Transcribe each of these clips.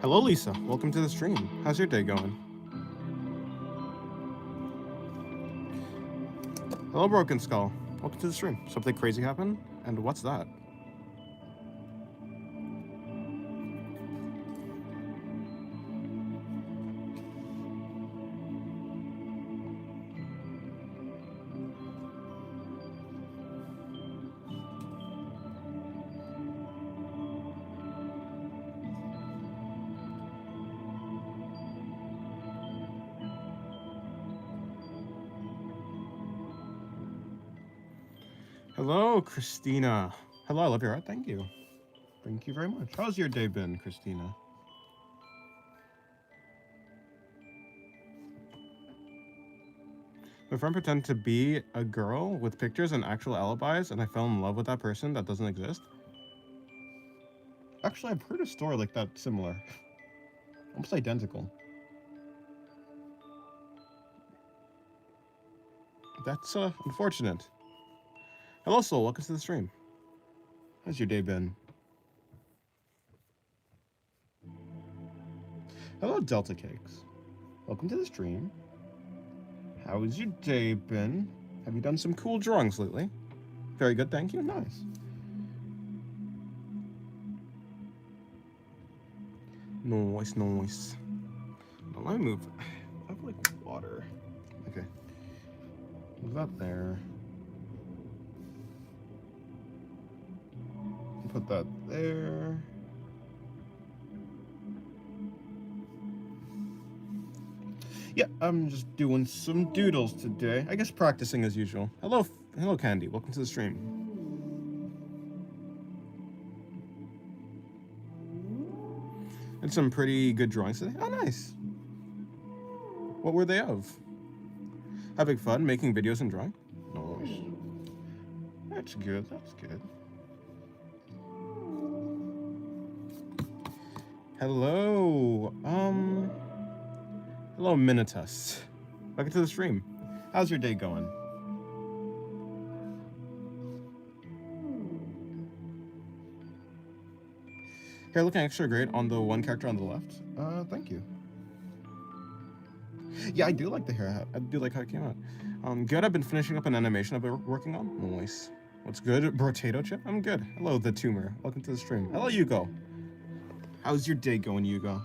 Hello, Lisa. Welcome to the stream. How's your day going? Hello, Broken Skull. Welcome to the stream. Something crazy happened? And what's that? Hello, Christina. Hello, I love your art. Thank you. Thank you very much. How's your day been, Christina? My friend pretended to be a girl with pictures and actual alibis, and I fell in love with that person that doesn't exist. Actually, I've heard a story like that similar. Almost identical. That's unfortunate. Hello, Soul. Welcome to the stream. How's your day been? Hello, Delta Cakes. Welcome to the stream. How's your day been? Have you done some cool drawings lately? Very good, thank you. Nice. Nice, nice. Now let me move. I have like water. Okay. Move that there. Put that there. Yeah, I'm just doing some doodles today. I guess practicing as usual. Hello, Candy. Welcome to the stream. And some pretty good drawings today. Oh, nice. What were they of? Having fun making videos and drawing? Nice. That's good. That's good. Hello. Hello, Minitus. Welcome to the stream. How's your day going? Hair looking extra great on the one character on the left. Thank you. Yeah, I do like the hair. I do like how it came out. Good. I've been finishing up an animation I've been working on. Nice. What's good? Potato chip? I'm good. Hello, the tumor. Welcome to the stream. Hello, Yugo. How's your day going, Yugo?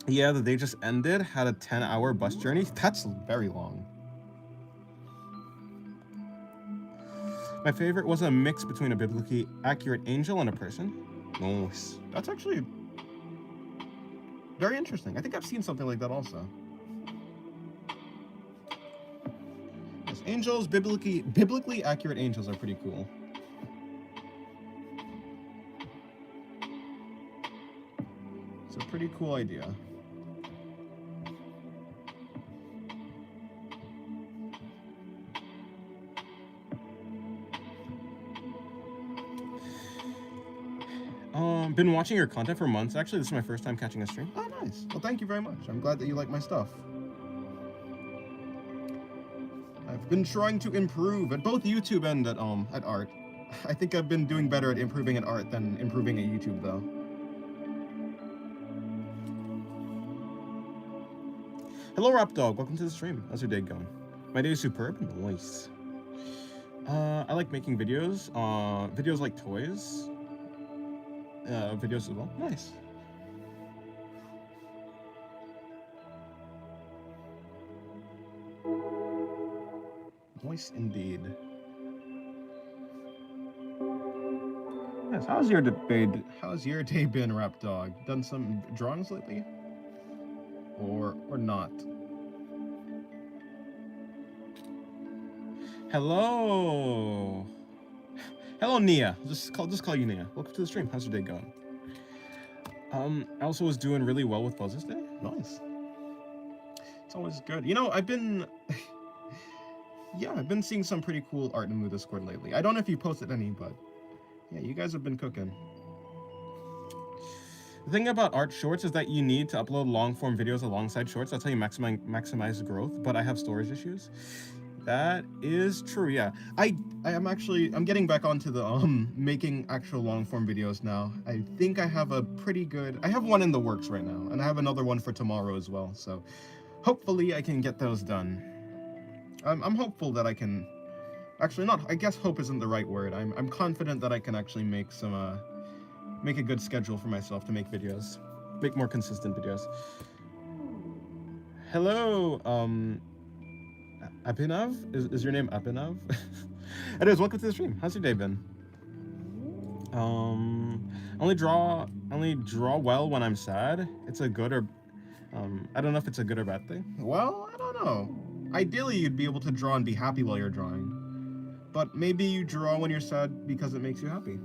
Yeah, the day just ended. Had a 10-hour bus journey. That's very long. My favorite was a mix between a biblically accurate angel and a person. Nice. That's actually very interesting. I think I've seen something like that also. Yes, angels, biblically accurate angels are pretty cool. It's a pretty cool idea. Been watching your content for months. Actually, this is my first time catching a stream. Oh, nice. Well, thank you very much. I'm glad that you like my stuff. I've been trying to improve at both YouTube and at art. I think I've been doing better at improving at art than improving at YouTube, though. Hello, Rap Dog. Welcome to the stream. How's your day going? My day is superb. Nice. I like making videos. Videos like toys. Videos as well. Nice. Nice indeed. Yes. How's your day been, Rap Dog? Done some drawings lately? Or not? Hello. Hello, Nia. Just call you Nia. Welcome to the stream. How's your day going? I also was doing really well with Buzz's Day. Nice. It's always good. You know, I've been seeing some pretty cool art in the Discord lately. I don't know if you posted any, but yeah, you guys have been cooking. The thing about art shorts is that you need to upload long-form videos alongside shorts. That's how you maximize growth, but I have storage issues. That is true, yeah. I'm getting back onto the making actual long form videos now. I think I have I have one in the works right now, and I have another one for tomorrow as well, so hopefully I can get those done. I'm hopeful that I can, actually not, I guess hope isn't the right word. I'm confident that I can actually make a good schedule for myself to make videos. Make more consistent videos. Hello, Abhinav? Is your name Abhinav? Anyways, welcome to the stream. How's your day been? I only draw well when I'm sad. It's a good or I don't know if it's a good or bad thing. Well, I don't know. Ideally, you'd be able to draw and be happy while you're drawing. But maybe you draw when you're sad because it makes you happy.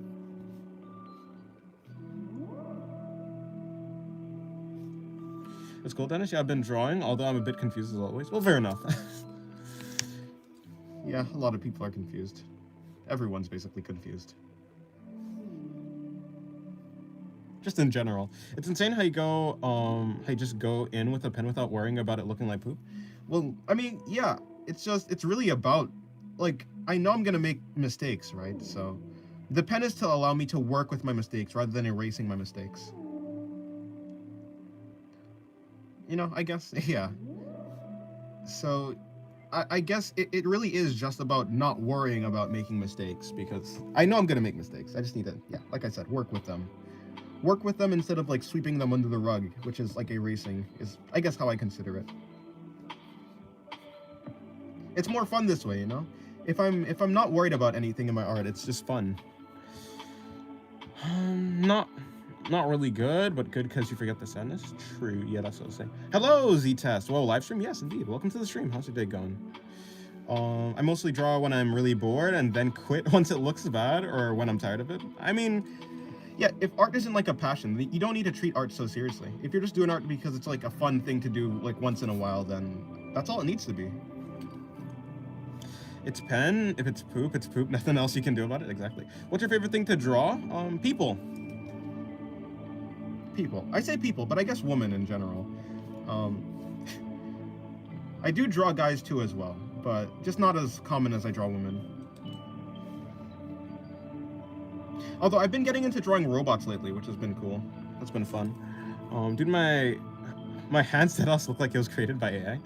It's cool, Dennis. Yeah, I've been drawing, although I'm a bit confused as always. Well, fair enough. Yeah, a lot of people are confused. Everyone's basically confused. Just in general. It's insane how you just go in with a pen without worrying about it looking like poop. Well, I mean, yeah, it's really about, like, I know I'm gonna make mistakes, right? So, the pen is to allow me to work with my mistakes rather than erasing my mistakes. You know, I guess, yeah. So, I guess it really is just about not worrying about making mistakes, because I know I'm gonna make mistakes. I just need to, yeah, like I said, work with them. Work with them instead of like sweeping them under the rug, which is like erasing, is I guess how I consider it. It's more fun this way, you know? If I'm not worried about anything in my art, it's just fun. Not really good, but good because you forget the sadness. True, yeah, that's what I was saying. Hello, Z-Test. Whoa, live stream? Yes, indeed. Welcome to the stream. How's your day going? I mostly draw when I'm really bored and then quit once it looks bad or when I'm tired of it. I mean, yeah, if art isn't like a passion, you don't need to treat art so seriously. If you're just doing art because it's like a fun thing to do like once in a while, then that's all it needs to be. It's pen. If it's poop, it's poop. Nothing else you can do about it. Exactly. What's your favorite thing to draw? People. People. I say people, but I guess women in general. I do draw guys too as well, but just not as common as I draw women. Although I've been getting into drawing robots lately, which has been cool. That's been fun. Dude, my hand set-offs look like it was created by AI.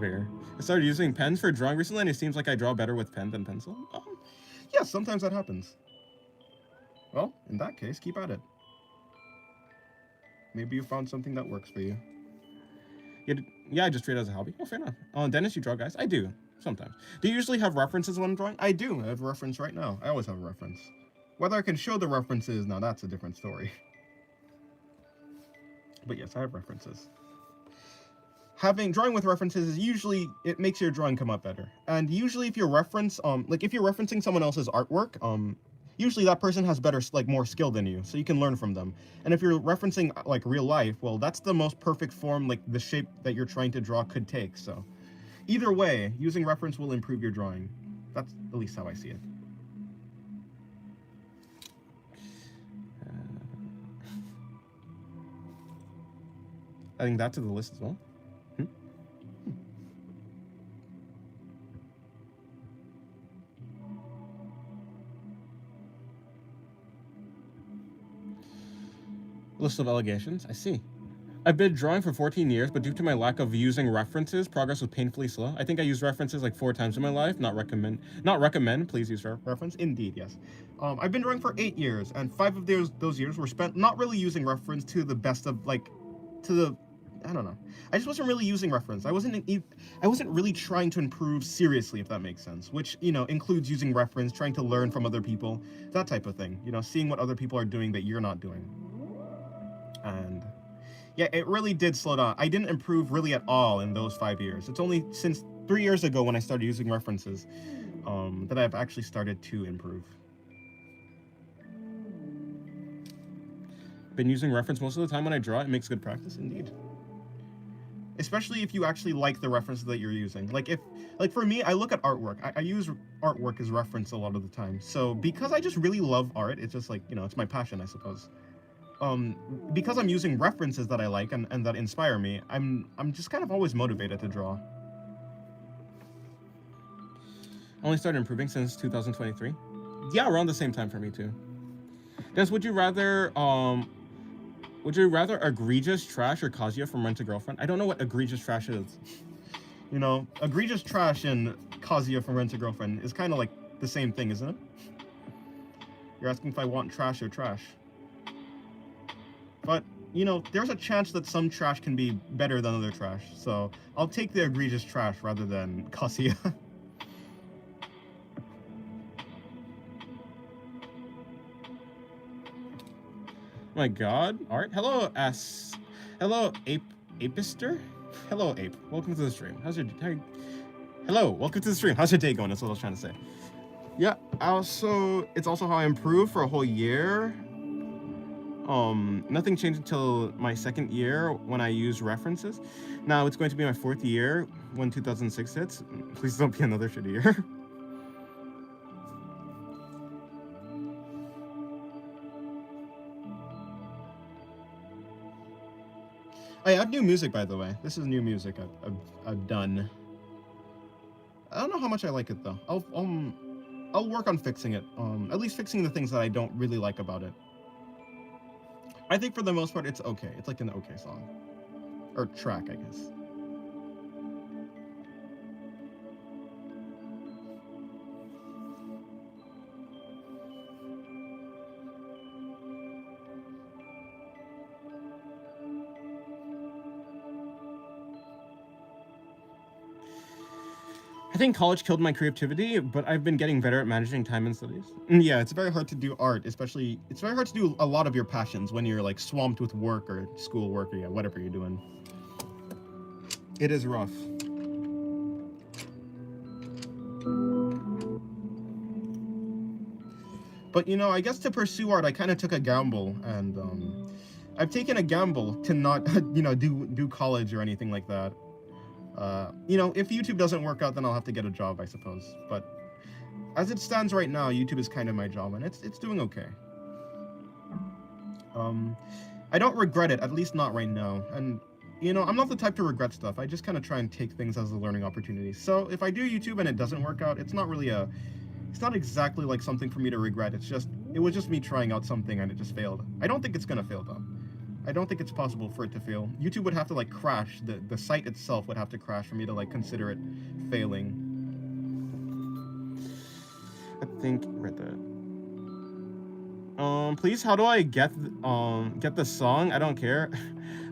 Fair. I started using pens for drawing recently, and it seems like I draw better with pen than pencil. Yeah, sometimes that happens. Well, in that case, keep at it. Maybe you found something that works for you. Yeah, I just treat it as a hobby. Oh, fair enough. Dennis, you draw guys? I do, sometimes. Do you usually have references when I'm drawing? I do. I have a reference right now. I always have a reference. Whether I can show the references, now that's a different story. But yes, I have references. Drawing with references is usually, it makes your drawing come out better. And usually if you're referencing someone else's artwork, usually that person has more skill than you, so you can learn from them. And if you're referencing like real life, well, that's the most perfect form, like the shape that you're trying to draw could take. So either way, using reference will improve your drawing. That's at least how I see it. Adding that to the list as well. List of allegations. I see. I've been drawing for 14 years, but due to my lack of using references, progress was painfully slow. I think I used references like 4 times in my life. Not recommend. Please use reference. Indeed, yes. I've been drawing for 8 years, and 5 of those years were spent not really using reference to the best of I don't know. I just wasn't really using reference. I wasn't really trying to improve seriously, if that makes sense. Which, you know, includes using reference, trying to learn from other people, that type of thing. You know, seeing what other people are doing that you're not doing. And yeah, it really did slow down. I didn't improve really at all in those 5 years. It's only since 3 years ago when I started using references that I've actually started to improve. Been using reference most of the time when I draw. It makes good practice, indeed. Especially if you actually like the references that you're using. Like for me, I look at artwork. I use artwork as reference a lot of the time. So because I just really love art, it's just like, you know, it's my passion, I suppose. Because I'm using references that I like and that inspire me, I'm just kind of always motivated to draw. Only started improving since 2023. Yeah, around the same time for me too. Des, would you rather egregious trash or Kazuya from Rent a Girlfriend? I don't know what egregious trash is. You know, egregious trash and Kazuya from Rent a Girlfriend is kind of like the same thing, isn't it? You're asking if I want trash or trash. But, you know, there's a chance that some trash can be better than other trash, so I'll take the egregious trash rather than Kazuya. My god. Alright. Hello, Hello, Apister? Hello, Ape. Welcome to the stream. Hello, welcome to the stream. How's your day going? That's what I was trying to say. Yeah, it's also how I improved for a whole year. Nothing changed until my second year when I used references. Now it's going to be my fourth year when 2006 hits. Please don't be another shitty year. I have new music, by the way. This is new music I've done. I don't know how much I like it though. I'll work on fixing it. At least fixing the things that I don't really like about it. I think for the most part it's okay. It's like an okay song. Or track, I guess. I think college killed my creativity, but I've been getting better at managing time and studies. Yeah, it's very hard to do art, especially, it's very hard to do a lot of your passions when you're like swamped with work or school work or yeah, whatever you're doing. It is rough. But you know, I guess to pursue art, I kind of took a gamble, and I've taken a gamble to not, you know, do college or anything like that. You know, if YouTube doesn't work out, then I'll have to get a job, I suppose. But as it stands right now, YouTube is kind of my job, and it's doing okay. I don't regret it, at least not right now. And you know, I'm not the type to regret stuff. I just kind of try and take things as a learning opportunity. So if I do YouTube and it doesn't work out, it's not exactly like something for me to regret. It was just me trying out something and it just failed. I don't think it's gonna fail though. I don't think it's possible for it to fail. YouTube would have to like crash. The site itself would have to crash for me to like consider it failing. I think right there. Please, how do I get the song? I don't care.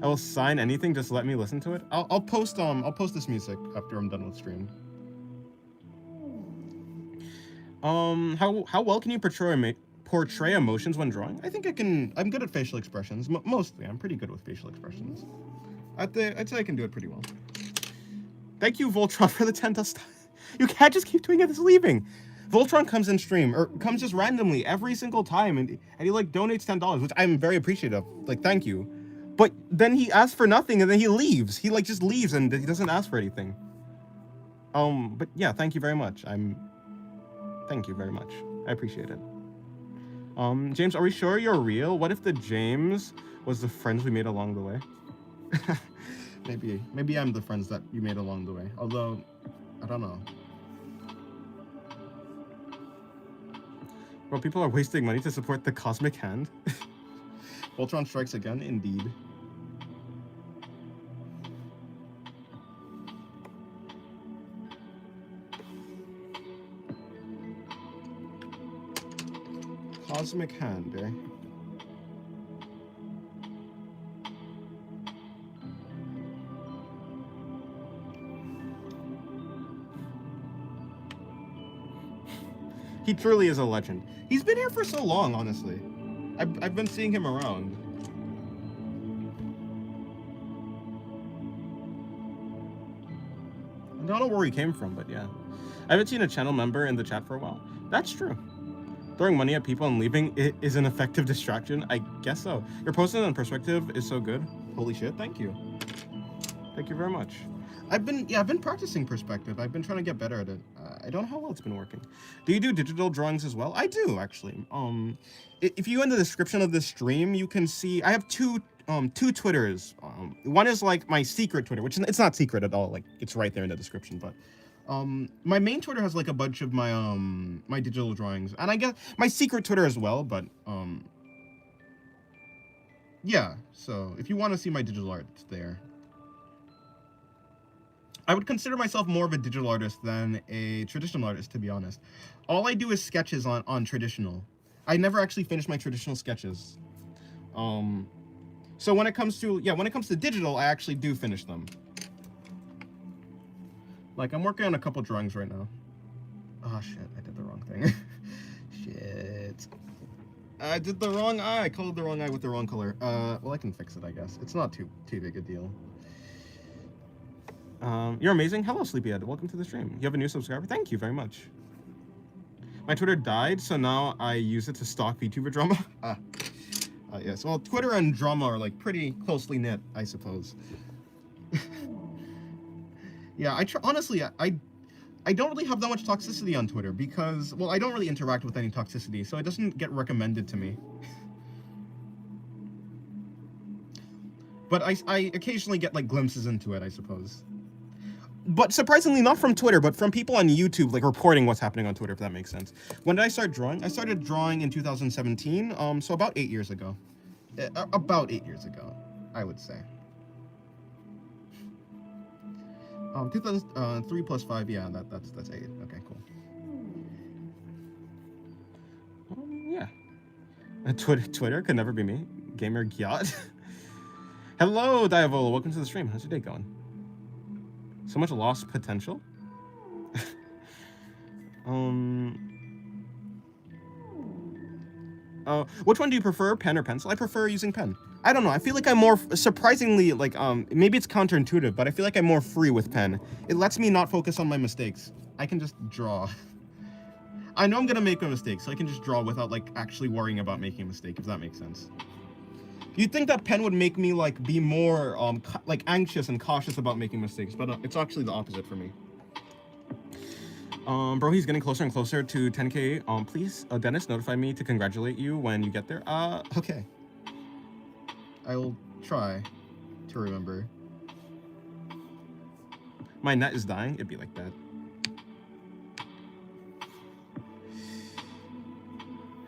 I will sign anything. Just let me listen to it. I'll post this music after I'm done with stream. How well can you portray emotions when drawing? I think I can. I'm good at facial expressions. Mostly, I'm pretty good with facial expressions. I'd say I can do it pretty well. Thank you, Voltron, for the 10 dust. You can't just keep doing it. It's leaving. Voltron comes in stream, or comes just randomly every single time, and he like donates $10, which I'm very appreciative. Like, thank you. But then he asks for nothing, and then he leaves. He like just leaves, and he doesn't ask for anything. But yeah, thank you very much. Thank you very much. I appreciate it. James, are we sure you're real? What if the James was the friends we made along the way? Maybe I'm the friends that you made along the way. Although, I don't know. Well, people are wasting money to support the Cosmic Hand. Voltron strikes again, indeed. Cosmic Hand, eh? He truly is a legend. He's been here for so long, honestly. I've been seeing him around. I don't know where he came from, but yeah. I haven't seen a channel member in the chat for a while. That's true. Throwing money at people and leaving is an effective distraction? I guess so. Your posting on perspective is so good. Holy shit, thank you. Thank you very much. I've been practicing perspective. I've been trying to get better at it. I don't know how well it's been working. Do you do digital drawings as well? I do, actually. If you go in the description of this stream, you can see I have two Twitters. One is like my secret Twitter, which it's not secret at all. Like, it's right there in the description. But My main Twitter has like a bunch of my my digital drawings, and I guess my secret Twitter as well, but yeah, so if you want to see my digital art, it's there. I would consider myself more of a digital artist than a traditional artist, to be honest. All I do is sketches on traditional. I never actually finish my traditional sketches. So when it comes to digital, I actually do finish them. Like, I'm working on a couple drawings right now. Oh shit, I did the wrong thing. Shit. I did the wrong eye. I colored the wrong eye with the wrong color. Well, I can fix it, I guess. It's not too big a deal. You're amazing. Hello, Sleepyhead. Welcome to the stream. You have a new subscriber? Thank you very much. My Twitter died, so now I use it to stalk VTuber drama. Yes. Well, Twitter and drama are like pretty closely knit, I suppose. Yeah, honestly, I don't really have that much toxicity on Twitter because, well, I don't really interact with any toxicity, so it doesn't get recommended to me. But I occasionally get like glimpses into it, I suppose. But surprisingly, not from Twitter, but from people on YouTube, like reporting what's happening on Twitter, if that makes sense. When did I start drawing? I started drawing in 2017, so about 8 years ago. About 8 years ago, I would say. 2003 plus 5, yeah, that's 8. Okay, cool. Yeah. Twitter could never be me. Gamer Gyat. Hello, Diavola. Welcome to the stream. How's your day going? So much lost potential. Which one do you prefer, pen or pencil? I prefer using pen. I don't know. I feel like I'm more, surprisingly, like, maybe it's counterintuitive, but I feel like I'm more free with pen. It lets me not focus on my mistakes. I can just draw. I know I'm gonna make a mistake, so I can just draw without, like, actually worrying about making a mistake, if that makes sense. You'd think that pen would make me, like, be more, like, anxious and cautious about making mistakes, but it's actually the opposite for me. Bro, he's getting closer and closer to 10K. Please, Dennis, notify me to congratulate you when you get there. Okay. I will try to remember. My net is dying. It'd be like that.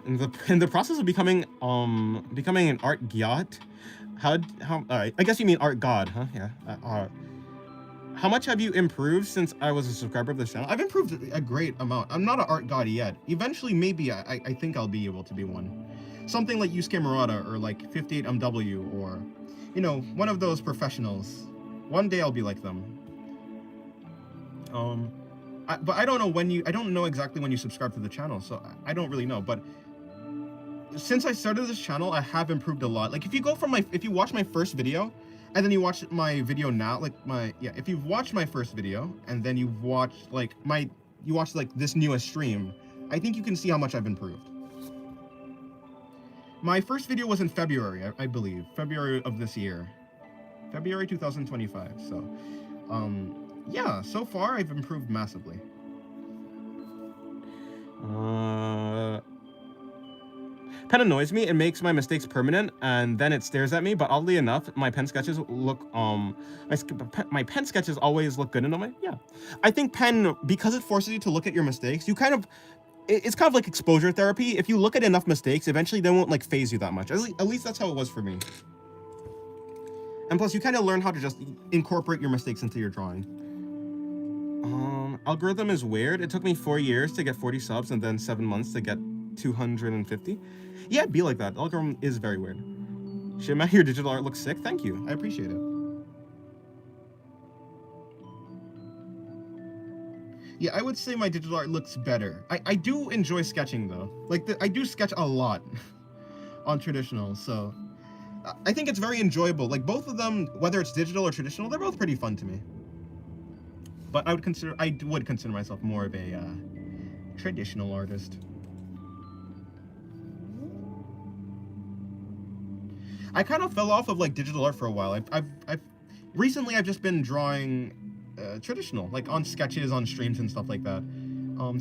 In the process of becoming an art gyat, how I guess you mean art god, huh? Yeah. How much have you improved since I was a subscriber of this channel? I've improved a great amount. I'm not an art god yet. Eventually, maybe I think I'll be able to be one. Something like Yusuke Murata or like 58MW or, you know, one of those professionals. One day I'll be like them. But I don't know when I don't know exactly when you subscribe to the channel, so I don't really know. But since I started this channel, I have improved a lot. Like if you go from if you watch my first video, and then you watch my video now, like if you've watched my first video, and then you've watched like this newest stream, I think you can see how much I've improved. My first video was in February, I believe. February of this year. February 2025, so, yeah, so far I've improved massively. Pen annoys me. It makes my mistakes permanent, and then it stares at me, but oddly enough, my pen sketches look, my pen sketches always look good, and I'm like, yeah. I think pen, because it forces you to look at your mistakes, you kind of, it's kind of like exposure therapy. If you look at enough mistakes, eventually they won't like phase you that much. At least that's how it was for me. And plus, you kind of learn how to just incorporate your mistakes into your drawing. Algorithm is weird. It took me 4 years to get 40 subs and then 7 months to get 250. Yeah, it'd be like that. Algorithm is very weird. Shit, man, your digital art looks sick. Thank you. I appreciate it. Yeah, I would say my digital art looks better. I do enjoy sketching, though. Like, I do sketch a lot on traditional, so I think it's very enjoyable. Like, both of them, whether it's digital or traditional, they're both pretty fun to me. But I would consider myself more of a traditional artist. I kind of fell off of like digital art for a while. Recently I've just been drawing traditional, like on sketches, on streams and stuff like that.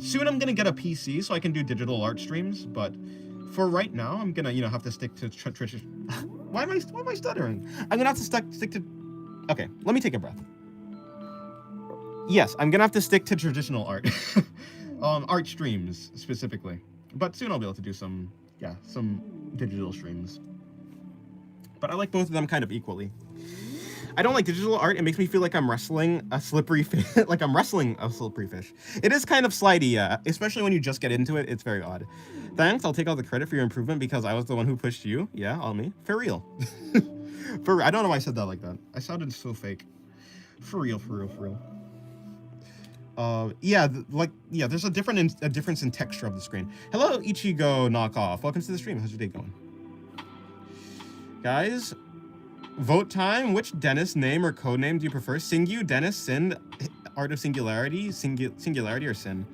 Soon I'm gonna get a PC so I can do digital art streams, but for right now I'm gonna, you know, have to stick to traditional. Why am I stuttering? I'm gonna have to stick to. Okay, let me take a breath. Yes, I'm gonna have to stick to traditional art. Art streams, specifically. But soon I'll be able to do some digital streams. But I like both of them kind of equally. I don't like digital art. It makes me feel like I'm wrestling a slippery fish. Like I'm wrestling a slippery fish. It is kind of slidey, yeah. Especially when you just get into it. It's very odd. Thanks. I'll take all the credit for your improvement because I was the one who pushed you. Yeah, all me. For real. I don't know why I said that like that. I sounded so fake. For real, for real, for real. There's a difference in texture of the screen. Hello, Ichigo knockoff. Welcome to the stream. How's your day going? Guys, vote time. Which Dennis name or code name do you prefer? Singu, Dennis, Sin, Art of Singularity, Singularity, or Sin?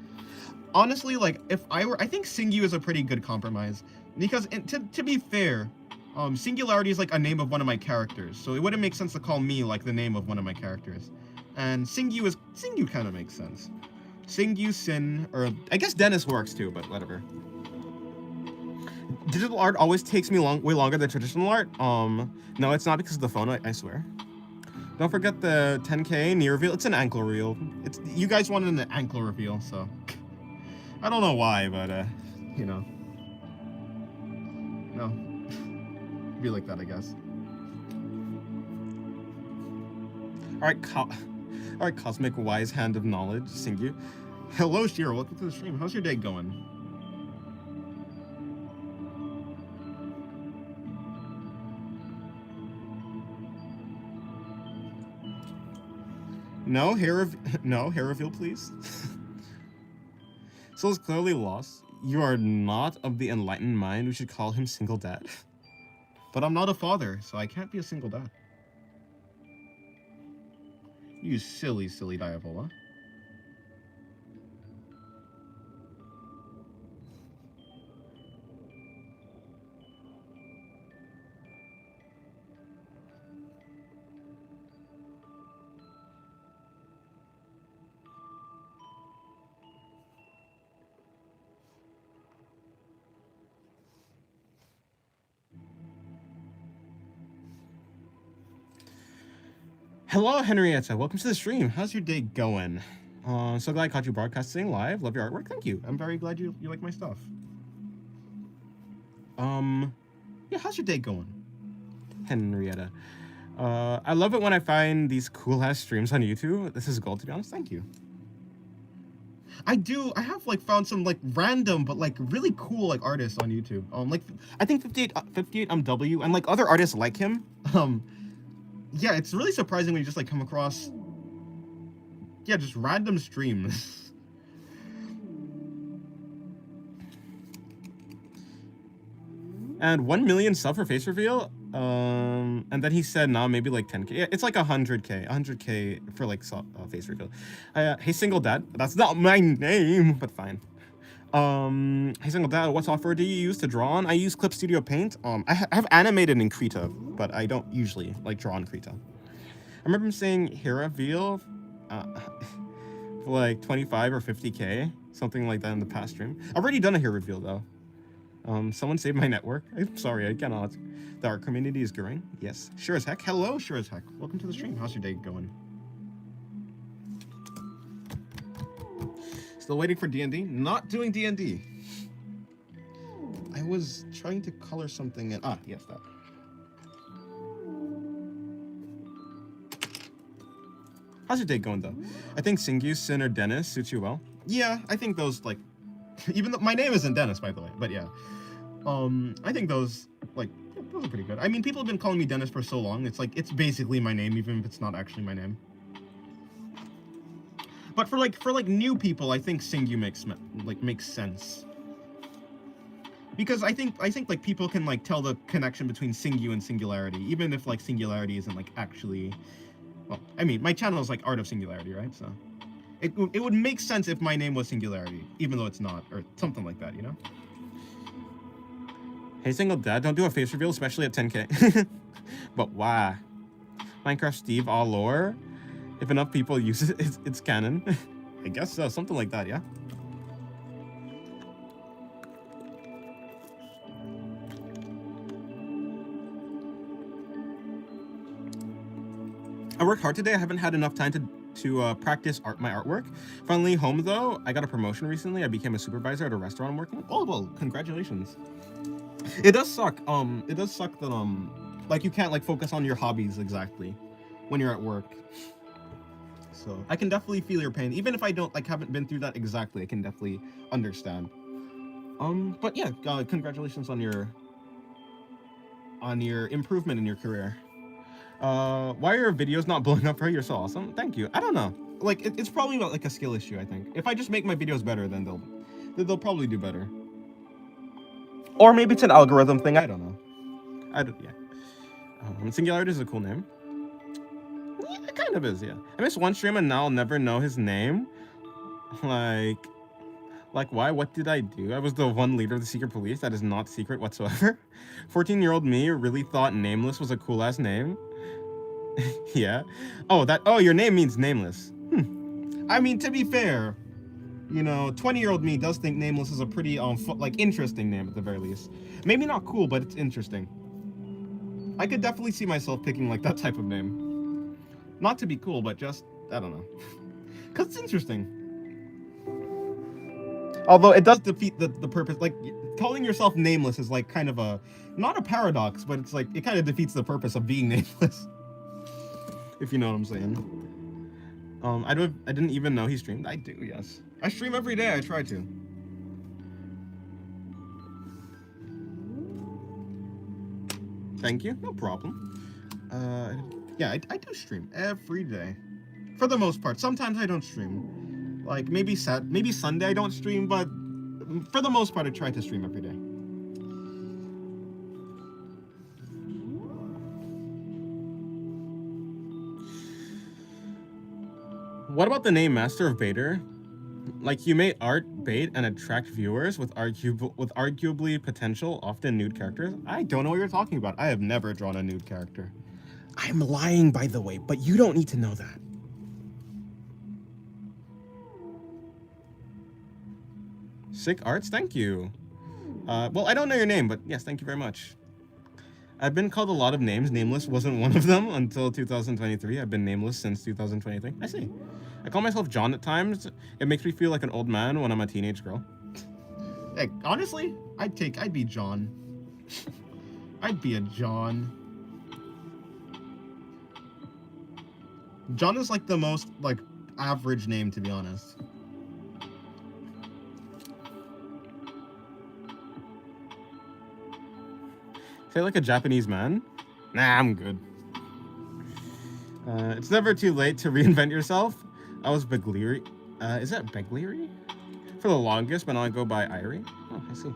Honestly, like, I think Singu is a pretty good compromise. Because, to be fair, Singularity is like a name of one of my characters. So it wouldn't make sense to call me like the name of one of my characters. And Singu kind of makes sense. Singu, Sin, or I guess Dennis works too, but whatever. Digital art always takes me way longer than traditional art. No, it's not because of the phone, I swear. Don't forget the 10K knee reveal. It's an ankle reveal. You guys wanted an ankle reveal, so I don't know why, but you know. No. Be like that, I guess. Alright, Cosmic Wise Hand of Knowledge, Singu. Hello, Shiro, welcome to the stream. How's your day going? No hair reveal, please. Soul's clearly lost. You are not of the enlightened mind. We should call him single dad. But I'm not a father, so I can't be a single dad. You silly, silly Diavola. Hello, Henrietta. Welcome to the stream. How's your day going? So glad I caught you broadcasting live. Love your artwork. Thank you. I'm very glad you like my stuff. Yeah, how's your day going, Henrietta? I love it when I find these cool-ass streams on YouTube. This is gold, to be honest. Thank you. I have like found some like random but like really cool like artists on YouTube. Like I think 58 W and like other artists like him. Yeah, it's really surprising when you just like come across just random streams. And 1 million sub for face reveal. And then he said, nah, maybe like 10K. Yeah, it's like 100K for like face reveal. Hey, single dad. That's not my name, but fine. Hey, single dad, what software do you use to draw on? I use Clip Studio Paint. I have animated in Krita, but I don't usually like draw in Krita. I remember him saying Hera Veal for like 25 or 50K, something like that in the past stream. I've already done a Hera Reveal though. Someone saved my network. I'm sorry, I cannot. The art community is growing. Yes, sure as heck. Hello, sure as heck. Welcome to the stream. How's your day going? Still waiting for D&D? Not doing D&D. I was trying to color something in. Yes, that. How's your day going though? I think Singu, Sin, or Dennis suits you well. Yeah, I think those like, even though my name isn't Dennis, by the way, but yeah. I think those like those are pretty good. I mean, people have been calling me Dennis for so long. It's like it's basically my name, even if it's not actually my name. But for new people, I think Singu makes sense. Because I think like people can like tell the connection between Singu and Singularity, even if like Singularity isn't like actually. Well, I mean, my channel is like Art of Singularity, right? So it would make sense if my name was Singularity, even though it's not, or something like that, you know? Hey, single dad, don't do a face reveal, especially at 10K. But why? Minecraft Steve all lore? If enough people use it, it's canon. I guess so, something like that, yeah? I worked hard today. I haven't had enough time to to practice my artwork. Finally home though, I got a promotion recently. I became a supervisor at a restaurant I'm working. Oh well, congratulations. It does suck. It does suck that like you can't like focus on your hobbies exactly when you're at work. So I can definitely feel your pain, even if I don't like haven't been through that exactly. I can definitely understand. But yeah, congratulations on your improvement in your career. Why are your videos not blowing up? You're so awesome. Thank you. I don't know. Like it's probably about like a skill issue. I think if I just make my videos better, then they'll probably do better. Or maybe it's an algorithm thing. I don't know. Yeah. Singularity is a cool name. Yeah, it kind of is. Yeah. I missed one stream and now I'll never know his name. Like why? What did I do? I was the one leader of the secret police. That is not secret whatsoever. 14-year-old me really thought Nameless was a cool ass name. Yeah. Oh, your name means nameless. I mean, to be fair, you know, 20-year-old me does think Nameless is a pretty like interesting name at the very least. Maybe not cool, but it's interesting. I could definitely see myself picking like that type of name. Not to be cool, but just I don't know. Cause it's interesting. Although it does defeat the purpose. Like calling yourself nameless is like kind of a not a paradox, but it's like it kind of defeats the purpose of being nameless. If you know what I'm saying. I didn't even know he streamed. I do, yes. I stream every day. I try to. Thank you. No problem. Yeah, I do stream every day, for the most part. Sometimes I don't stream. Like maybe Sunday I don't stream, but for the most part I try to stream every day. What about the name Master of Baiter? Like you may art bait and attract viewers with arguably potential, often nude characters. I don't know what you're talking about. I have never drawn a nude character. I'm lying, by the way, but you don't need to know that. Sick arts, thank you. Well, I don't know your name, but yes, thank you very much. I've been called a lot of names. Nameless wasn't one of them until 2023. I've been nameless since 2023. I see. I call myself John at times. It makes me feel like an old man when I'm a teenage girl. Hey, honestly, I'd be John. I'd be a John. John is like the most like average name, to be honest. Say like a Japanese man? Nah, I'm good. It's never too late to reinvent yourself. I was Beglieri. Is that Beglieri? For the longest, but now I go by Irie. Oh, I see.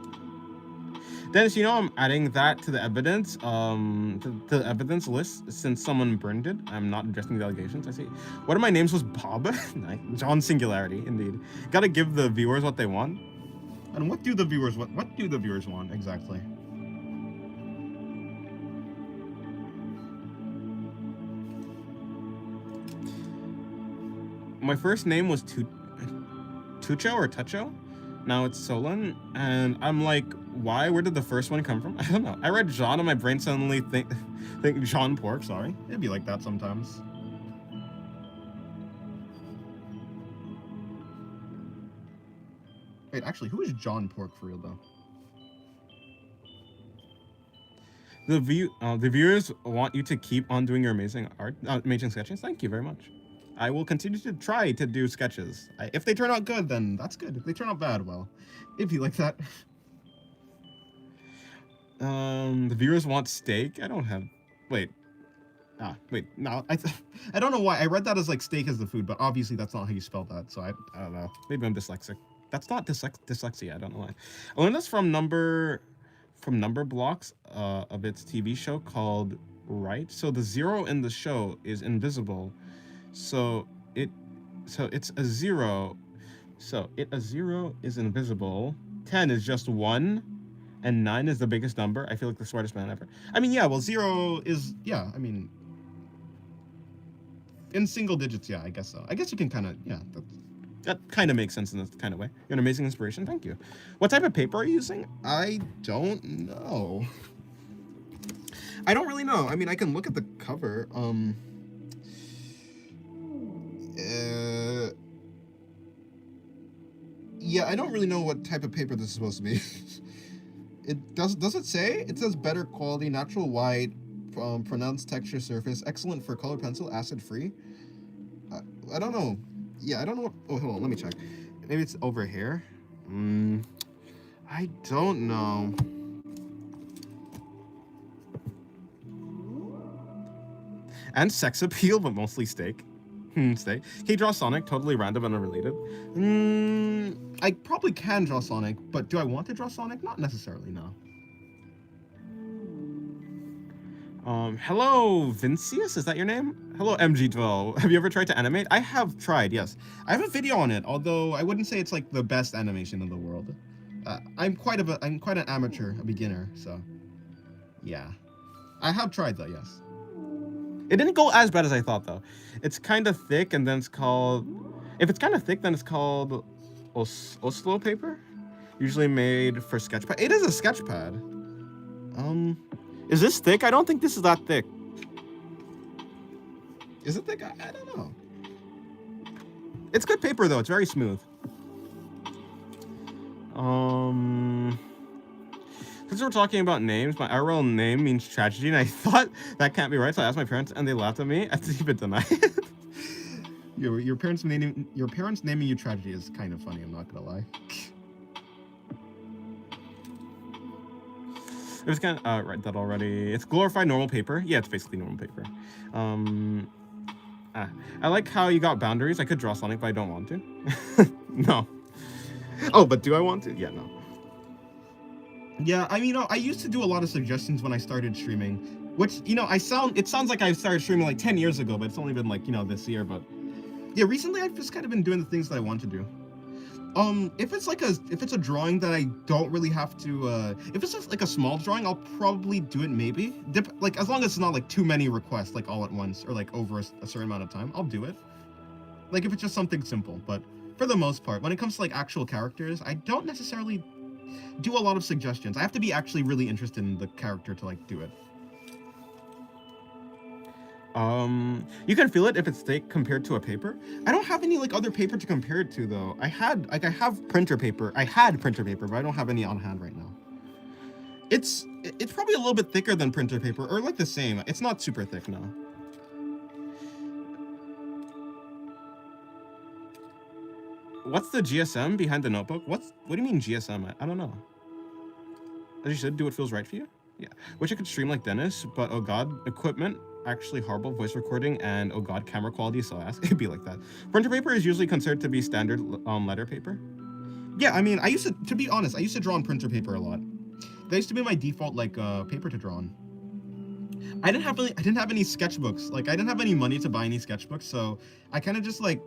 Dennis, you know I'm adding that to the evidence, to the evidence list since someone burned it. I'm not addressing the allegations. I see. One of my names was Bob. Nice. John Singularity, indeed. Gotta give the viewers what they want. And what do the viewers want exactly? My first name was Tucho or Tucho. Now it's Solon, and I'm like, why? Where did the first one come from? I don't know. I read John and my brain suddenly think John Pork. Sorry, it'd be like that sometimes. Wait, actually, who is John Pork for real though? The viewers want you to keep on doing your amazing art, amazing sketches. Thank you very much. I will continue to try to do sketches. If they turn out good, then that's good. If they turn out bad, well, it'd be like that. The viewers want steak. I don't have. Wait. Wait. No, I don't know why. I read that as like steak as the food, but obviously that's not how you spell that. So I don't know. Maybe I'm dyslexic. That's not dyslexia. I don't know why. I learned this from Number Blocks of its TV show called Right. So the 0 in the show is invisible. So it's a 0. So a 0 is invisible. 10 is just 1, and 9 is the biggest number. I feel like the smartest man ever. I mean, yeah. Well, 0 is I mean, in single digits. Yeah, I guess so. I guess you can kind of that kind of makes sense in this kind of way. You're an amazing inspiration. Thank you. What type of paper are you using? I don't know. I don't really know. I mean, I can look at the cover. Yeah, I don't really know what type of paper this is supposed to be. Does it say? It says better quality, natural white, pronounced texture surface, excellent for color pencil, acid free. I don't know. Yeah, I don't know what. Oh, hold on, let me check. Maybe it's over here. I don't know. And sex appeal, but mostly steak. Steak. Can you draw Sonic? Totally random and unrelated. I probably can draw Sonic, but do I want to draw Sonic? Not necessarily, no. Hello, Vincius? Is that your name? Hello, MG12. Have you ever tried to animate? I have tried, yes. I have a video on it, although I wouldn't say it's like the best animation in the world. I'm quite an amateur, a beginner, so yeah. I have tried though, yes. It didn't go as bad as I thought, though. It's kind of thick, and then it's called... If it's kind of thick, then it's called Oslo paper. Usually made for sketchpad. It is a sketchpad. Is this thick? I don't think this is that thick. Is it thick? I don't know. It's good paper, though. It's very smooth. Since we're talking about names, my IRL name means tragedy, and I thought that can't be right, so I asked my parents, and they laughed at me. I didn't even deny it. Your parents naming you tragedy is kind of funny. I'm not gonna lie. It was kind of read that already. It's glorified normal paper. Yeah, it's basically normal paper. I like how you got boundaries. I could draw Sonic, but I don't want to. No. Oh, but do I want to? Yeah, no. Yeah, I mean, I used to do a lot of suggestions when I started streaming, which, it sounds like I started streaming like 10 years ago, but it's only been like, this year, but yeah, recently I've just kind of been doing the things that I want to do. If it's a drawing that I don't really have to, if it's just like a small drawing, I'll probably do it maybe. Like, as long as it's not like too many requests, like all at once, or like over a certain amount of time, I'll do it. Like, if it's just something simple, but for the most part, when it comes to like actual characters, I don't necessarily do a lot of suggestions. I have to be actually really interested in the character to like do it. You can feel it if it's thick compared to a paper. I don't have any like other paper to compare it to though. I have printer paper. I had printer paper, but I don't have any on hand right now. It's probably a little bit thicker than printer paper, or like the same. It's not super thick now. What's the GSM behind the notebook? What do you mean GSM? I don't know. As you said, do what feels right for you? Yeah. Wish I could stream like Dennis, but oh god, equipment, actually horrible voice recording, and oh god, camera quality, so ask. It'd be like that. Printer paper is usually considered to be standard letter paper. Yeah, I mean, to be honest, I used to draw on printer paper a lot. That used to be my default like paper to draw on. I didn't have any sketchbooks. Like, I didn't have any money to buy any sketchbooks, so I kind of just like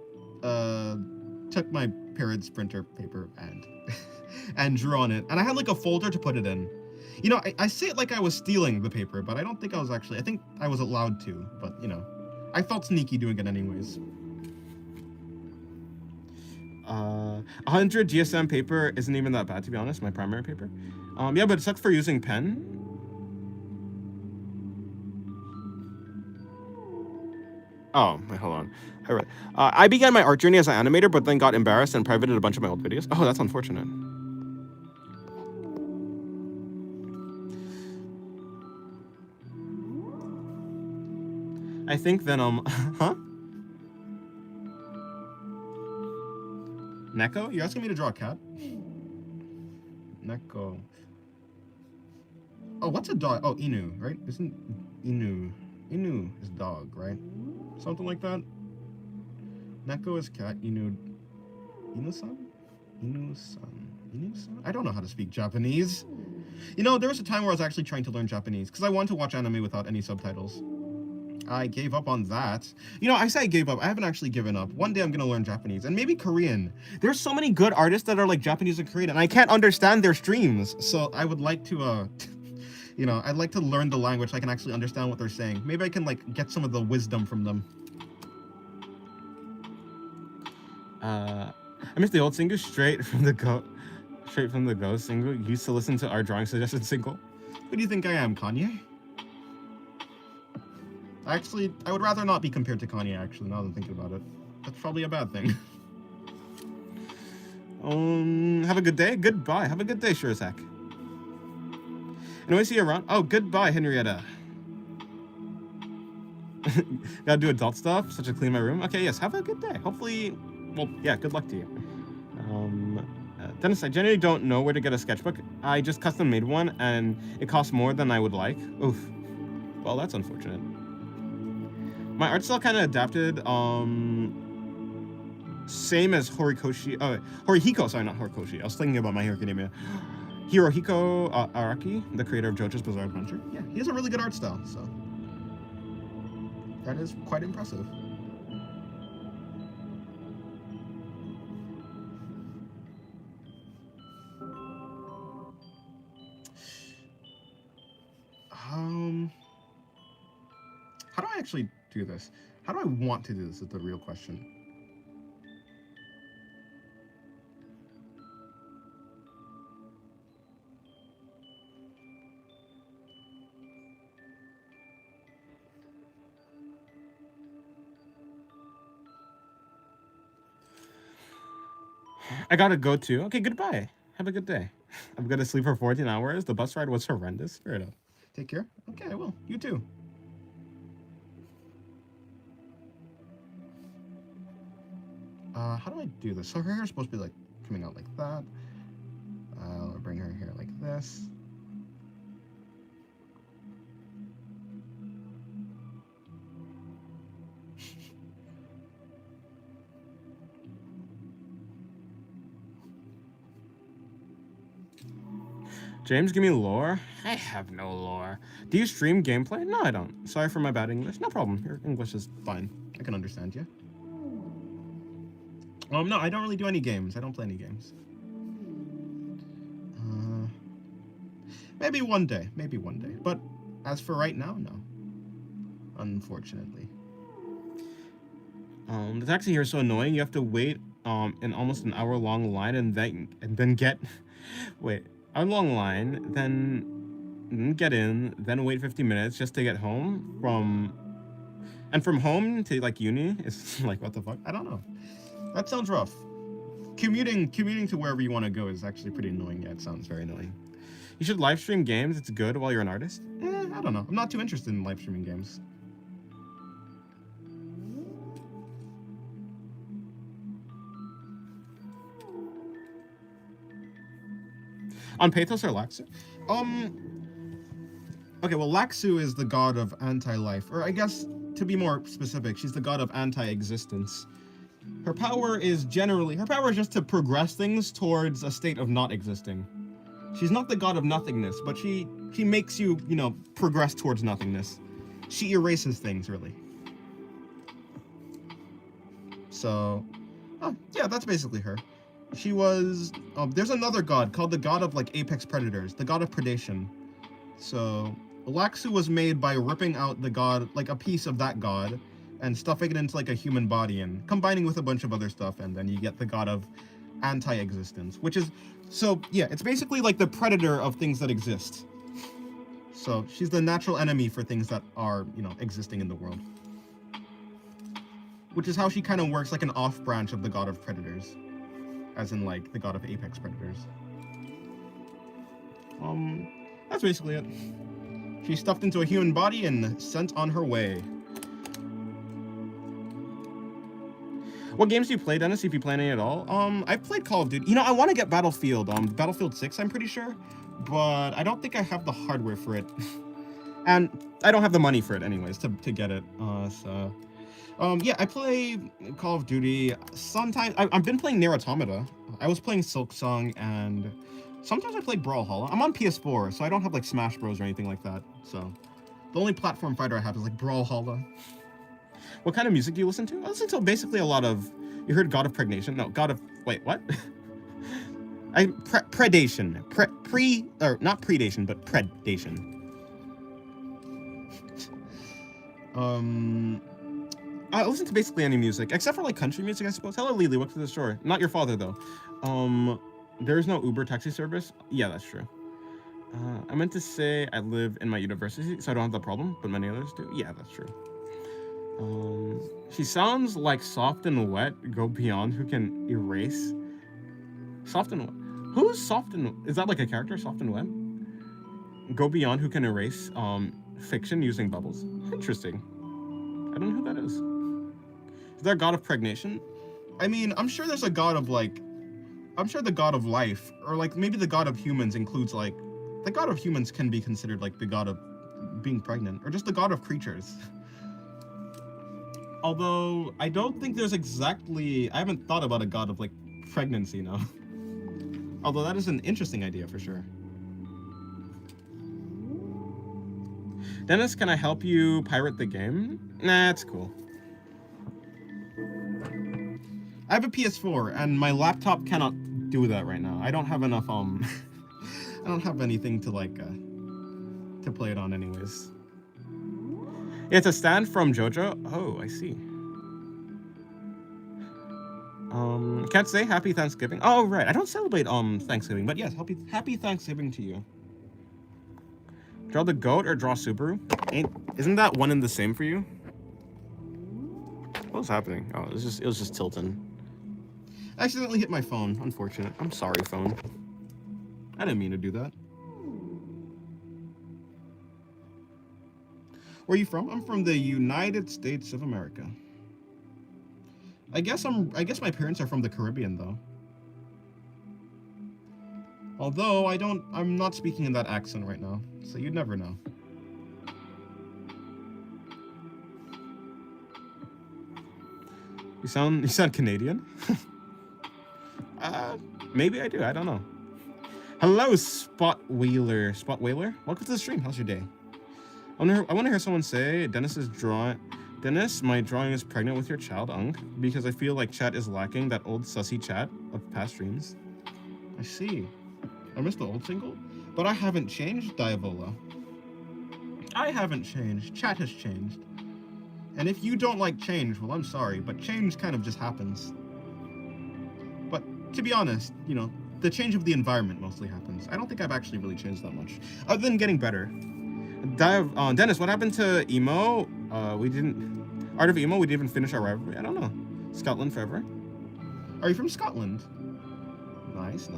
took my parents' printer paper and drew on it. And I had like a folder to put it in. I say it like I was stealing the paper, but I don't think I was actually. I think I was allowed to, but I felt sneaky doing it anyways. 100 GSM paper isn't even that bad, to be honest, my primary paper. Yeah, but it sucks for using pen. Oh, wait, hold on. All right. I began my art journey as an animator, but then got embarrassed and privated a bunch of my old videos. Oh, that's unfortunate. I think then, huh? Neko? You're asking me to draw a cat? Neko. Oh, what's a dog? Oh, Inu, right? Isn't Inu is dog, right? Something like that. Neko is cat. Inu-san? I don't know how to speak Japanese. There was a time where I was actually trying to learn Japanese because I wanted to watch anime without any subtitles. I gave up on that. I say I gave up. I haven't actually given up. One day I'm gonna learn Japanese and maybe Korean. There's so many good artists that are like Japanese and Korean, and I can't understand their streams. So I would like to, I'd like to learn the language so I can actually understand what they're saying. Maybe I can like get some of the wisdom from them. I miss the old single straight from the Go single. Used to listen to our drawing suggested single. Who do you think I am, Kanye? Actually, I would rather not be compared to Kanye, actually, now that I'm thinking about it. That's probably a bad thing. Have a good day. Goodbye. Have a good day, Shirzak. Anyway, see you around. Oh, goodbye, Henrietta. Gotta do adult stuff, such as clean my room. Okay, yes, have a good day. Hopefully, well, yeah, good luck to you. Dennis, I generally don't know where to get a sketchbook. I just custom made one, and it costs more than I would like. Oof. Well, that's unfortunate. My art style kind of adapted, same as Horihiko, sorry, not Horikoshi. I was thinking about My Hero Academia. Hirohiko Araki, the creator of JoJo's Bizarre Adventure. Yeah, he has a really good art style, so that is quite impressive. How do I actually do this? How do I want to do this is the real question. I gotta go too. Okay, goodbye. Have a good day. I'm gonna sleep for 14 hours. The bus ride was horrendous. Fair enough. Take care. Okay, I will. You too. How do I do this? So her hair is supposed to be like coming out like that. I'll bring her hair like this. James, give me lore. I have no lore. Do you stream gameplay? No, I don't. Sorry for my bad English. No problem. Your English is fine. I can understand you. No, I don't really do any games. I don't play any games. Maybe one day. Maybe one day. But as for right now, no. Unfortunately. The taxi here is so annoying. You have to wait in almost an hour-long line and then get wait, a long line, then get in, then wait 50 minutes just to get home from home to like uni. It's like, what the fuck? I don't know. That sounds rough. Commuting to wherever you want to go is actually pretty annoying. Yeah, it sounds very annoying. You should live stream games. It's good while you're an artist. I don't know. I'm not too interested in live streaming games. On Pathos or Laxu? Okay, well, Laxu is the god of anti-life, or I guess, to be more specific, she's the god of anti-existence. Her power is just to progress things towards a state of not existing. She's not the god of nothingness, but she makes you, progress towards nothingness. She erases things, really. So, yeah, that's basically her. She was, there's another god called the god of, like, apex predators, the god of predation. So, Laxu was made by ripping out the god, like, a piece of that god, and stuffing it into, like, a human body, and combining with a bunch of other stuff, and then you get the god of anti-existence, which is, so, yeah, it's basically, like, the predator of things that exist. So, she's the natural enemy for things that are, existing in the world. Which is how she kind of works like an off-branch of the god of predators. As in, like, the god of apex predators. That's basically it. She's stuffed into a human body and sent on her way. What games do you play, Dennis, if you play any at all? I've played Call of Duty. I want to get Battlefield, Battlefield 6, I'm pretty sure. But I don't think I have the hardware for it. And I don't have the money for it anyways, to get it. Yeah, I play Call of Duty. Sometimes I've been playing Nier Automata. I was playing Silksong, and sometimes I play Brawlhalla. I'm on PS4, so I don't have like Smash Bros or anything like that. So the only platform fighter I have is like Brawlhalla. What kind of music do you listen to? I listen to basically a lot of. You heard God of Pregnation? No, God of. Wait, what? Predation. Not predation, but predation. I listen to basically any music, except for like country music, I suppose. Hello, Lily. Welcome to the store. Not your father, though. There is no Uber taxi service. Yeah, that's true. I meant to say I live in my university, so I don't have the problem, but many others do. Yeah, that's true. She sounds like soft and wet go beyond who can erase. Soft and wet. Who's soft and... Is that like a character, soft and wet? Go beyond who can erase fiction using bubbles. Interesting. I don't know who that is. Is there a god of pregnation? I mean, I'm sure there's a god of, like... I'm sure the god of life, or, like, maybe the god of humans includes, like... The god of humans can be considered, like, the god of being pregnant, or just the god of creatures. Although, I don't think there's exactly... I haven't thought about a god of, like, pregnancy now. Although that is an interesting idea, for sure. Dennis, can I help you pirate the game? Nah, it's cool. I have a PS4, and my laptop cannot do that right now. I don't have enough, I don't have anything to, like, to play it on anyways. It's a stand from JoJo? Oh, I see. Can't say Happy Thanksgiving. Oh, right. I don't celebrate, Thanksgiving, but yes, happy Thanksgiving to you. Draw the goat or draw Subaru? Isn't that one and the same for you? What was happening? Oh, it was just tilting. I accidentally hit my phone. Unfortunate. I'm sorry, phone. I didn't mean to do that. Where are you from? I'm from the United States of America. I guess my parents are from the Caribbean though. Although I'm not speaking in that accent right now, so you'd never know. You sound Canadian? Maybe I do. I don't know. Hello, Spot Whaler. Welcome to the stream. How's your day? I want to hear someone say Dennis, my drawing is pregnant with your child, because I feel like chat is lacking that old sussy chat of past streams. I see. I missed the old single, but I haven't changed, Diavola. I haven't changed. Chat has changed. And if you don't like change, well, I'm sorry, but change kind of just happens. But to be honest, you know, the change of the environment mostly happens. I don't think I've actually really changed that much, other than getting better. Dennis, what happened to emo? Art of emo. We didn't even finish our rivalry. I don't know. Scotland forever. Are you from Scotland? Nice.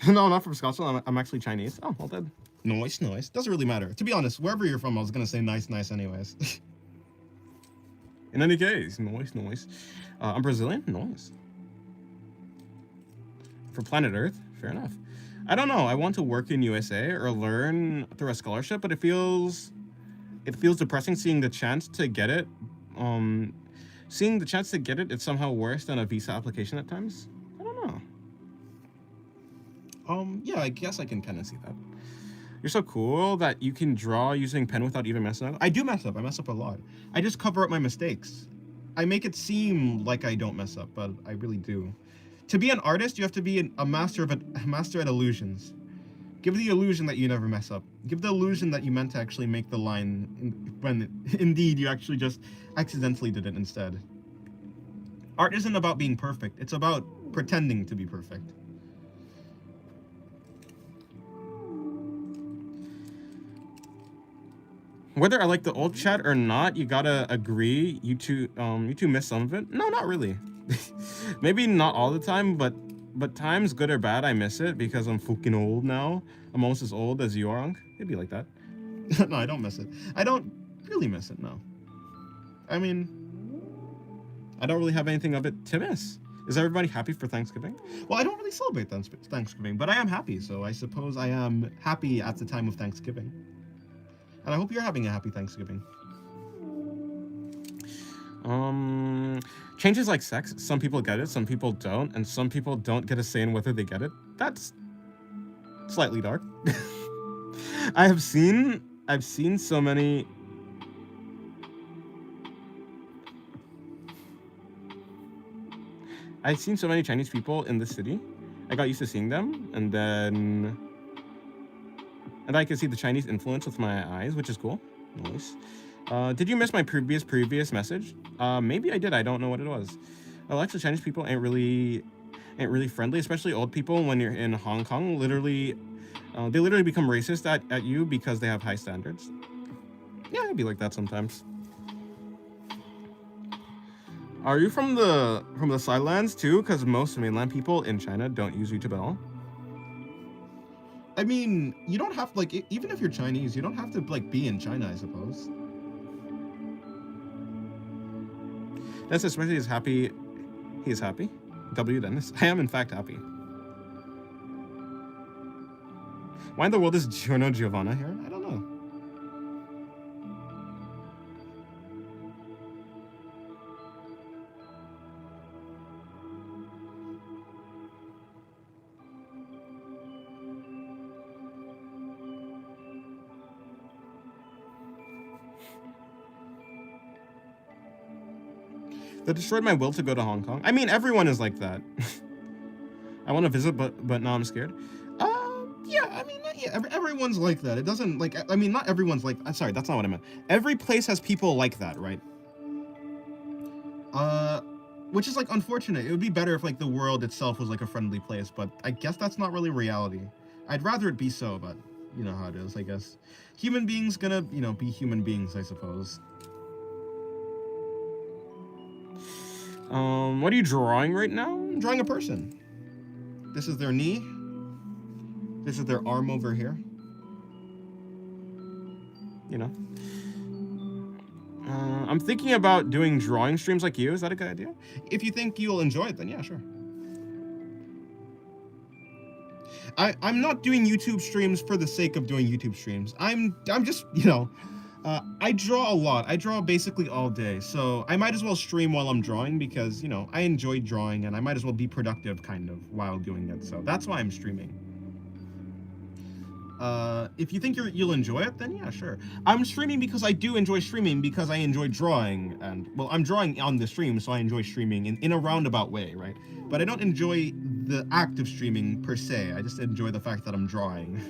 No, not from Scotland. I'm actually Chinese. Oh, well then. Nice. Doesn't really matter. To be honest, wherever you're from, I was gonna say nice anyways. In any case, nice. I'm Brazilian. Nice. For planet Earth, fair enough. I don't know. I want to work in USA or learn through a scholarship, but it feels depressing seeing the chance to get it. It's somehow worse than a visa application at times. I don't know. Yeah, I guess I can kind of see that. You're so cool that you can draw using pen without even messing up. I do mess up. I mess up a lot. I just cover up my mistakes. I make it seem like I don't mess up, but I really do. To be an artist, you have to be a master at illusions. Give the illusion that you never mess up. Give the illusion that you meant to actually make the line when indeed you actually just accidentally did it instead. Art isn't about being perfect. It's about pretending to be perfect. Whether I like the old chat or not, you gotta agree. You two miss some of it. No, not really. Maybe not all the time, but times good or bad, I miss it because I'm fucking old now. I'm almost as old as you are, It'd be like that. No, I don't miss it. I don't really miss it, no. I mean, I don't really have anything of it to miss. Is everybody happy for Thanksgiving? Well, I don't really celebrate Thanksgiving, but I am happy, so I suppose I am happy at the time of Thanksgiving. And I hope you're having a happy Thanksgiving. Changes like sex. Some people get it, some people don't, and some people don't get a say in whether they get it. That's slightly dark. I've seen so many. I've seen so many Chinese people in the city. I got used to seeing them, and I can see the Chinese influence with my eyes, which is cool. Nice. Did you miss my previous message? Maybe I did. I don't know what it was. Well, actually, Chinese people ain't really friendly, especially old people. When you're in Hong Kong, literally, they literally become racist at you because they have high standards. Yeah, it'd be like that sometimes. Are you from the Sidelands too? Because most mainland people in China don't use YouTube at all. I mean, you don't have like even if you're Chinese, you don't have to like be in China, I suppose. Dennis especially is happy. He is happy. W Dennis. I am in fact happy. Why in the world is Giorno Giovanna here? I don't know. That destroyed my will to go to Hong Kong. I mean, everyone is like that. I want to visit, but now I'm scared. Yeah, I mean, yeah, everyone's like that. It doesn't, like, I mean, not everyone's like, I'm sorry, that's not what I meant. Every place has people like that, right? Which is, like, unfortunate. It would be better if, like, the world itself was, like, a friendly place, but I guess that's not really reality. I'd rather it be so, but you know how it is, I guess. Human beings gonna, you know, be human beings, I suppose. What are you drawing right now? I'm drawing a person. This is their knee. This is their arm over here. You know. I'm thinking about doing drawing streams like you. Is that a good idea? If you think you'll enjoy it, then yeah, sure. I'm not doing YouTube streams for the sake of doing YouTube streams. I'm just, you know, I draw a lot. I draw basically all day, so I might as well stream while I'm drawing because, you know, I enjoy drawing and I might as well be productive kind of while doing it. So that's why I'm streaming. If you think you'll enjoy it, then yeah, sure. I'm streaming because I do enjoy streaming because I enjoy drawing, and well, I'm drawing on the stream, so I enjoy streaming in a roundabout way, right? But I don't enjoy the act of streaming per se. I just enjoy the fact that I'm drawing.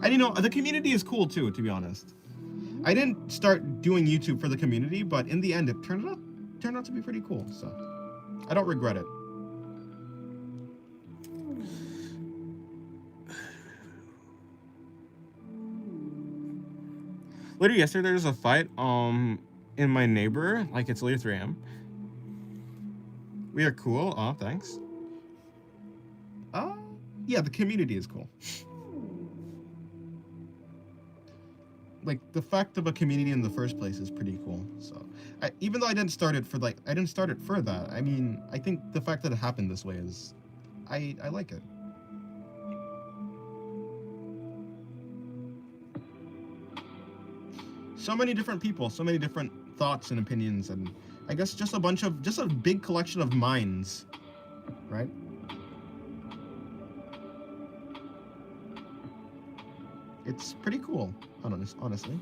And you know, the community is cool too, to be honest. I didn't start doing YouTube for the community, but in the end, it turned out to be pretty cool. So I don't regret it. Literally yesterday there was a fight in my neighbor, like it's literally 3 a.m. We are cool. Oh, thanks. Yeah, the community is cool. Like, the fact of a community in the first place is pretty cool. So, even though I didn't start it for that. I mean, I think the fact that it happened this way is, I like it. So many different people, so many different thoughts and opinions, and I guess just a big collection of minds, right? It's pretty cool, honestly.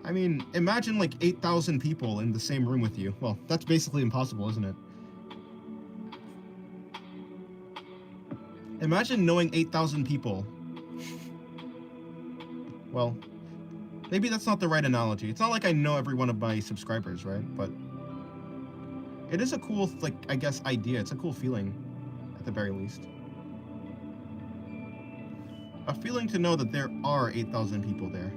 I mean, imagine like 8,000 people in the same room with you. Well, that's basically impossible, isn't it? Imagine knowing 8,000 people. Well, maybe that's not the right analogy. It's not like I know every one of my subscribers, right? But it is a cool, like, I guess, idea. It's a cool feeling, at the very least. A feeling to know that there are 8,000 people there.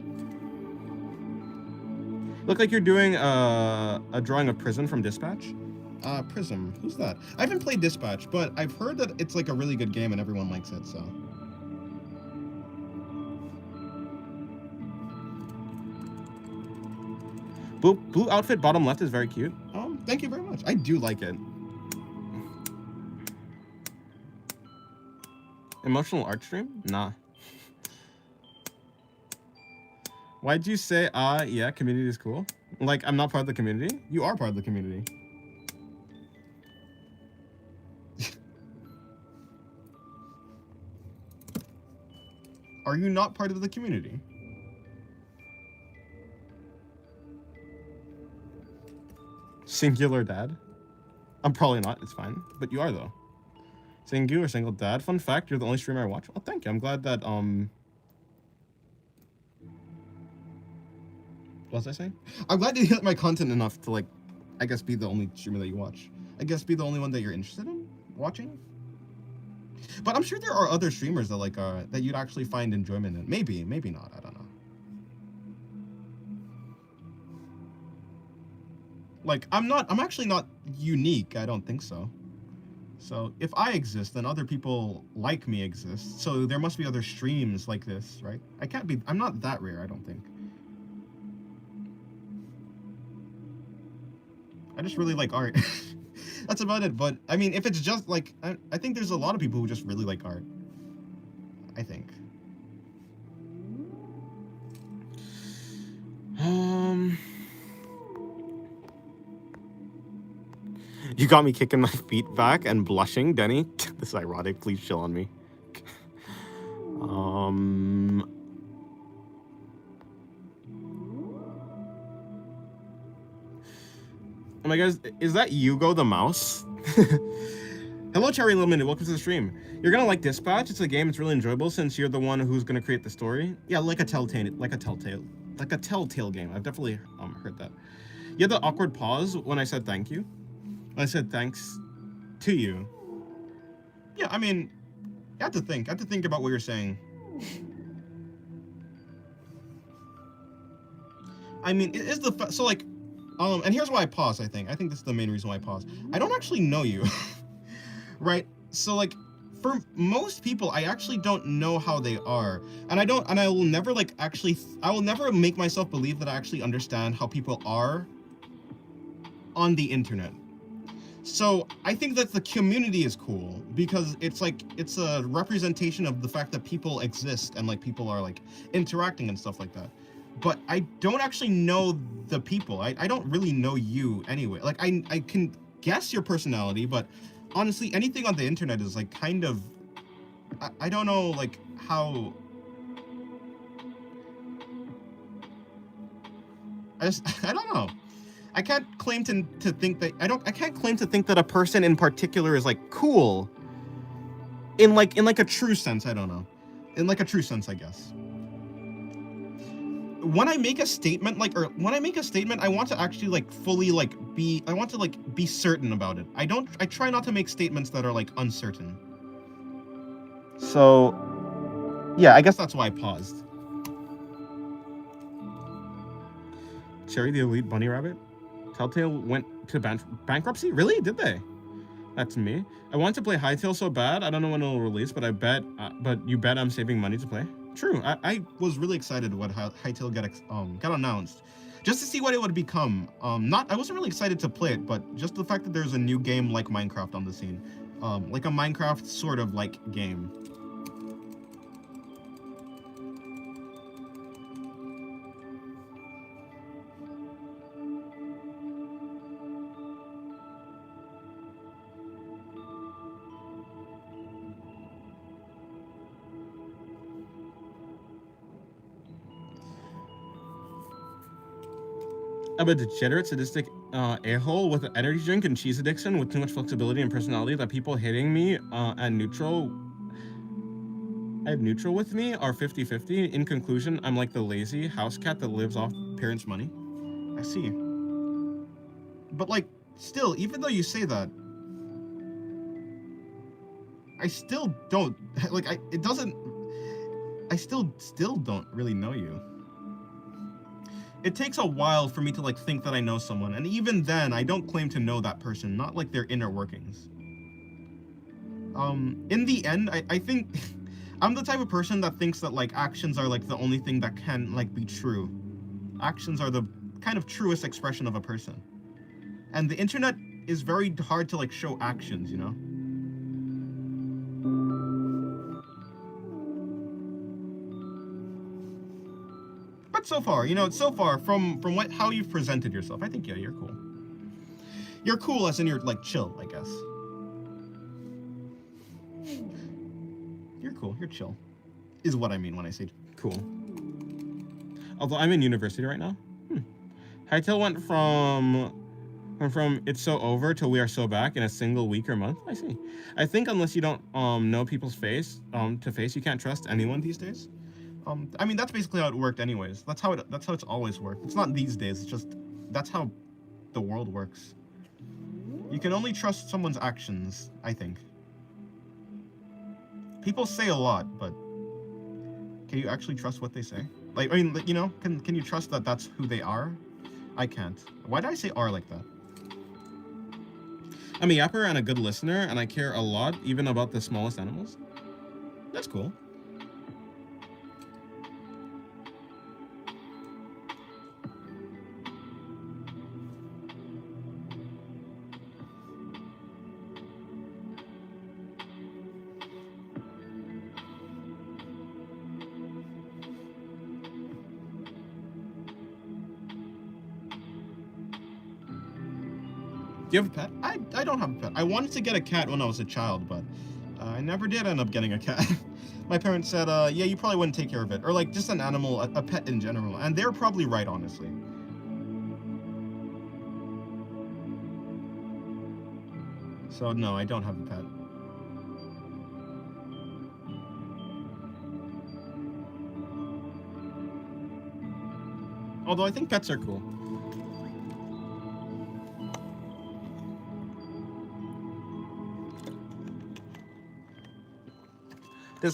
Look like you're doing a drawing of Prism from Dispatch. Prism. Who's that? I haven't played Dispatch, but I've heard that it's like a really good game and everyone likes it, so. Blue outfit bottom left is very cute. Thank you very much. I do like it. Emotional art stream? Nah. Why'd you say, yeah, community is cool? Like, I'm not part of the community? You are part of the community. Are you not part of the community? Singular dad? I'm probably not, it's fine. But you are, though. Singular single dad. Fun fact, you're the only streamer I watch. Oh, thank you. I'm glad that, what was I saying? I'm glad you hit my content enough to, like, I guess be the only streamer that you watch. I guess be the only one that you're interested in watching. But I'm sure there are other streamers that, like, that you'd actually find enjoyment in. Maybe, maybe not. I don't know. Like, I'm actually not unique. I don't think so. So if I exist, then other people like me exist. So there must be other streams like this, right? I'm not that rare, I don't think. I just really like art. That's about it. But I mean, if it's just like, I think there's a lot of people who just really like art. I think. You got me kicking my feet back and blushing, Denny. This is ironic. Please chill on me. Oh my God, is that Hugo the mouse? Hello, Cherry Limited. Welcome to the stream. You're gonna like Dispatch. It's a game. It's really enjoyable since you're the one who's gonna create the story. Yeah, like a telltale game. I've definitely heard that. You had the awkward pause when I said thank you. I said thanks to you. Yeah, I mean, I have to think about what you're saying. I mean, it is so like, and here's why I pause. I think this is the main reason why I pause. I don't actually know you, right? So like, for most people, I actually don't know how they are, and I will never like I will never make myself believe that I actually understand how people are on the internet. So I think that the community is cool because it's like, it's a representation of the fact that people exist and like people are like interacting and stuff like that. But I don't actually know the people. I don't really know you anyway. Like I can guess your personality, but honestly, anything on the internet is like kind of, I don't know like how, I don't know. I can't claim to think that I can't claim to think that a person in particular is like cool in like a true sense. I don't know, in like a true sense, I guess. When I make a statement, I want to actually like fully like I want to like be certain about it. I try not to make statements that are like uncertain. So yeah, I guess that's why I paused. Cherry the Elite Bunny Rabbit? Telltale went to bankruptcy? Really? Did they? That's me. I want to play Hytale so bad. I don't know when it'll release, but but you bet I'm saving money to play? True. I was really excited when Hytale got announced, just to see what it would become. I wasn't really excited to play it, but just the fact that there's a new game like Minecraft on the scene, like a Minecraft sort of like game. I'm a degenerate, sadistic a-hole with an energy drink and cheese addiction with too much flexibility and personality that people hitting me at neutral with me are 50-50. In conclusion, I'm like the lazy house cat that lives off parents' money. I see. But like, still, even though you say that, I still don't like. I still don't really know you. It takes a while for me to like think that I know someone, and even then, I don't claim to know that person, not like their inner workings. In the end, I think I'm the type of person that thinks that like actions are like the only thing that can like be true. Actions are the kind of truest expression of a person. And the internet is very hard to like show actions, you know? But so far, so far from how you've presented yourself, I think, yeah, you're cool. You're cool as in you're, like, chill, I guess. You're cool. You're chill. Is what I mean when I say cool. Although I'm in university right now. Hytale went from it's so over to we are so back in a single week or month. I see. I think unless you don't know people's face to face, you can't trust anyone these days. I mean, that's basically how it worked anyways. That's how it's always worked. It's not these days. It's just that's how the world works. You can only trust someone's actions, I think. People say a lot, but can you actually trust what they say? Like, I mean, can you trust that that's who they are? I can't. Why did I say are like that? I'm a yapper and a good listener, and I care a lot, even about the smallest animals. That's cool. Do you have a pet? I don't have a pet. I wanted to get a cat when I was a child, but I never did end up getting a cat. My parents said, yeah, you probably wouldn't take care of it. Or, like, just an animal, a pet in general. And they're probably right, honestly. So, no, I don't have a pet. Although I think pets are cool.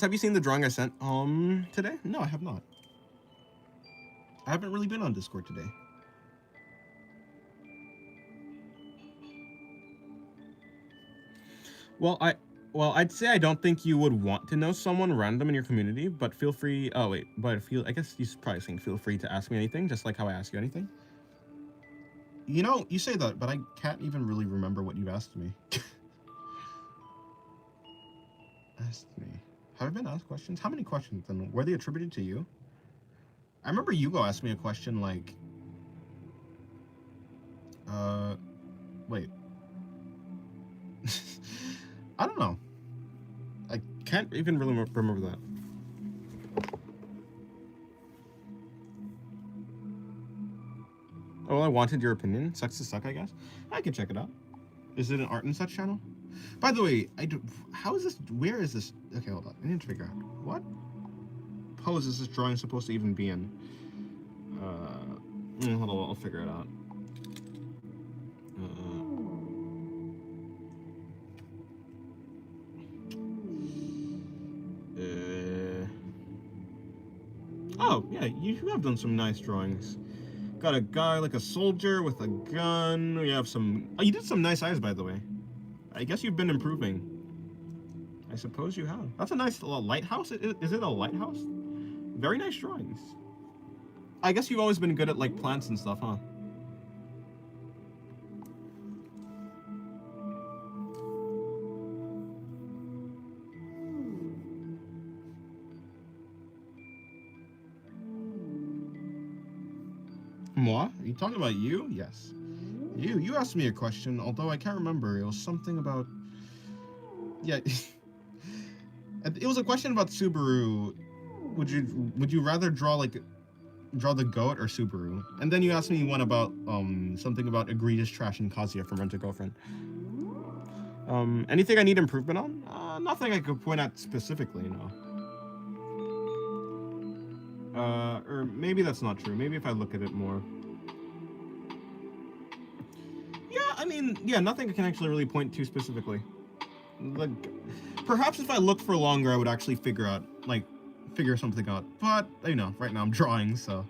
Have you seen the drawing I sent today? No, I have not. I haven't really been on Discord today. Well, I'd say I don't think you would want to know someone random in your community, but feel free. Oh wait, but I guess you're probably saying feel free to ask me anything, just like how I ask you anything. You say that, but I can't even really remember what you asked me. Asked me. Have I been asked questions? How many questions then? Were they attributed to you? I remember Hugo asked me a question like, wait. I don't know. I can't even really remember that. Oh, I wanted your opinion. Sucks to suck, I guess. I could check it out. Is it an art and such channel? By the way, how is this? Where is this? Okay, hold on. I need to figure out what pose is this drawing supposed to even be in. Hold on, I'll figure it out. Oh yeah, you have done some nice drawings. Got a guy like a soldier with a gun. We have some. Oh, you did some nice eyes, by the way. I guess you've been improving. I suppose you have. That's a nice lighthouse. Is it a lighthouse? Very nice drawings. I guess you've always been good at, like, plants and stuff, huh? Moi? Are you talking about you? Yes. You asked me a question, although I can't remember. It was something about... Yeah. It was a question about Subaru. Would you rather draw the goat or Subaru? And then you asked me one about something about egregious trash in Kazuya from Rent a Girlfriend. Anything I need improvement on? Nothing I could point out specifically, no. Or maybe that's not true. Maybe if I look at it more. Yeah, I mean, yeah, nothing I can actually really point to specifically. Like, perhaps if I looked for longer, I would actually figure something out. But, right now I'm drawing, so...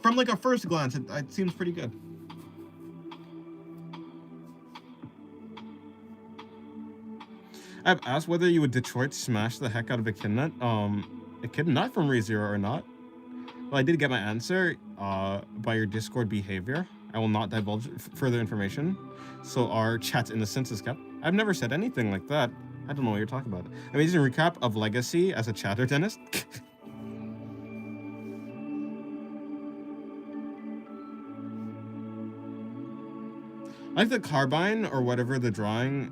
From, like, a first glance, it seems pretty good. I've asked whether you would Detroit smash the heck out of Echidna. Echidna from ReZero or not. Well, I did get my answer by your Discord behavior. I will not divulge further information, so our chat's innocence is kept. I've never said anything like that. I don't know what you're talking about. Amazing recap of Legacy as a chatter dentist. I like the carbine or whatever the drawing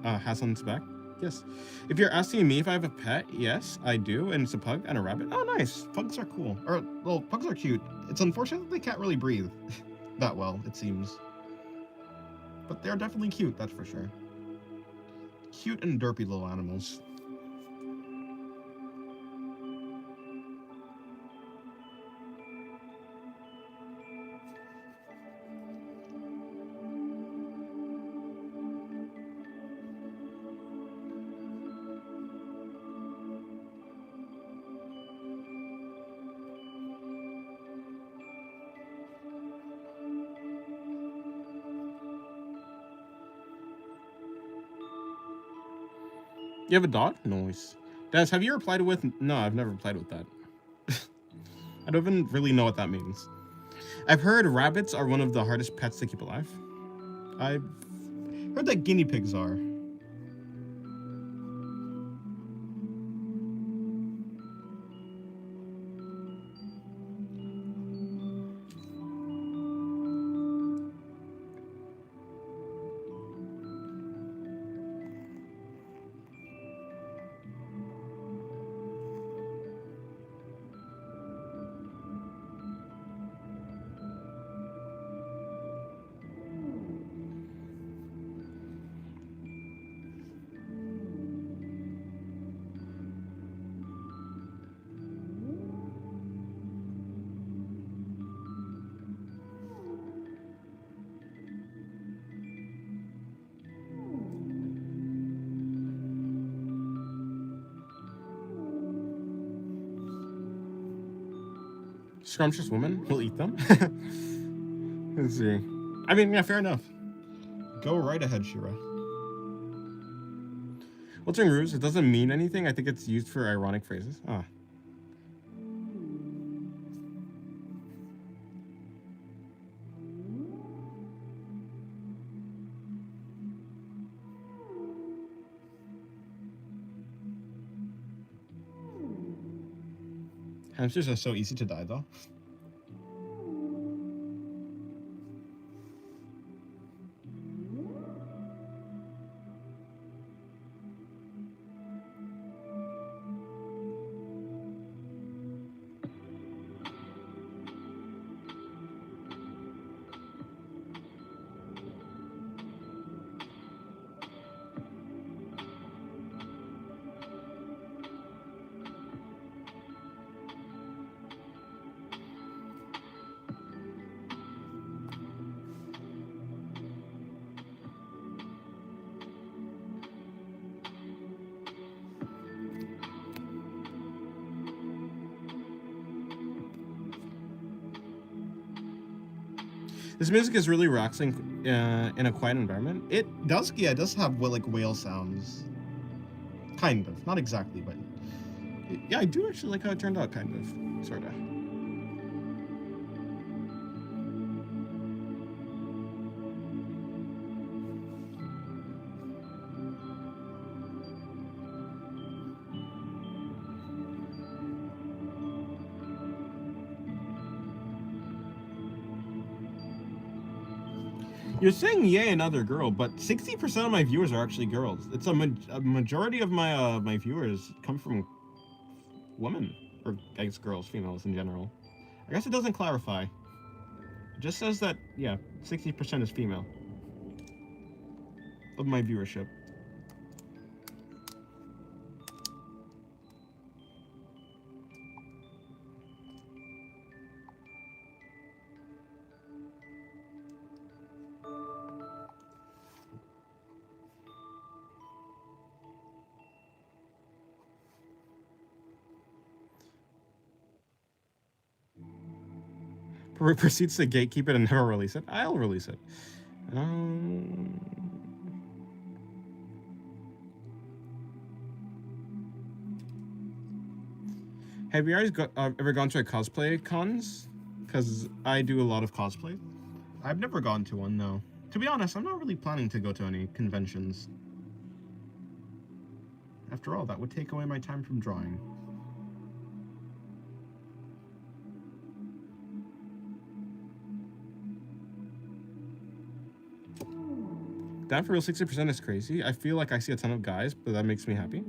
has on its back. Yes. If you're asking me if I have a pet, yes, I do, and it's a pug and a rabbit. Oh, nice. Pugs are cool. Or, well, pugs are cute. It's unfortunate that they can't really breathe that well, it seems. But they're definitely cute, that's for sure. Cute and derpy little animals. You have a dog? Nice. Des, have you replied with? No, I've never replied with that. I don't even really know what that means. I've heard rabbits are one of the hardest pets to keep alive. I've heard that guinea pigs are. Scrumptious woman will eat them. Let's see. I mean, yeah, fair enough. Go right ahead, Shira. What's in ruse? It doesn't mean anything. I think it's used for ironic phrases. Ah. Hamsters are so easy to die, though. This music is really relaxing in a quiet environment. It does have like whale sounds. Kind of, not exactly, but yeah, I do actually like how it turned out. Kind of, sorta. You're saying yay another girl, but 60% of my viewers are actually girls. It's a majority of my my viewers come from women, or I guess girls, females in general. I guess it doesn't clarify. It just says that, yeah, 60% is female of my viewership. Proceeds to gatekeep it and never release it. I'll release it. Have you guys ever gone to a cosplay cons? Because I do a lot of cosplay. I've never gone to one, no. To be honest, I'm not really planning to go to any conventions. After all, that would take away my time from drawing. Down for real 60% is crazy. I feel like I see a ton of guys, but that makes me happy.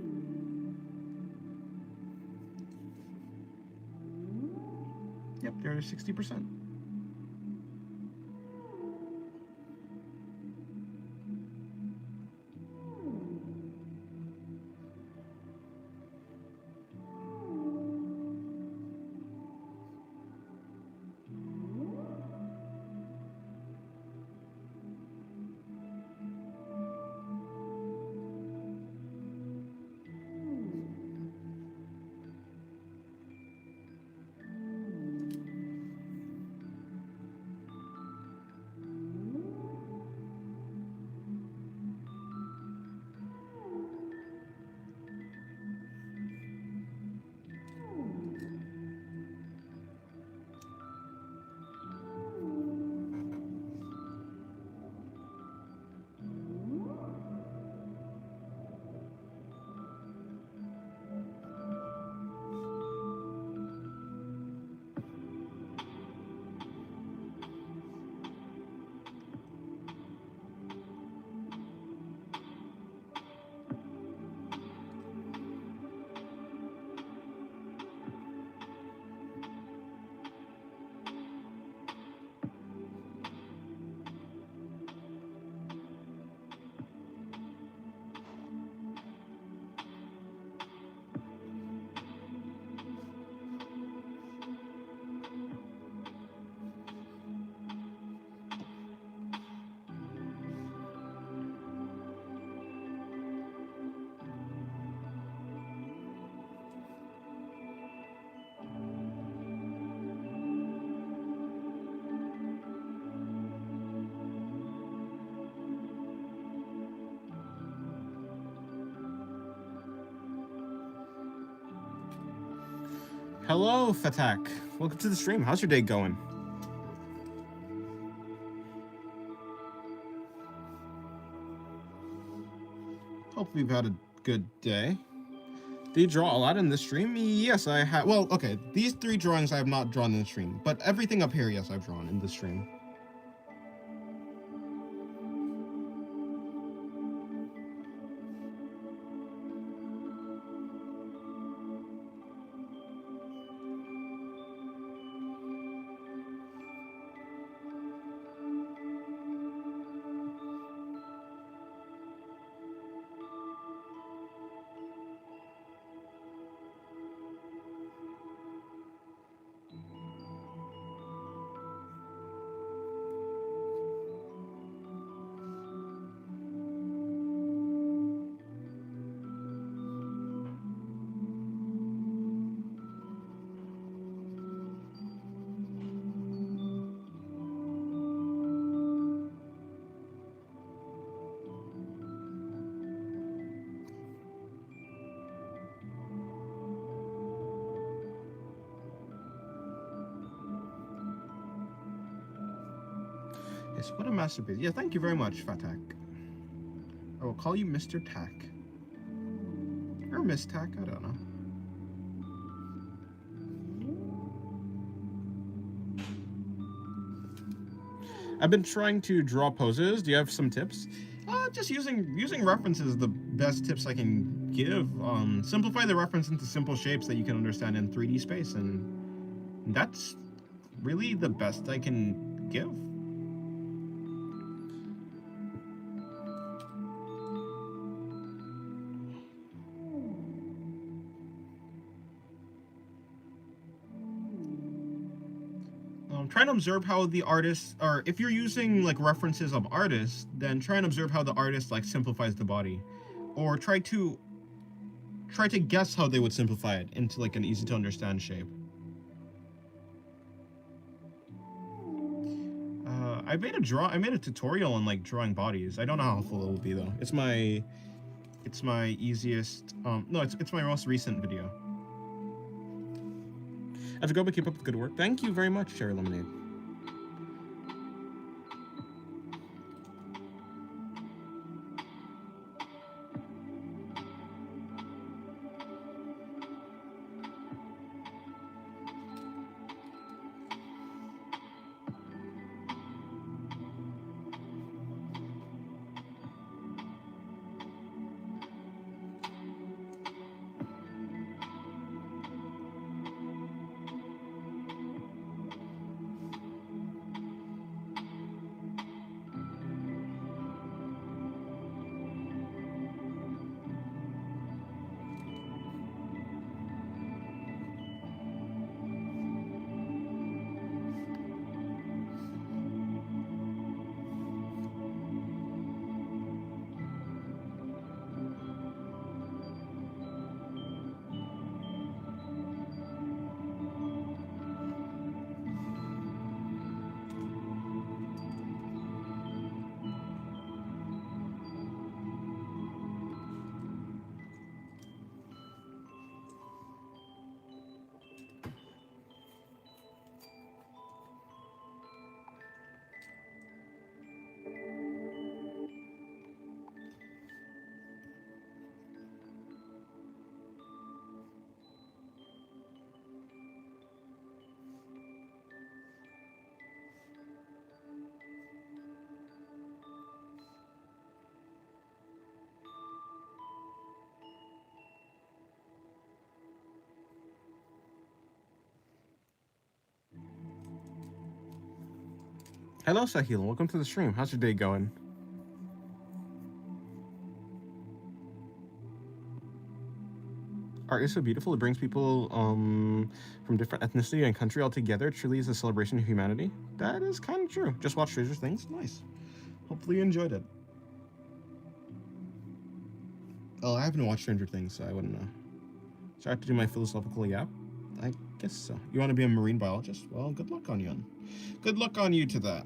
Yep, they're 60%. Hello, Fatak. Welcome to the stream. How's your day going? Hopefully you've had a good day. Did you draw a lot in this stream? Yes, I have. Well, okay. These 3 drawings I have not drawn in the stream. But everything up here, yes, I've drawn in the stream. Yes, what a masterpiece. Yeah, thank you very much, Fatak. I will call you Mr. Tack. Or Miss Tack, I don't know. I've been trying to draw poses. Do you have some tips? Just using references is the best tips I can give. Simplify the reference into simple shapes that you can understand in 3D space, and that's really the best I can give. Try and observe how the artist, or if you're using like references of artists, then try and observe how the artist like simplifies the body, or try to guess how they would simplify it into like an easy to understand shape. I made a tutorial on like drawing bodies. I don't know how helpful it will be though. It's my easiest. No, it's my most recent video. I have to go, but keep up the good work. Thank you very much, Cherry Lemonade. Hello, Sahil. Welcome to the stream. How's your day going? Art is so beautiful. It brings people from different ethnicity and country all together. It truly is a celebration of humanity. That is kind of true. Just watch Stranger Things. Nice. Hopefully you enjoyed it. Oh, I haven't watched Stranger Things, so I wouldn't know. So I have to do my philosophical yap? I guess so. You want to be a marine biologist? Well, good luck on you. Good luck on you to that.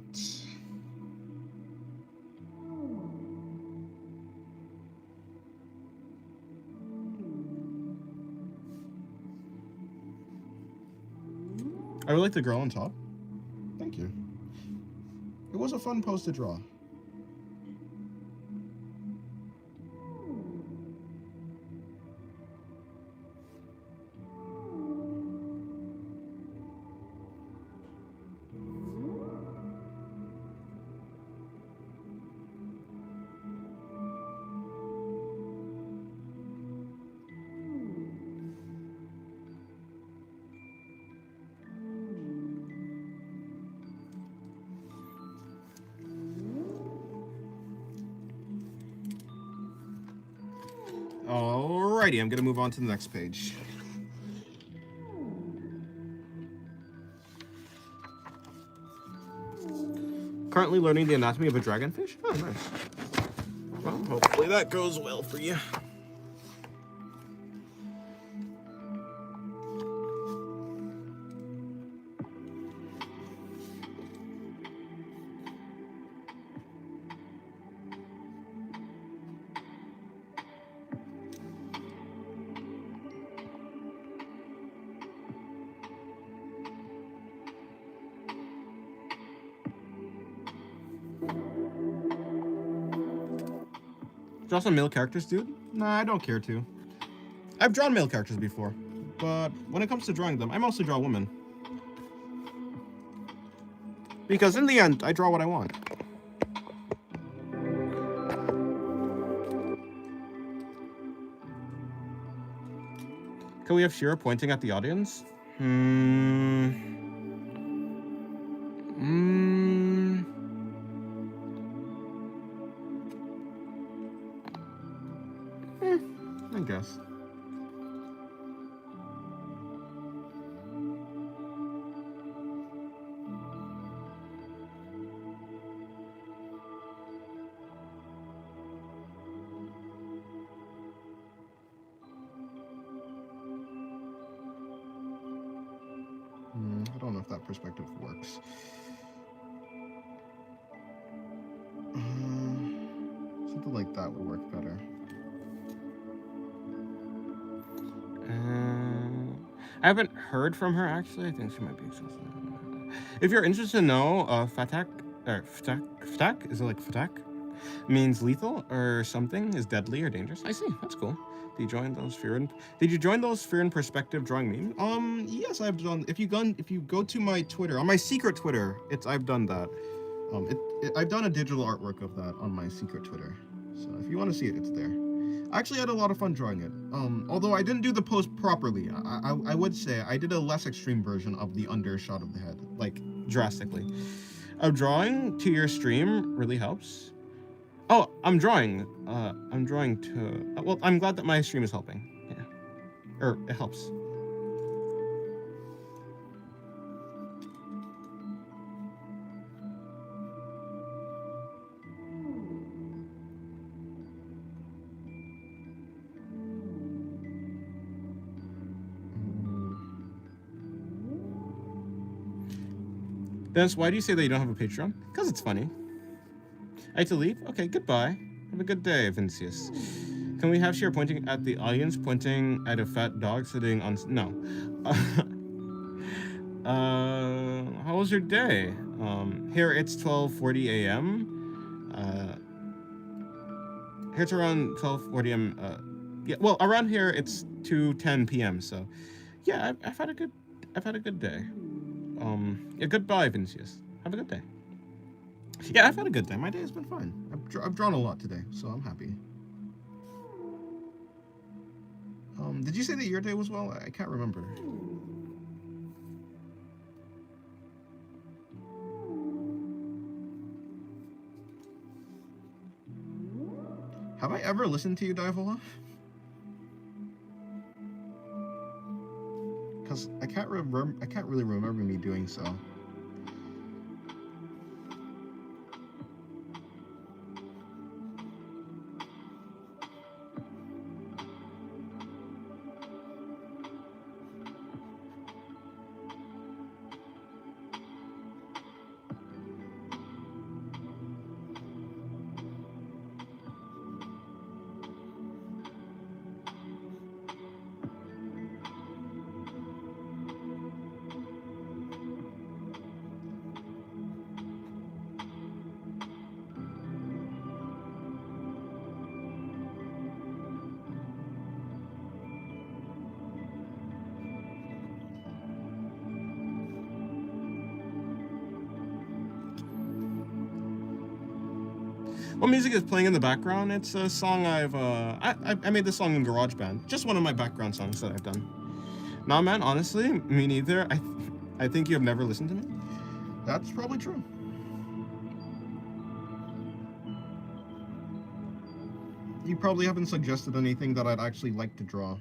I really like the girl on top. Thank you. It was a fun pose to draw. Alrighty, I'm gonna move on to the next page. Currently learning the anatomy of a dragonfish? Oh, nice. Well, hopefully that goes well for you. Draw some male characters, dude? Nah, I don't care to. I've drawn male characters before, but when it comes to drawing them, I mostly draw women. Because in the end, I draw what I want. Can we have Shira pointing at the audience? I guess. I don't know if that perspective works. Something like that would work better. I haven't heard from her actually. I think she might be exhausted. If you're interested to know, Fatak, or Fatak, is it like Fatak? Means lethal or something, is deadly or dangerous. I see, that's cool. Did you join those fear and perspective drawing memes? Yes, I've done. If you go to my Twitter, on my secret Twitter, I've done that. I've done a digital artwork of that on my secret Twitter. So if you want to see it, it's there. I actually had a lot of fun drawing it. Although I didn't do the pose properly, I would say I did a less extreme version of the undershot of the head, like drastically. Drawing to your stream really helps. Oh, I'm drawing to. Well, I'm glad that my stream is helping. Yeah, or it helps. Dennis, why do you say that you don't have a Patreon? Because it's funny. I have to leave? Okay, goodbye. Have a good day, Vincius. Can we have Shira pointing at the audience, pointing at a fat dog sitting on... No. How was your day? Here it's 12:40 a.m. Here it's around 12:40 a.m. Yeah, well, around here it's 2:10 p.m. So, yeah, I've had a good day. Yeah, goodbye, Vincius. Have a good day. Yeah, I've had a good day. My day has been fine. I've drawn a lot today, so I'm happy. Did you say that your day was well? I can't remember. Have I ever listened to you, Diavola? Because I can't really remember me doing so. What music is playing in the background? It's a song I made this song in GarageBand. Just one of my background songs that I've done. Nah, man, honestly, me neither. I think you have never listened to me. That's probably true. You probably haven't suggested anything that I'd actually like to draw.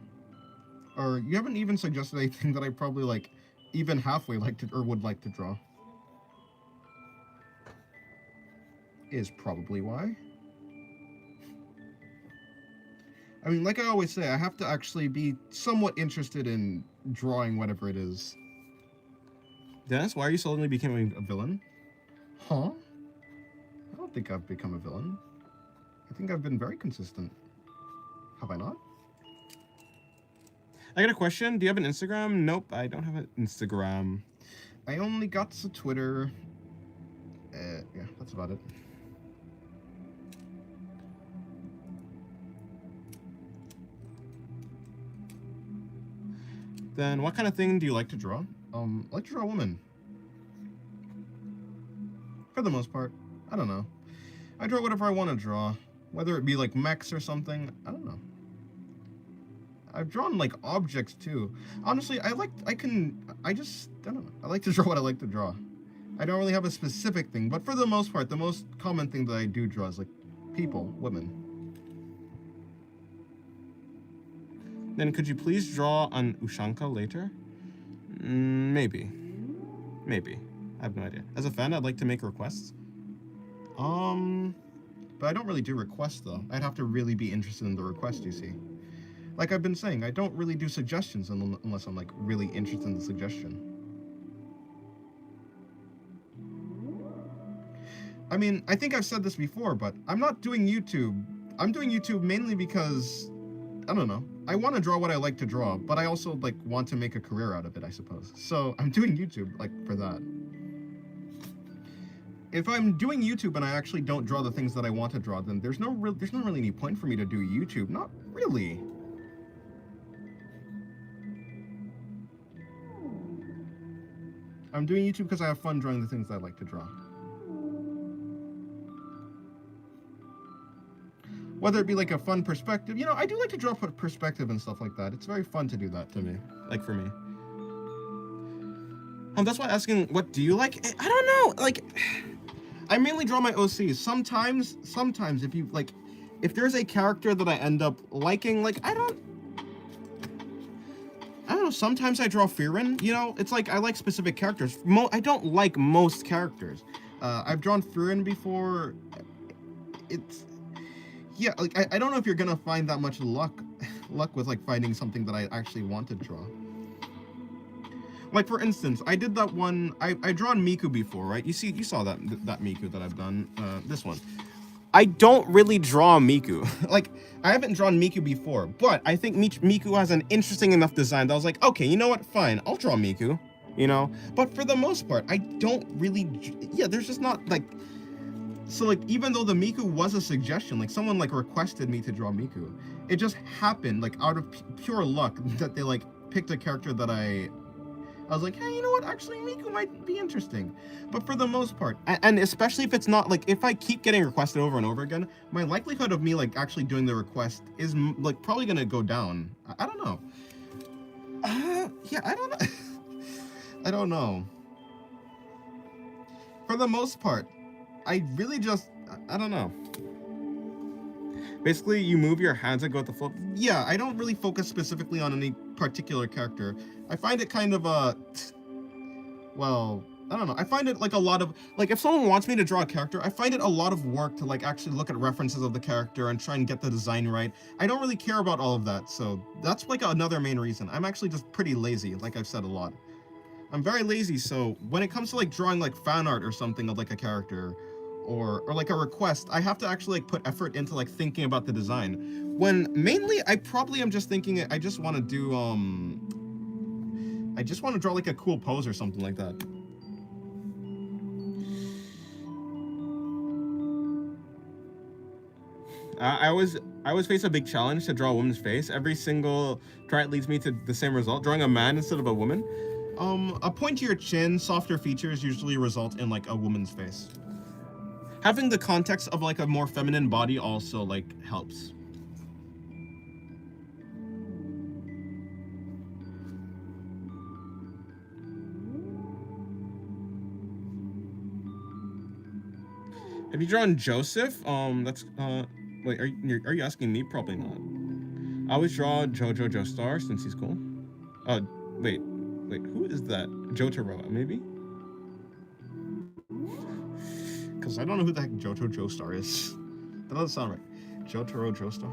Or you haven't even suggested anything that I probably like even halfway like to or would like to draw. Is probably why. I mean, like I always say, I have to actually be somewhat interested in drawing whatever it is. Dennis, why are you suddenly becoming A villain? Huh? I don't think I've become a villain. I think I've been very consistent. Have I not? I got a question. Do you have an Instagram? Nope, I don't have an Instagram. I only got to Twitter. Yeah, that's about it. Then what kind of thing do you like to draw? I like to draw women. For the most part. I don't know. I draw whatever I want to draw. Whether it be like mechs or something, I don't know. I've drawn like objects too. Honestly, I don't know. I like to draw what I like to draw. I don't really have a specific thing, but for the most part, the most common thing that I do draw is like people, women. Then could you please draw on Ushanka later? Maybe. Maybe. I have no idea. As a fan, I'd like to make requests. But I don't really do requests though. I'd have to really be interested in the request, you see. Like I've been saying, I don't really do suggestions unless I'm like really interested in the suggestion. I mean, I think I've said this before, but I'm not doing YouTube. I'm doing YouTube mainly because, I don't know, I want to draw what I like to draw, but I also like want to make a career out of it, I suppose. So I'm doing YouTube like for that. If I'm doing YouTube and I actually don't draw the things that I want to draw, then there's not really any point for me to do YouTube. Not really. I'm doing YouTube because I have fun drawing the things that I like to draw. Whether it be like a fun perspective, you know, I do like to draw perspective and stuff like that. It's very fun to do that to me. Like for me. That's why asking, what do you like? I don't know. Like, I mainly draw my OCs. Sometimes if there's a character that I end up liking, like I don't know, sometimes I draw Firin, you know, it's like I like specific characters. I don't like most characters. I've drawn Firin before. Yeah, like I don't know if you're gonna find that much luck with like finding something that I actually want to draw. Like for instance, I did that one. I drawn Miku before, right? You saw that Miku that I've done. This one. I don't really draw Miku. Like I haven't drawn Miku before, but I think Miku has an interesting enough design that I was like, okay, you know what? Fine, I'll draw Miku. You know, but for the most part, I don't really. Yeah, there's just not like. So like even though the Miku was a suggestion, like someone like requested me to draw Miku, it just happened like out of pure luck that they like picked a character that I was like, hey, you know what? Actually, Miku might be interesting. But for the most part, and especially if it's not like if I keep getting requested over and over again, my likelihood of me like actually doing the request is like probably gonna go down. I don't know. Yeah, I don't know. I don't know. For the most part. I really just, I don't know. Basically, you move your hands and go with the flow. Yeah, I don't really focus specifically on any particular character. I find it kind of well, I don't know. I find it like a lot of, like, if someone wants me to draw a character, I find it a lot of work to like actually look at references of the character and try and get the design right. I don't really care about all of that, so that's like another main reason. I'm actually just pretty lazy, like I've said a lot. I'm very lazy, so when it comes to like drawing like fan art or something of like a character, or like a request, I have to actually like put effort into like thinking about the design. When mainly I probably am just thinking I just want to do I just want to draw like a cool pose or something like that. I always face a big challenge to draw a woman's face. Every single try it leads me to the same result, drawing a man instead of a woman. A pointier chin, softer features usually result in like a woman's face. Having the context of like a more feminine body also like helps. Have you drawn Joseph? That's wait, are you asking me? Probably not. I always draw Jojo Joestar since he's cool. Wait, who is that? Jotaro, maybe? Because I don't know who the heck Jojo Joestar is. That doesn't sound right. Jotaro Joestar?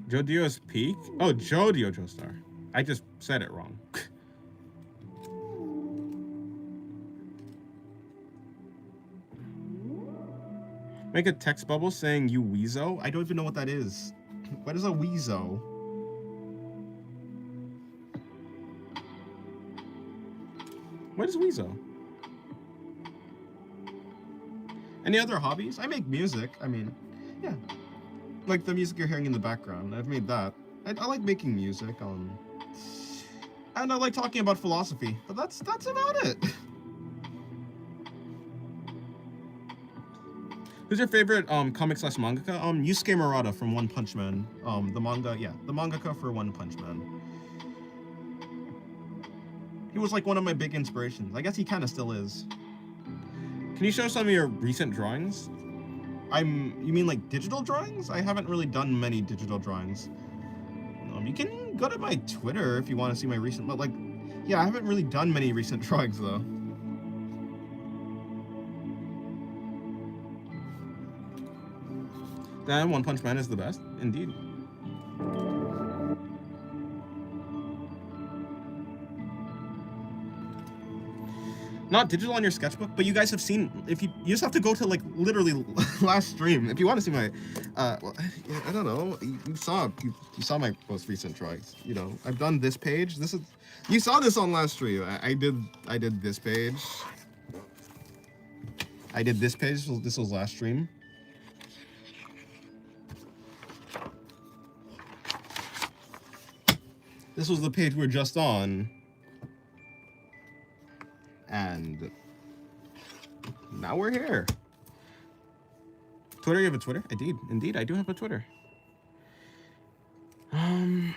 Jodio's Peak? Oh, Jodio Joestar. I just said it wrong. Make a text bubble saying you Weezo? I don't even know what that is. What is a Weezo? What is Weezo? Any other hobbies? I make music. I mean, yeah. Like the music you're hearing in the background. I've made that. I like making music. And I like talking about philosophy. But that's about it. Who's your favorite comic / mangaka? Yusuke Murata from One Punch Man. The mangaka for One Punch Man. He was like one of my big inspirations. I guess he kind of still is. Can you show some of your recent drawings? You mean like digital drawings? I haven't really done many digital drawings. You can go to my Twitter if you want to see my recent, but like, yeah, I haven't really done many recent drawings though. Damn, One Punch Man is the best, indeed. Not digital on your sketchbook, but you guys have seen, if you just have to go to like literally last stream if you want to see my well, I don't know, you saw my most recent drawings. You know, I've done this page. You saw this on last stream. I did this page. I did this page. This was last stream. This was the page we're just on. And now we're here. Twitter, you have a Twitter? Indeed, I do have a Twitter. I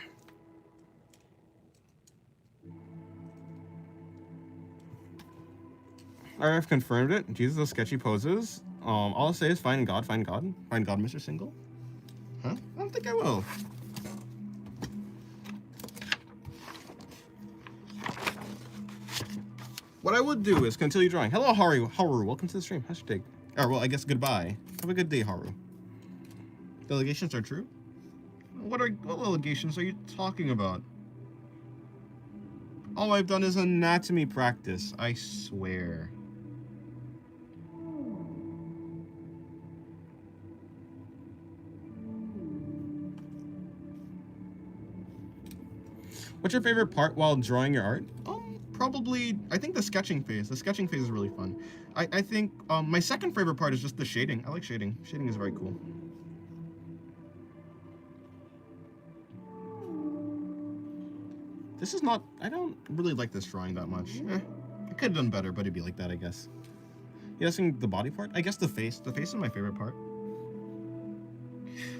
have confirmed it. Jesus, those sketchy poses. All I'll say is find God, Mr. Single. Huh? I don't think I will. What I would do is continue drawing. Hello, Haru. Welcome to the stream. Hashtag. Or, well, I guess goodbye. Have a good day, Haru. The allegations are true? What allegations are you talking about? All I've done is anatomy practice, I swear. What's your favorite part while drawing your art? Probably, I think the sketching phase. The sketching phase is really fun. I think my second favorite part is just the shading. I like shading. Shading is very cool. This is not, I don't really like this drawing that much. I could have done better, but it'd be like that, I guess. You asking the body part? I guess the face. The face is my favorite part.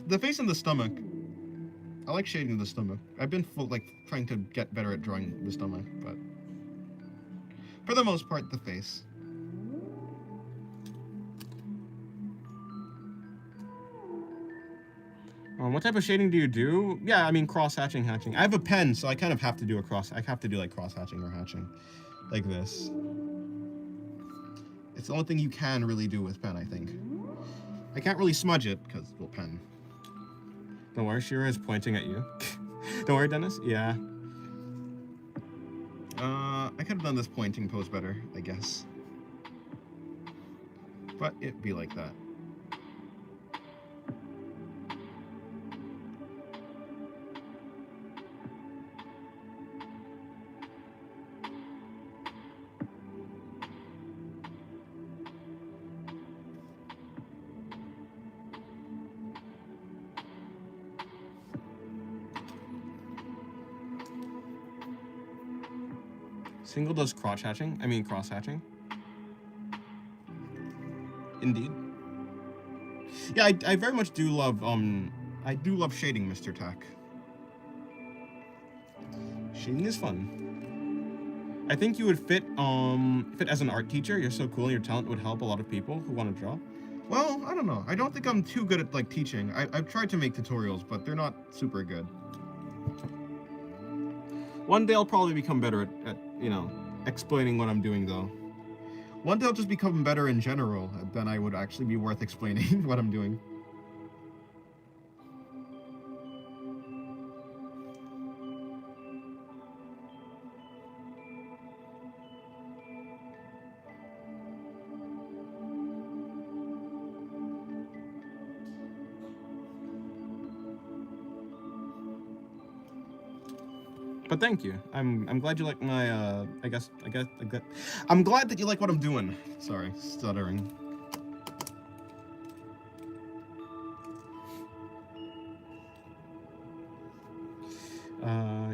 The face and the stomach. I like shading the stomach. I've been trying to get better at drawing the stomach, but for the most part, the face. What type of shading do you do? Yeah, I mean cross-hatching, hatching. I have a pen, so I kind of have to do I have to do like cross-hatching or hatching, like this. It's the only thing you can really do with pen, I think. I can't really smudge it because, well, pen. Don't worry, Shira is pointing at you. Don't worry, Dennis. Yeah. I could have done this pointing pose better, I guess. But it'd be like that. Single does cross hatching. Indeed. Yeah, I very much do love I do love shading, Mr. Tack. Shading is fun. I think you would fit as an art teacher. You're so cool and your talent would help a lot of people who want to draw. Well, I don't know. I don't think I'm too good at like teaching. I've tried to make tutorials, but they're not super good. One day I'll probably become better at you know, explaining what I'm doing though. One day I'll just become better in general, then I would actually be worth explaining what I'm doing. But thank you. I'm glad you like my I'm glad that you like what I'm doing. Sorry, stuttering.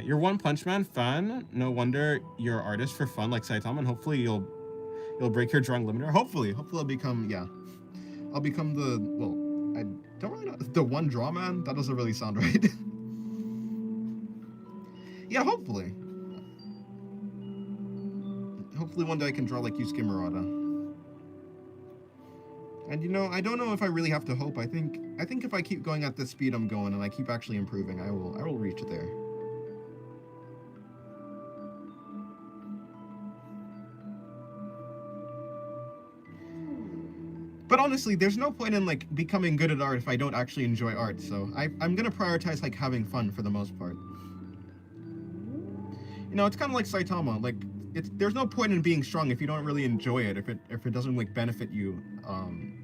You're One Punch Man fan. No wonder you're an artist for fun like Saitama, and hopefully you'll break your drawing limiter. Hopefully I'll become I'll become the I don't really know the one draw man. That doesn't really sound right. Yeah, hopefully. Hopefully one day I can draw like Yusuke Murata. And you know, I don't know if I really have to hope. I think if I keep going at the speed I'm going and I keep actually improving, I will reach there. But honestly, there's no point in like becoming good at art if I don't actually enjoy art. So I'm gonna prioritize like having fun for the most part. You know, it's kind of like Saitama. Like, there's no point in being strong if you don't really enjoy it. If it doesn't like benefit you,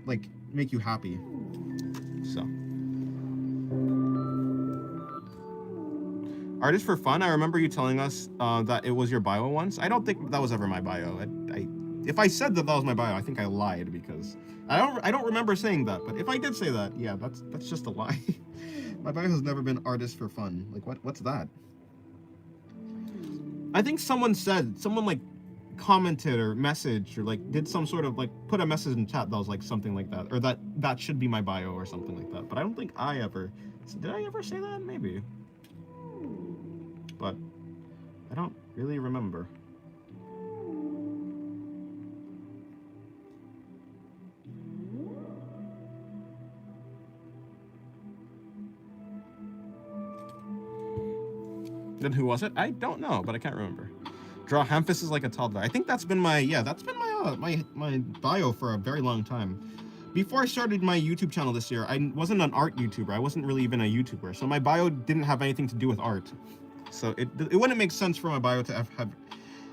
like make you happy. So, artist for fun. I remember you telling us that it was your bio once. I don't think that was ever my bio. If I said that was my bio, I think I lied because I don't remember saying that. But if I did say that, yeah, that's just a lie. My bio has never been artist for fun. Like what's that? I think someone like commented or messaged or like did some sort of like put a message in chat that was like something like that, or that should be my bio or something like that. But I don't think did I ever say that? Maybe. But I don't really remember. Then who was it? I don't know, but I can't remember. Draw ham-fisted like a toddler. I think that's been my my bio for a very long time. Before I started my YouTube channel this year, I wasn't an art YouTuber. I wasn't really even a YouTuber, so my bio didn't have anything to do with art. So it wouldn't make sense for my bio to have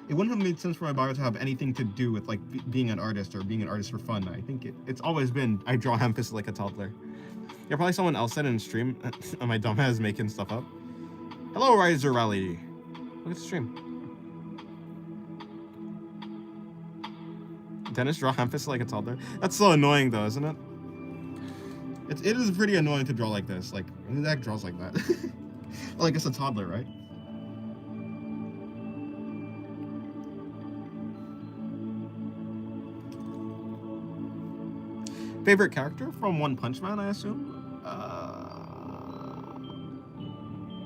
it wouldn't have made sense for my bio to have anything to do with like being an artist or being an artist for fun. I think it's always been I draw ham-fisted like a toddler. Yeah, probably someone else said in a stream. My dumbass making stuff up. Hello, Riser Rally. Look at the stream. Dennis draw ham-fisted like a toddler. That's so annoying, though, isn't it? It is pretty annoying to draw like this. Like, who the heck draws like that? Well, I guess a toddler, right? Favorite character from One Punch Man, I assume?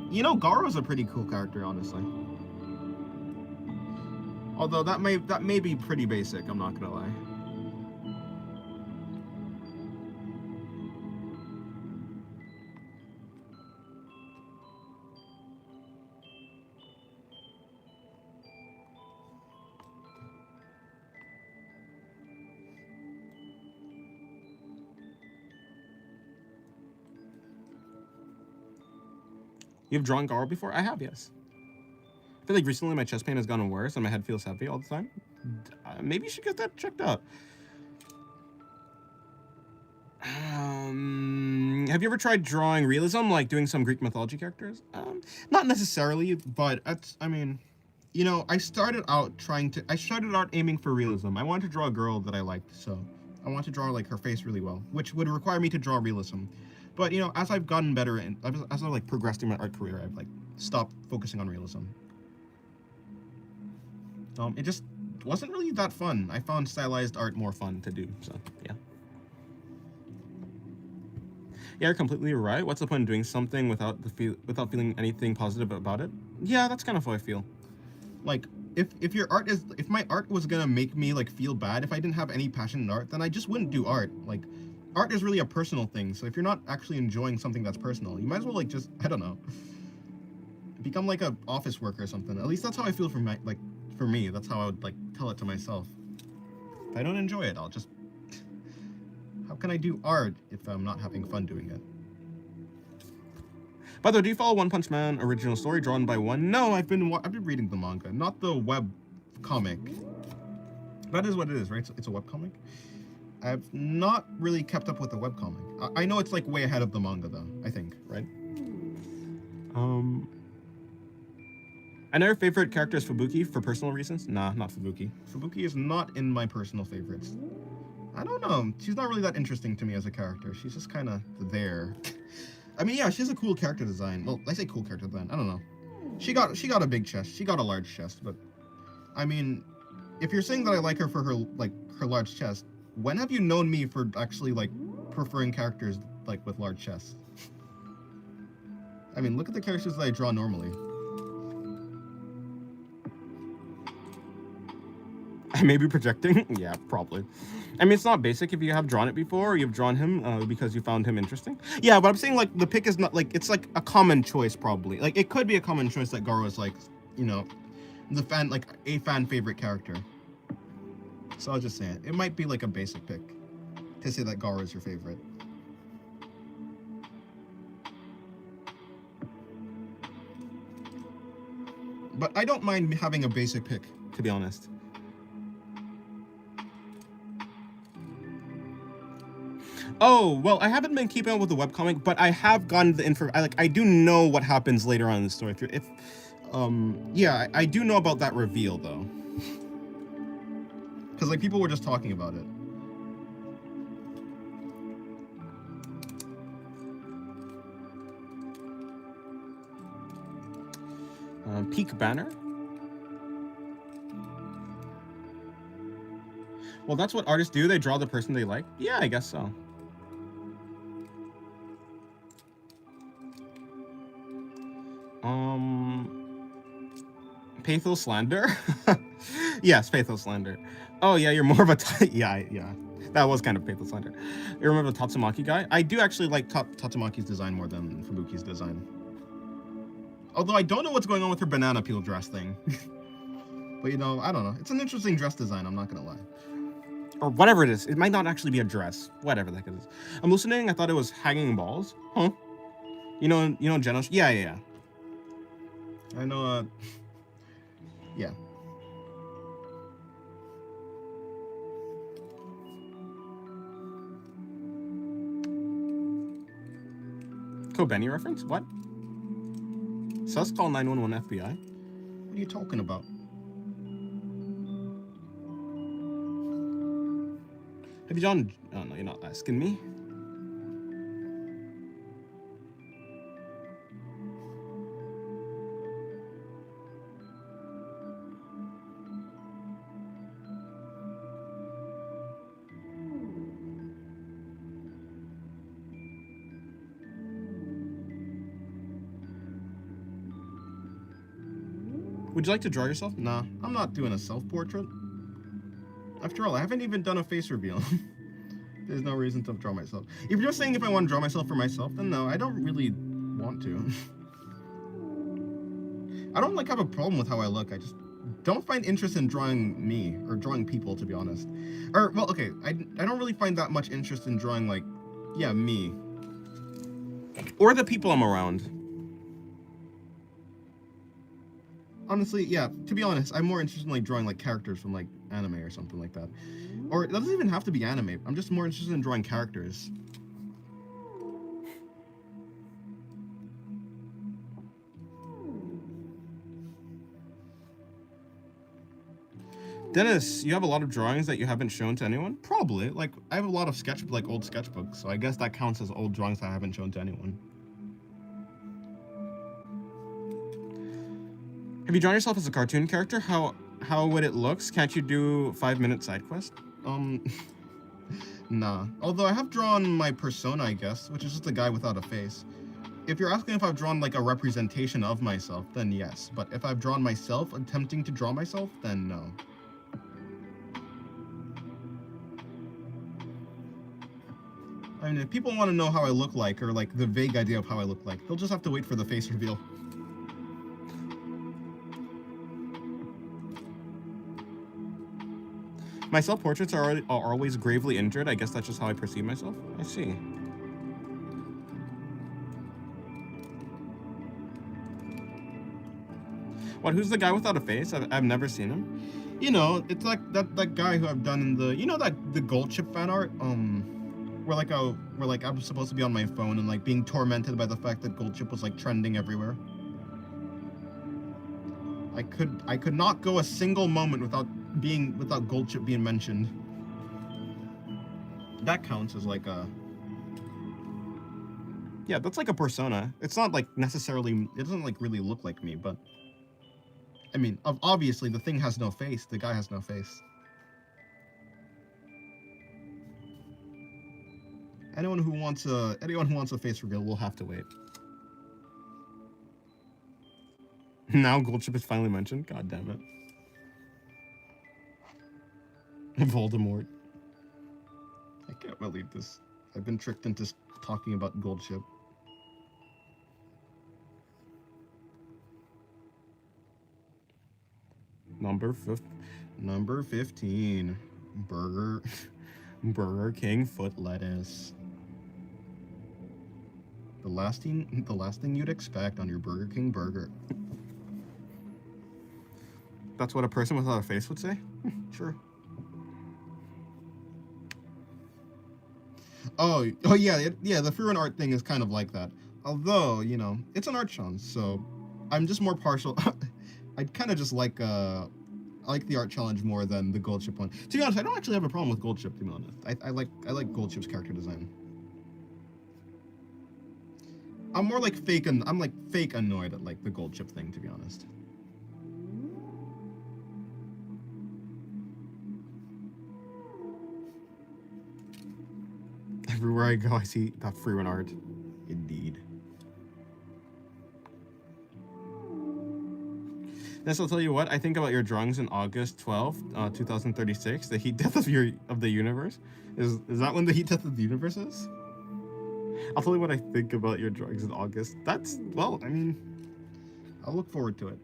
You know, Garo's a pretty cool character, honestly. Although that may be pretty basic, I'm not gonna lie. You've drawn Garo before? I have, yes. I feel like recently my chest pain has gotten worse and my head feels heavy all the time. Maybe you should get that checked out. Have you ever tried drawing realism, like doing some Greek mythology characters? Not necessarily, but I mean, you know, I started out aiming for realism. I wanted to draw a girl that I liked, so I wanted to draw like her face really well, which would require me to draw realism. But you know, as I've gotten better and as I've like progressed in my art career, I've like stopped focusing on realism. It just wasn't really that fun. I found stylized art more fun to do, so yeah. Yeah, you're completely right. What's the point of doing something without feeling anything positive about it? Yeah, that's kind of how I feel. Like, if my art was gonna make me like feel bad, if I didn't have any passion in art, then I just wouldn't do art. Like, art is really a personal thing. So if you're not actually enjoying something that's personal, you might as well like just, I don't know, become like a office worker or something. At least that's how I feel for me. That's how I would like tell it to myself. If I don't enjoy it, I'll just. How can I do art if I'm not having fun doing it? By the way, do you follow One Punch Man original story drawn by one? No, I've been reading the manga, not the web comic. That is what it is, right? It's a web comic. I've not really kept up with the web comic. I know it's like way ahead of the manga though, I think, right? I know your favorite character is Fubuki for personal reasons. Nah, not Fubuki. Fubuki is not in my personal favorites. I don't know. She's not really that interesting to me as a character. She's just kind of there. I mean, yeah, she has a cool character design. Well, I say cool character design. I don't know. She got a big chest. She got a large chest. But I mean, if you're saying that I like her for her large chest, when have you known me for actually like preferring characters like with large chests? I mean, look at the characters that I draw normally. I may be projecting. Yeah, probably. I mean, it's not basic if you have drawn it before or you've drawn him because you found him interesting. Yeah, but I'm saying like the pick is not like, it's like a common choice probably. Like it could be a common choice that Garo is like, you know, a fan favorite character. So I'll just say it. It might be like a basic pick to say that Garo is your favorite. But I don't mind having a basic pick, to be honest. Oh, well, I haven't been keeping up with the webcomic, but I have gotten the info. I do know what happens later on in the story. Yeah, I do know about that reveal though, because like people were just talking about it. Peak banner. Well, that's what artists do. They draw the person they like. Yeah, I guess so. Pathos slander? Yes, pathos slander. Oh yeah, you're more of a yeah. That was kind of pathos slander. You remember the Tatsumaki guy? I do actually like Tatsumaki's design more than Fubuki's design. Although I don't know what's going on with her banana peel dress thing. But you know, I don't know. It's an interesting dress design, I'm not gonna lie. Or whatever it is. It might not actually be a dress. Whatever the heck it is. I'm listening, I thought it was hanging balls. Huh? You know Genos? Yeah. I know, yeah. Kobeni reference? What? Sus call 911 FBI? What are you talking about? Have you done? Oh no, you're not asking me. Would you like to draw yourself? Nah, I'm not doing a self-portrait. After all, I haven't even done a face reveal. There's no reason to draw myself. If you're saying if I want to draw myself for myself, then no, I don't really want to. I don't like have a problem with how I look. I just don't find interest in drawing me or drawing people, to be honest. Or well, okay, I don't really find that much interest in drawing like, yeah, me Or the people I'm around. Honestly, yeah, to be honest, I'm more interested in like drawing like characters from like anime or something like that. Or it doesn't even have to be anime. I'm just more interested in drawing characters. Dennis, you have a lot of drawings that you haven't shown to anyone? Probably. Like, I have a lot of old sketchbooks, so I guess that counts as old drawings that I haven't shown to anyone. Have you drawn yourself as a cartoon character? How would it look? Can't you do 5-minute side quest? Nah. Although I have drawn my persona, I guess, which is just a guy without a face. If you're asking if I've drawn like a representation of myself, then yes. But if I've drawn myself attempting to draw myself, then no. I mean, if people want to know how I look like, or like the vague idea of how I look like, they'll just have to wait for the face reveal. My self-portraits are always gravely injured. I guess that's just how I perceive myself. I see. What, who's the guy without a face? I've never seen him. You know, it's like that guy who I've done in the, you know, that the gold chip fan art, where like I'm supposed to be on my phone and like being tormented by the fact that gold chip was like trending everywhere. I could not go a single moment without gold chip being mentioned. That counts as like a, Yeah, that's like a persona. It's not like necessarily. it doesn't like really look like me, but I mean, obviously the thing has no face. The guy has no face. Anyone who wants a face reveal will have to wait. Now Goldchip is finally mentioned. God damn it. Voldemort. I can't believe this. I've been tricked into talking about Goldchip. Number 15. Burger King foot lettuce. The last thing you'd expect on your Burger King burger. That's what a person without a face would say? Sure. Oh yeah, the Fruin art thing is kind of like that. Although, you know, it's an art challenge, so I'm just more partial. I'd kind of just like I like the art challenge more than the Gold Chip one. To be honest, I don't actually have a problem with Gold Chip, to be honest. I like Gold Chip's character design. I'm more like fake annoyed at like the Gold Chip thing, to be honest. Everywhere I go, I see that Fruin art. Indeed. Yes, I'll tell you what, I think about your drawings in August 12th, 2036, the heat death of the universe. Is that when the heat death of the universe is? I'll tell you what I think about your drawings in August. That's, well, I mean, I'll look forward to it.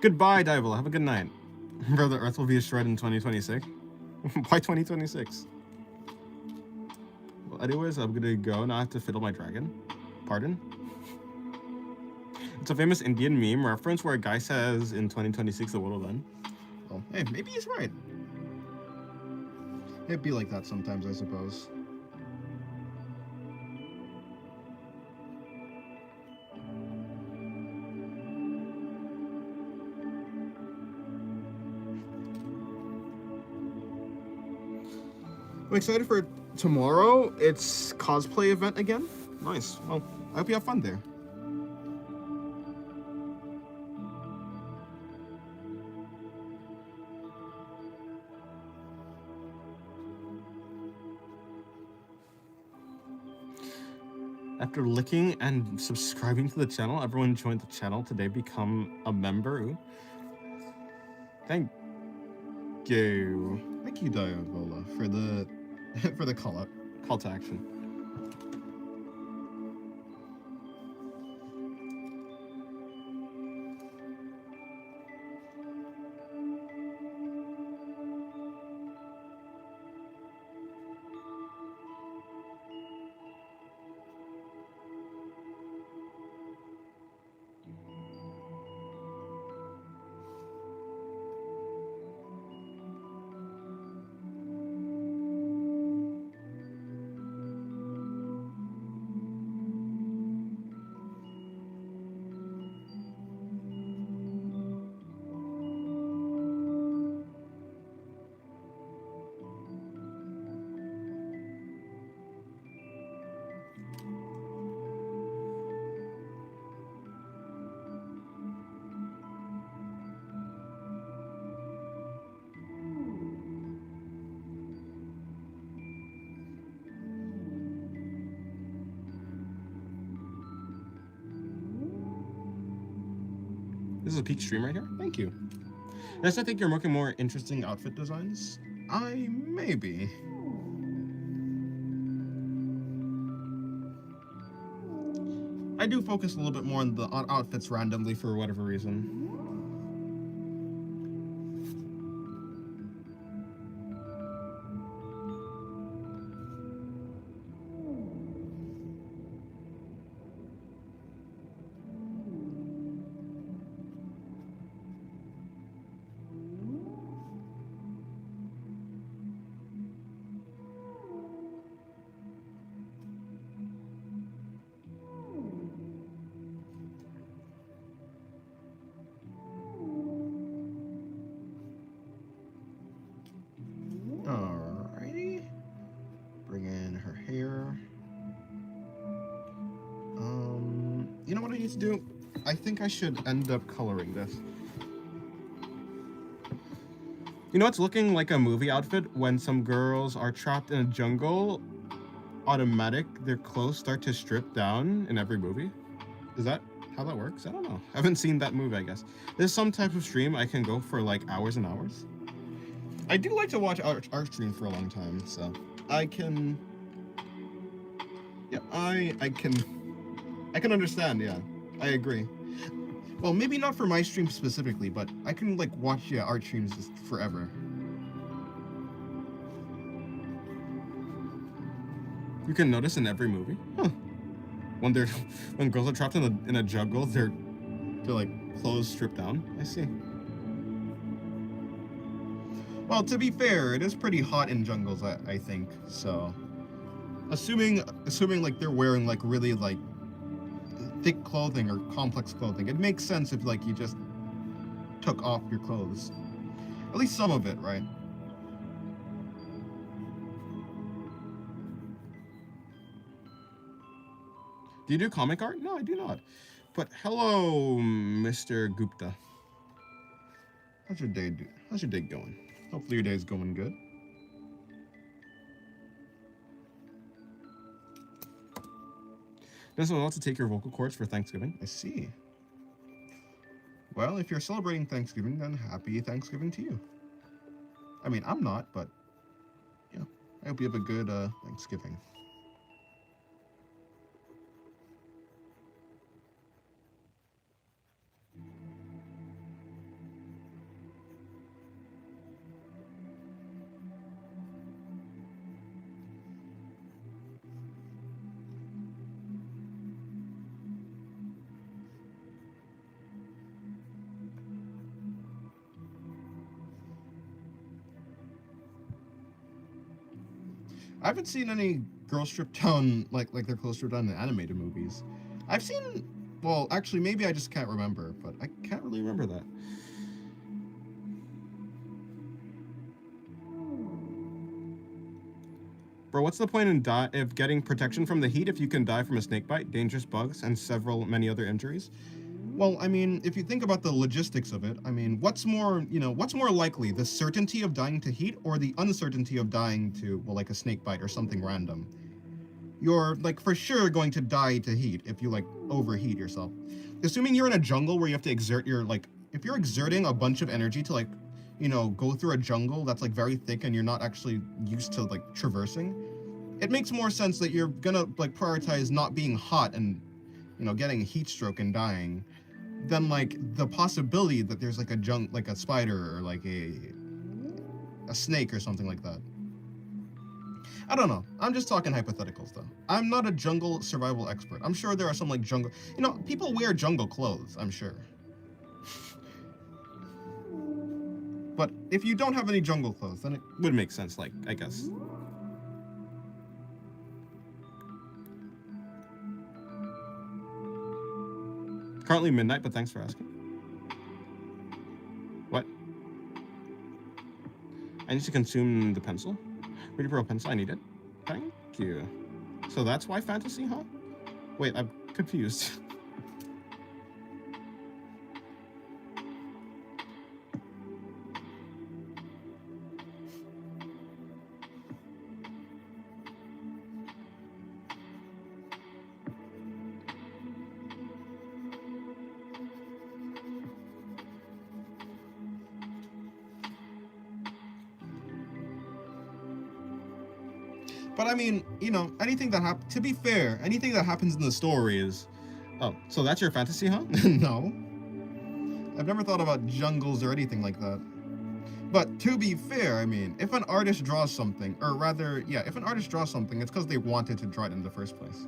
Goodbye, Dival. Have a good night. Brother Earth will be destroyed in 2026. Why 2026? Well, anyways, I'm gonna go. Now I have to fiddle my dragon. Pardon? It's a famous Indian meme reference where a guy says in 2026 the world will end. Well, hey, maybe he's right. It'd be like that sometimes, I suppose. I'm excited for tomorrow. It's cosplay event again. Nice. Well, I hope you have fun there. After licking and subscribing to the channel, everyone joined the channel today. Become a member. Ooh. Thank you. Thank you, Diavola, for the for the call to action. This is a peak stream right here. Thank you. Yes, I think you're making more interesting outfit Designs? I maybe. I do focus a little bit more on the outfits randomly for whatever reason. Alrighty. Bring in her hair. You know what I need to do? I think I should end up coloring this. You know, it's looking like a movie outfit when some girls are trapped in a jungle. Automatic, their clothes start to strip down in every movie. Is that how that works? I don't know. I haven't seen that movie, I guess. There's some type of stream I can go for like hours and hours. I do like to watch art streams for a long time, so I can. Yeah, I can understand. Yeah, I agree. Well, maybe not for my stream specifically, but I can like watch art streams just forever. You can notice in every movie. Huh. When girls are trapped in a jungle, they're like clothes stripped down. I see. Well, to be fair, it is pretty hot in jungles, I think. So, assuming like they're wearing like really like thick clothing or complex clothing, it makes sense if like you just took off your clothes. At least some of it, right? Do you do comic art? No, I do not. But hello, Mr. Gupta. How's your day going? Hopefully your day's going good. Does someone want to take your vocal cords for Thanksgiving? I see. Well, if you're celebrating Thanksgiving, then happy Thanksgiving to you. I mean, I'm not, but yeah, I hope you have a good Thanksgiving. I haven't seen any girls stripped down like their clothes stripped down in animated movies. I've seen, well, actually, maybe I just can't remember, but I can't really remember that. Bro, what's the point in getting protection from the heat if you can die from a snake bite, dangerous bugs, and many other injuries? Well, I mean, if you think about the logistics of it, I mean, what's more likely, the certainty of dying to heat or the uncertainty of dying to, well, like a snake bite or something random? You're, like, for sure going to die to heat if you, like, overheat yourself. Assuming you're in a jungle where you have to exert your, like, if you're exerting a bunch of energy to, like, go through a jungle that's, like, very thick and you're not actually used to, like, traversing, it makes more sense that you're gonna, like, prioritize not being hot and, getting heat stroke and dying than, like, the possibility that there's, like, a spider or, like, a snake or something like that. I don't know. I'm just talking hypotheticals, though. I'm not a jungle survival expert. I'm sure there are some, like, jungle... people wear jungle clothes, I'm sure. But if you don't have any jungle clothes, then it would make sense, like, I guess. Currently midnight, but thanks for asking. What? I need to consume the pencil. Ready for a pencil? I need it. Thank you. So that's why fantasy, huh? Wait, I'm confused. But I mean, anything that to be fair, anything that happens in the story is... Oh, so that's your fantasy, huh? No. I've never thought about jungles or anything like that. But to be fair, I mean, if an artist draws something, or rather, yeah, if an artist draws something, it's because they wanted to draw it in the first place.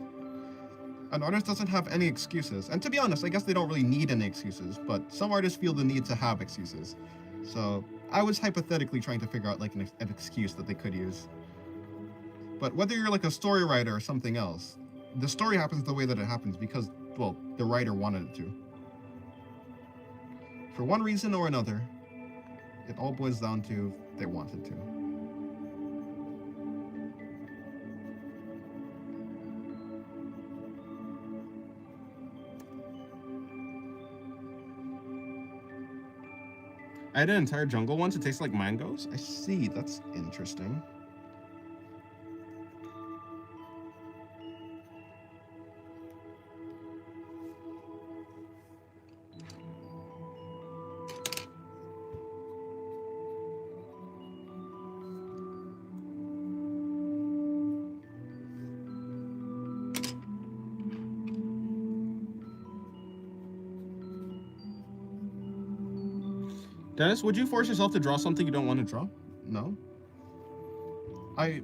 An artist doesn't have any excuses. And to be honest, I guess they don't really need any excuses, but some artists feel the need to have excuses. So I was hypothetically trying to figure out, like, an excuse that they could use. But whether you're like a story writer or something else, the story happens the way that it happens because, well, the writer wanted it to. For one reason or another, it all boils down to they wanted to. I had an entire jungle once. It tastes like mangoes. I see. That's interesting. Dennis, would you force yourself to draw something you don't want to draw? No. I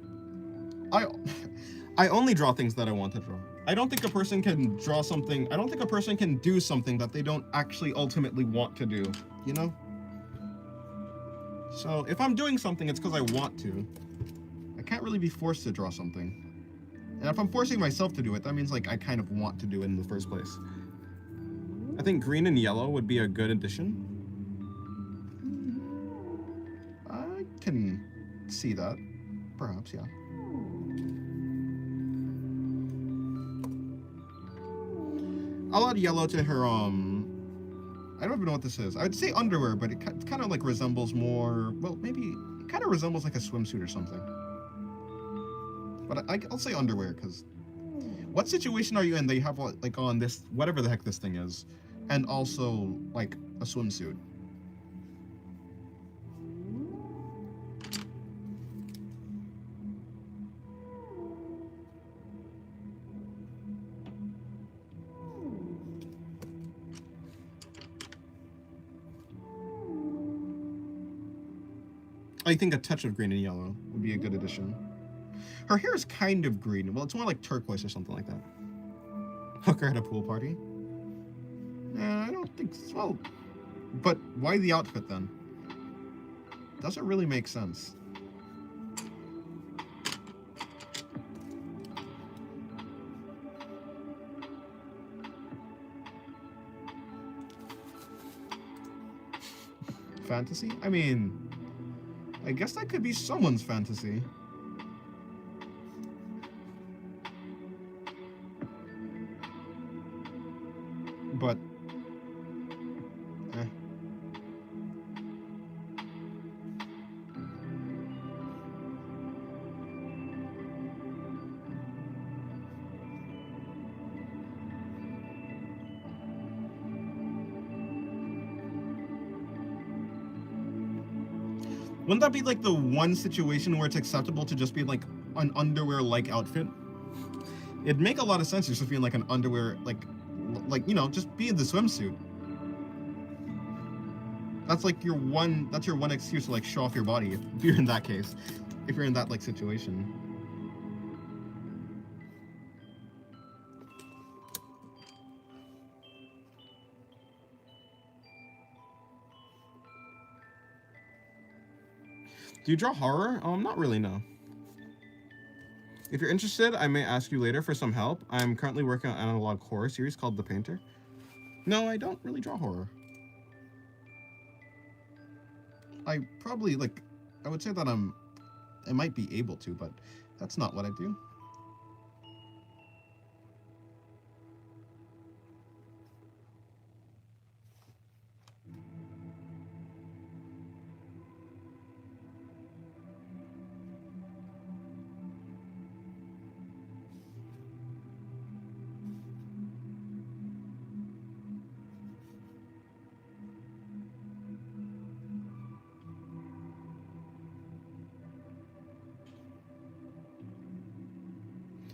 only draw things that I want to draw. I don't think a person can draw something... I don't think a person can do something that they don't actually ultimately want to do, So, if I'm doing something, it's because I want to. I can't really be forced to draw something. And if I'm forcing myself to do it, that means, like, I kind of want to do it in the first place. I think green and yellow would be a good addition. I can see that. Perhaps, yeah. I'll add yellow to her, I don't even know what this is. I'd say underwear, but it kind of, like, resembles more... Well, maybe... It kind of resembles, like, a swimsuit or something. But I'll say underwear, because... What situation are you in that you have, like, on this... Whatever the heck this thing is. And also, like, a swimsuit? I think a touch of green and yellow would be a good addition. Her hair is kind of green. Well, it's more like turquoise or something like that. Hooker at a pool party? I don't think so. Well, but why the outfit then? Doesn't really make sense. fantasy? I mean, I guess that could be someone's fantasy. But, eh. Wouldn't that be like the one situation where it's acceptable to just be like an underwear-like outfit? It'd make a lot of sense just being like an underwear, like you know, just be in the swimsuit. That's like your one. That's your one excuse to like show off your body if you're in that case, if you're in that like situation. Do you draw horror? Not really, no. If you're interested, I may ask you later for some help. I'm currently working on an analog horror series called The Painter. No, I don't really draw horror. I probably like. I would say that I might be able to, but that's not what I do.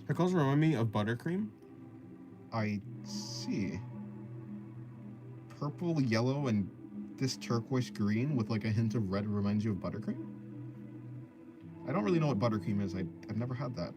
Her colors remind me of buttercream. I see. Purple, yellow, and this turquoise green with like a hint of red reminds you of buttercream? I don't really know what buttercream is. I've never had that.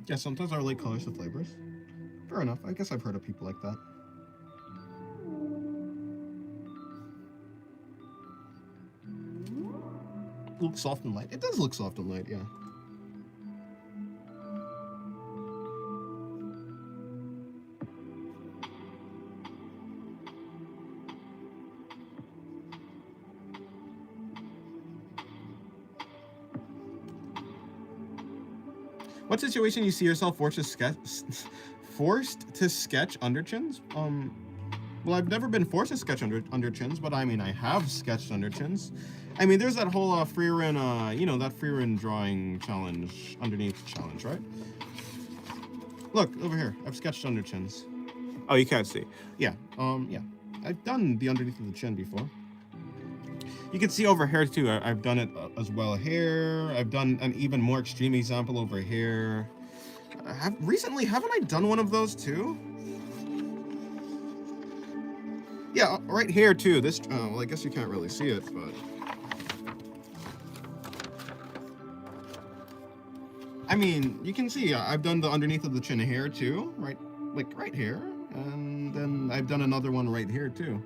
Yeah, sometimes I relate colors to flavors. Fair enough. I guess I've heard of people like that. Looks soft and light. It does look soft and light, yeah. What situation you see yourself forced to sketch underchins? Well, I've never been forced to sketch underchins, but I mean, I have sketched underchins. I mean, there's that whole free run, you know, that free run drawing challenge, underneath challenge, right? Look, over here, I've sketched underchins. Oh, you can't see. Yeah, yeah. I've done the underneath of the chin before. You can see over here too. I've done it as well here. I've done an even more extreme example over here. Recently, haven't I done one of those too? Yeah, right here too. This, well, I guess you can't really see it, but I mean, you can see I've done the underneath of the chin here too, right, like right here, and then I've done another one right here too.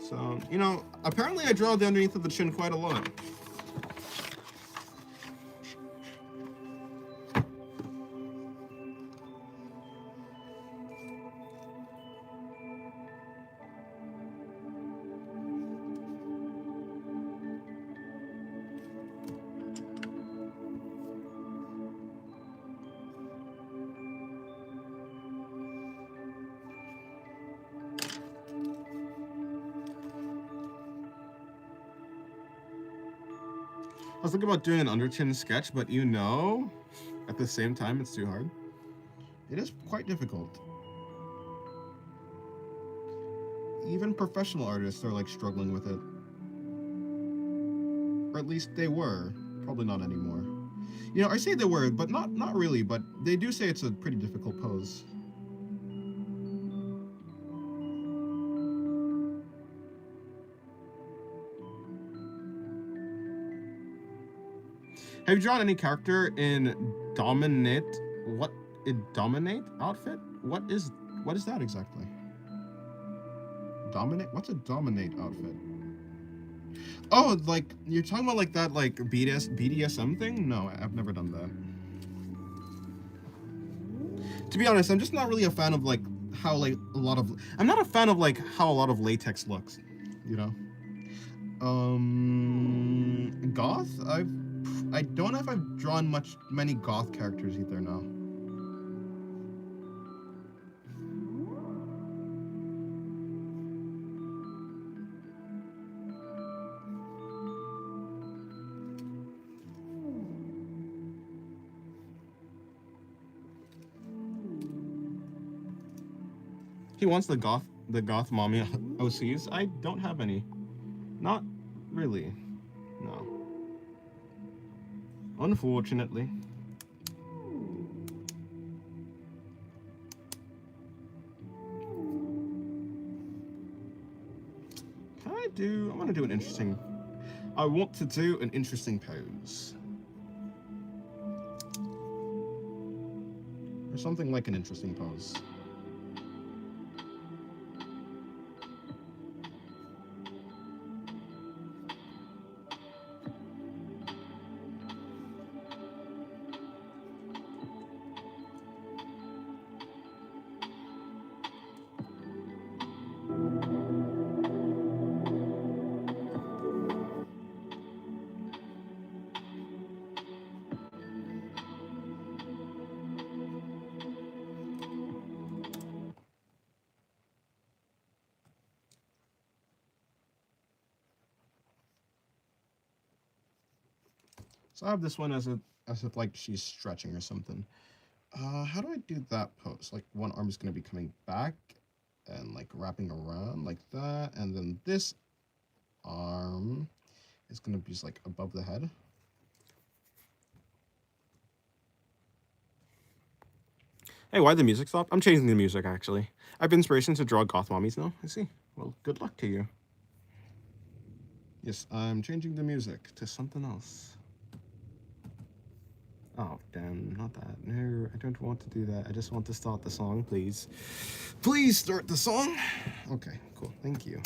So, you know, apparently I draw the underneath of the chin quite a lot. I was thinking about doing an underchin sketch, but you know, at the same time, it's too hard. It is quite difficult. even professional artists are like struggling with it. Or at least they were. Probably not anymore. You know, I say they were, but not really, but they do say it's a pretty difficult pose. Have you drawn any character in dominate dominate outfit? What is that exactly? Dominate? What's a dominate outfit? Oh, like you're talking about like that like BDSM thing? No, I've never done that. To be honest, I'm just not really a fan of like how like I'm not a fan of like how a lot of latex looks, you know. Goth? I don't know if I've drawn many goth characters either now. He wants the goth mommy OCs. I don't have any. Not really. No. Unfortunately. I want to do an interesting. I want to do an interesting pose. Or something like an interesting pose. So I have this one as if like she's stretching or something. How do I do that pose? Like one arm is gonna be coming back and like wrapping around like that, and then this arm is gonna be just like above the head. Hey, why the music stopped? I'm changing the music actually. I have inspiration to draw goth mommies now. I see. Well, good luck to you. Yes, I'm changing the music to something else. Oh, damn, not that. No, I don't want to do that. I just want to start the song, please. Please start the song. Okay, cool. Thank you.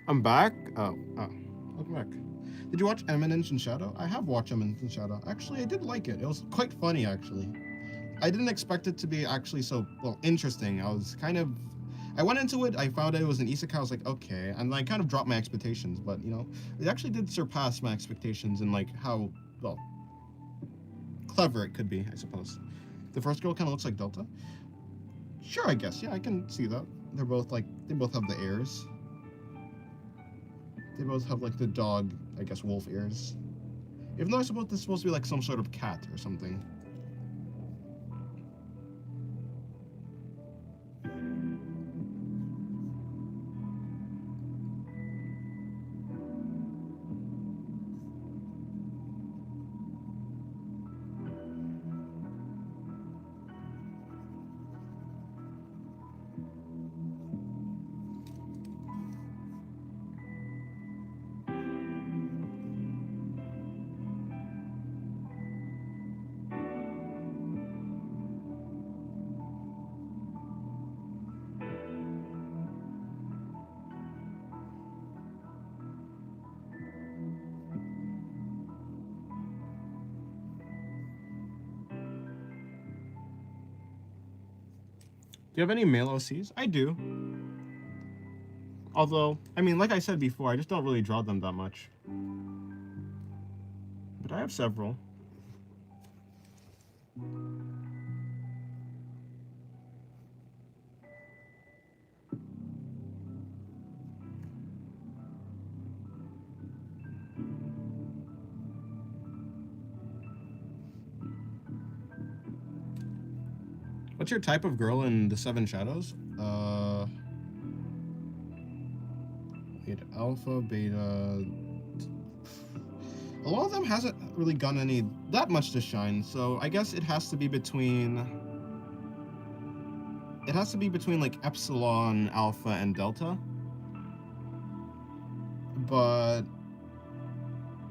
I'm back. Welcome back. Did you watch Eminence in Shadow? I have watched Eminence in Shadow. Actually, I did like it. It was quite funny, actually. I didn't expect it to be actually so, well, interesting. I went into it, I found out it was an isekai, I was like, okay, and I kind of dropped my expectations, but, you know, it actually did surpass my expectations in, like, how, well, clever it could be, I suppose. The first girl kind of looks like Delta. Sure, I guess, yeah, I can see that. They both have the ears. They both have, like, the dog, I guess, wolf ears. Even though I suppose this is supposed to be, like, some sort of cat or something. you have any male OCs? I do. Although, I mean, like I said before, I just don't really draw them that much. But I have several. What's your type of girl in the Seven Shadows? Wait, alpha, beta. A lot of them hasn't really gotten any that much to shine, so I guess it has to be between. It has to be between like epsilon, alpha, and delta. But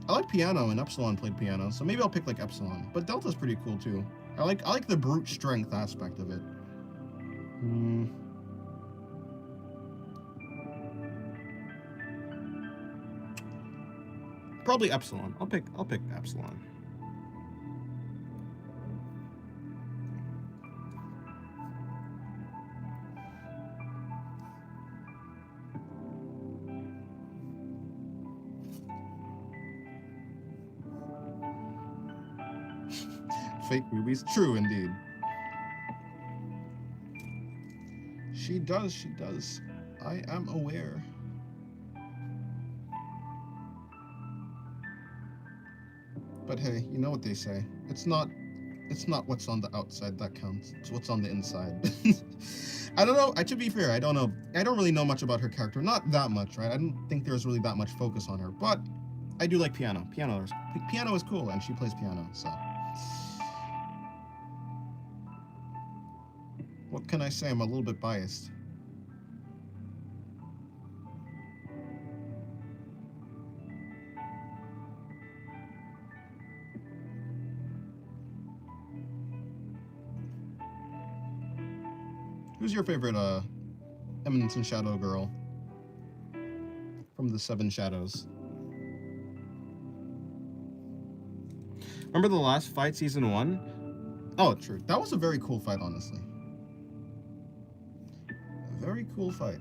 I like piano, and epsilon played piano, so maybe I'll pick like epsilon. But delta's pretty cool too. I like the brute strength aspect of it. Probably epsilon. I'll pick epsilon. Fake rubies? True, indeed. She does. I am aware. But hey, you know what they say. It's not what's on the outside that counts. It's what's on the inside. I don't know. To be fair, I don't know. I don't really know much about her character. Not that much, right? I don't think there's really that much focus on her. But I do like piano. Piano is cool, and she plays piano, so. What can I say? I'm a little bit biased. Who's your favorite Eminence and Shadow girl from the Seven Shadows? Remember the last fight, season 1? Oh, true. That was a very cool fight, honestly. A very cool fight.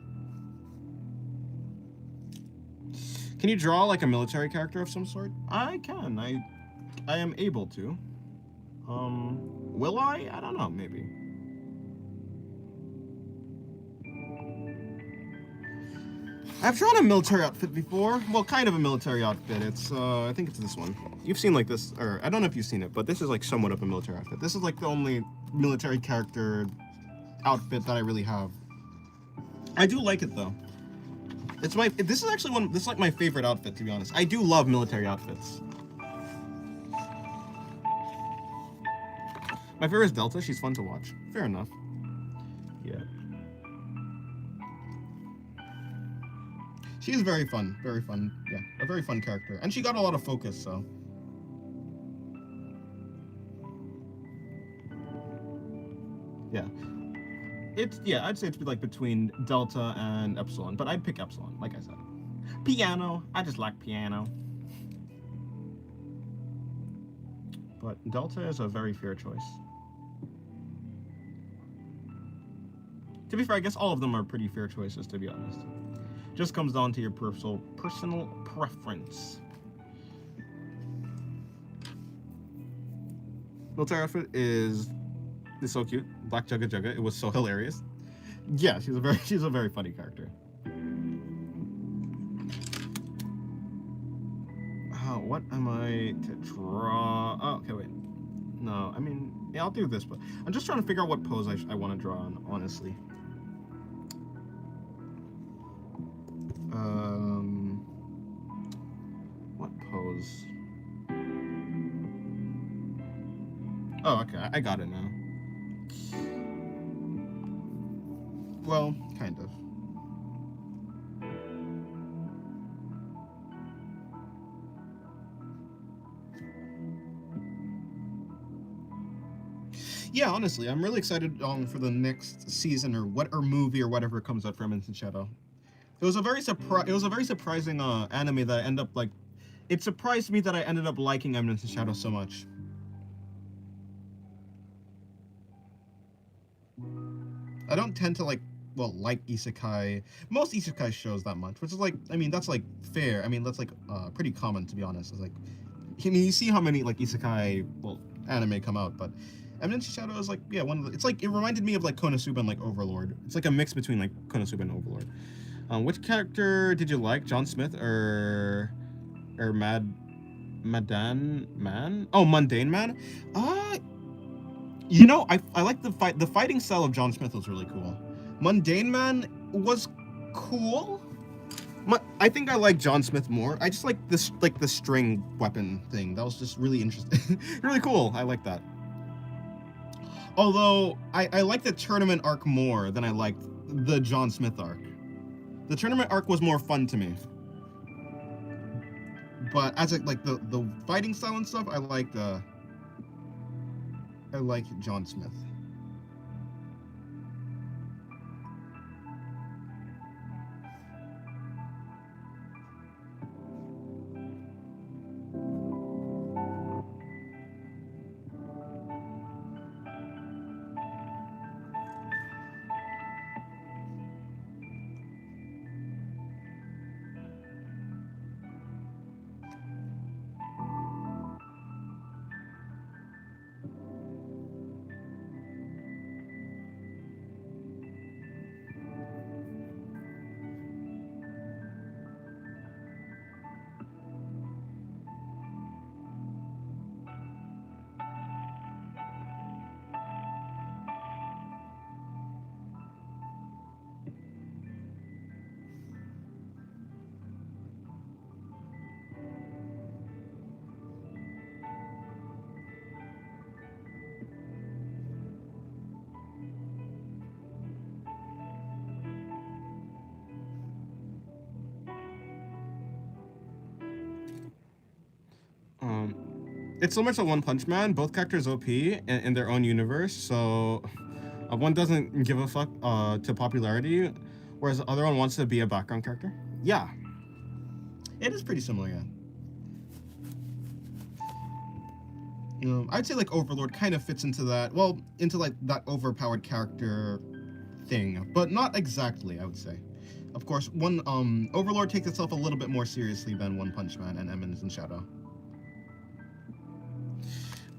Can you draw like a military character of some sort? I can. I am able to. Will I? I don't know. Maybe. I've drawn a military outfit before. Well, kind of a military outfit. It's, I think it's this one. You've seen like this, or I don't know if you've seen it, but this is like somewhat of a military outfit. This is like the only military character outfit that I really have. I do like it though. This is actually this is like my favorite outfit, to be honest. I do love military outfits. My favorite is Delta. She's fun to watch. Fair enough. Yeah. She is very fun, yeah, a very fun character. And she got a lot of focus, so. Yeah. I'd say it's like between Delta and Epsilon, but I'd pick Epsilon, like I said. Piano, I just like piano. But Delta is a very fair choice. To be fair, I guess all of them are pretty fair choices, to be honest. Just comes down to your personal preference. Military outfit is so cute. Black Jugga Jugga. It was so hilarious. Yeah, she's a very funny character. What am I to draw? Oh, okay, wait. No, I mean, yeah, I'll do this, but I'm just trying to figure out what pose I want to draw on, honestly. What pose? Oh, okay, I got it now. Well, kind of. Yeah, honestly, I'm really excited for the next season or movie or whatever comes out for Eminence and Shadow. It was a very surprising anime that I ended up like. It surprised me that I ended up liking Eminence and Shadow so much. I don't tend to like isekai. Most isekai shows that much, which is like, I mean, that's like fair. I mean, that's like pretty common, to be honest. It's like, I mean, you see how many like isekai anime come out, but Eminence Shadow is like, yeah, one of the, it's like, it reminded me of like Konosuba and like Overlord. It's like a mix between like Konosuba and Overlord. Which character did you like, John Smith or Madan Man? Oh, Mundane Man. You know, I like the fighting style of John Smith was really cool. Mundane Man was cool. I think I like John Smith more. I just like this, like the string weapon thing. That was just really interesting, really cool. I like that. Although I like the tournament arc more than I liked the John Smith arc. The tournament arc was more fun to me. But as like the fighting style and stuff, I like John Smith. It's similar to One Punch Man. Both characters OP in their own universe, so one doesn't give a fuck to popularity, whereas the other one wants to be a background character. Yeah, it is pretty similar. Yeah. I'd say like Overlord kind of fits into that. Well, into like that overpowered character thing, but not exactly. I would say. Of course, Overlord takes itself a little bit more seriously than One Punch Man and Eminence and Shadow.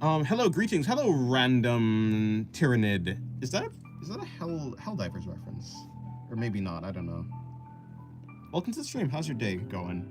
Hello, greetings. Hello, random Tyrannid. Is that a Helldivers reference? Or maybe not, I don't know. Welcome to the stream. How's your day going?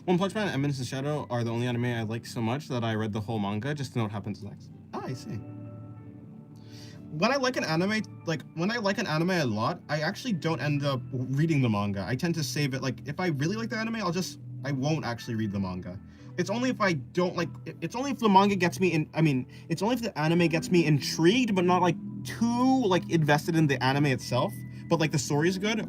One Punch Man and Eminence and Shadow are the only anime I like so much that I read the whole manga just to know what happens next. Ah, I see. When I like an anime, a lot, I actually don't end up reading the manga. I tend to save it. Like, if I really like the anime, I won't actually read the manga. It's only if I don't like, it's only if the manga gets me in, it's only if the anime gets me intrigued, but not like too like invested in the anime itself, but like the story is good,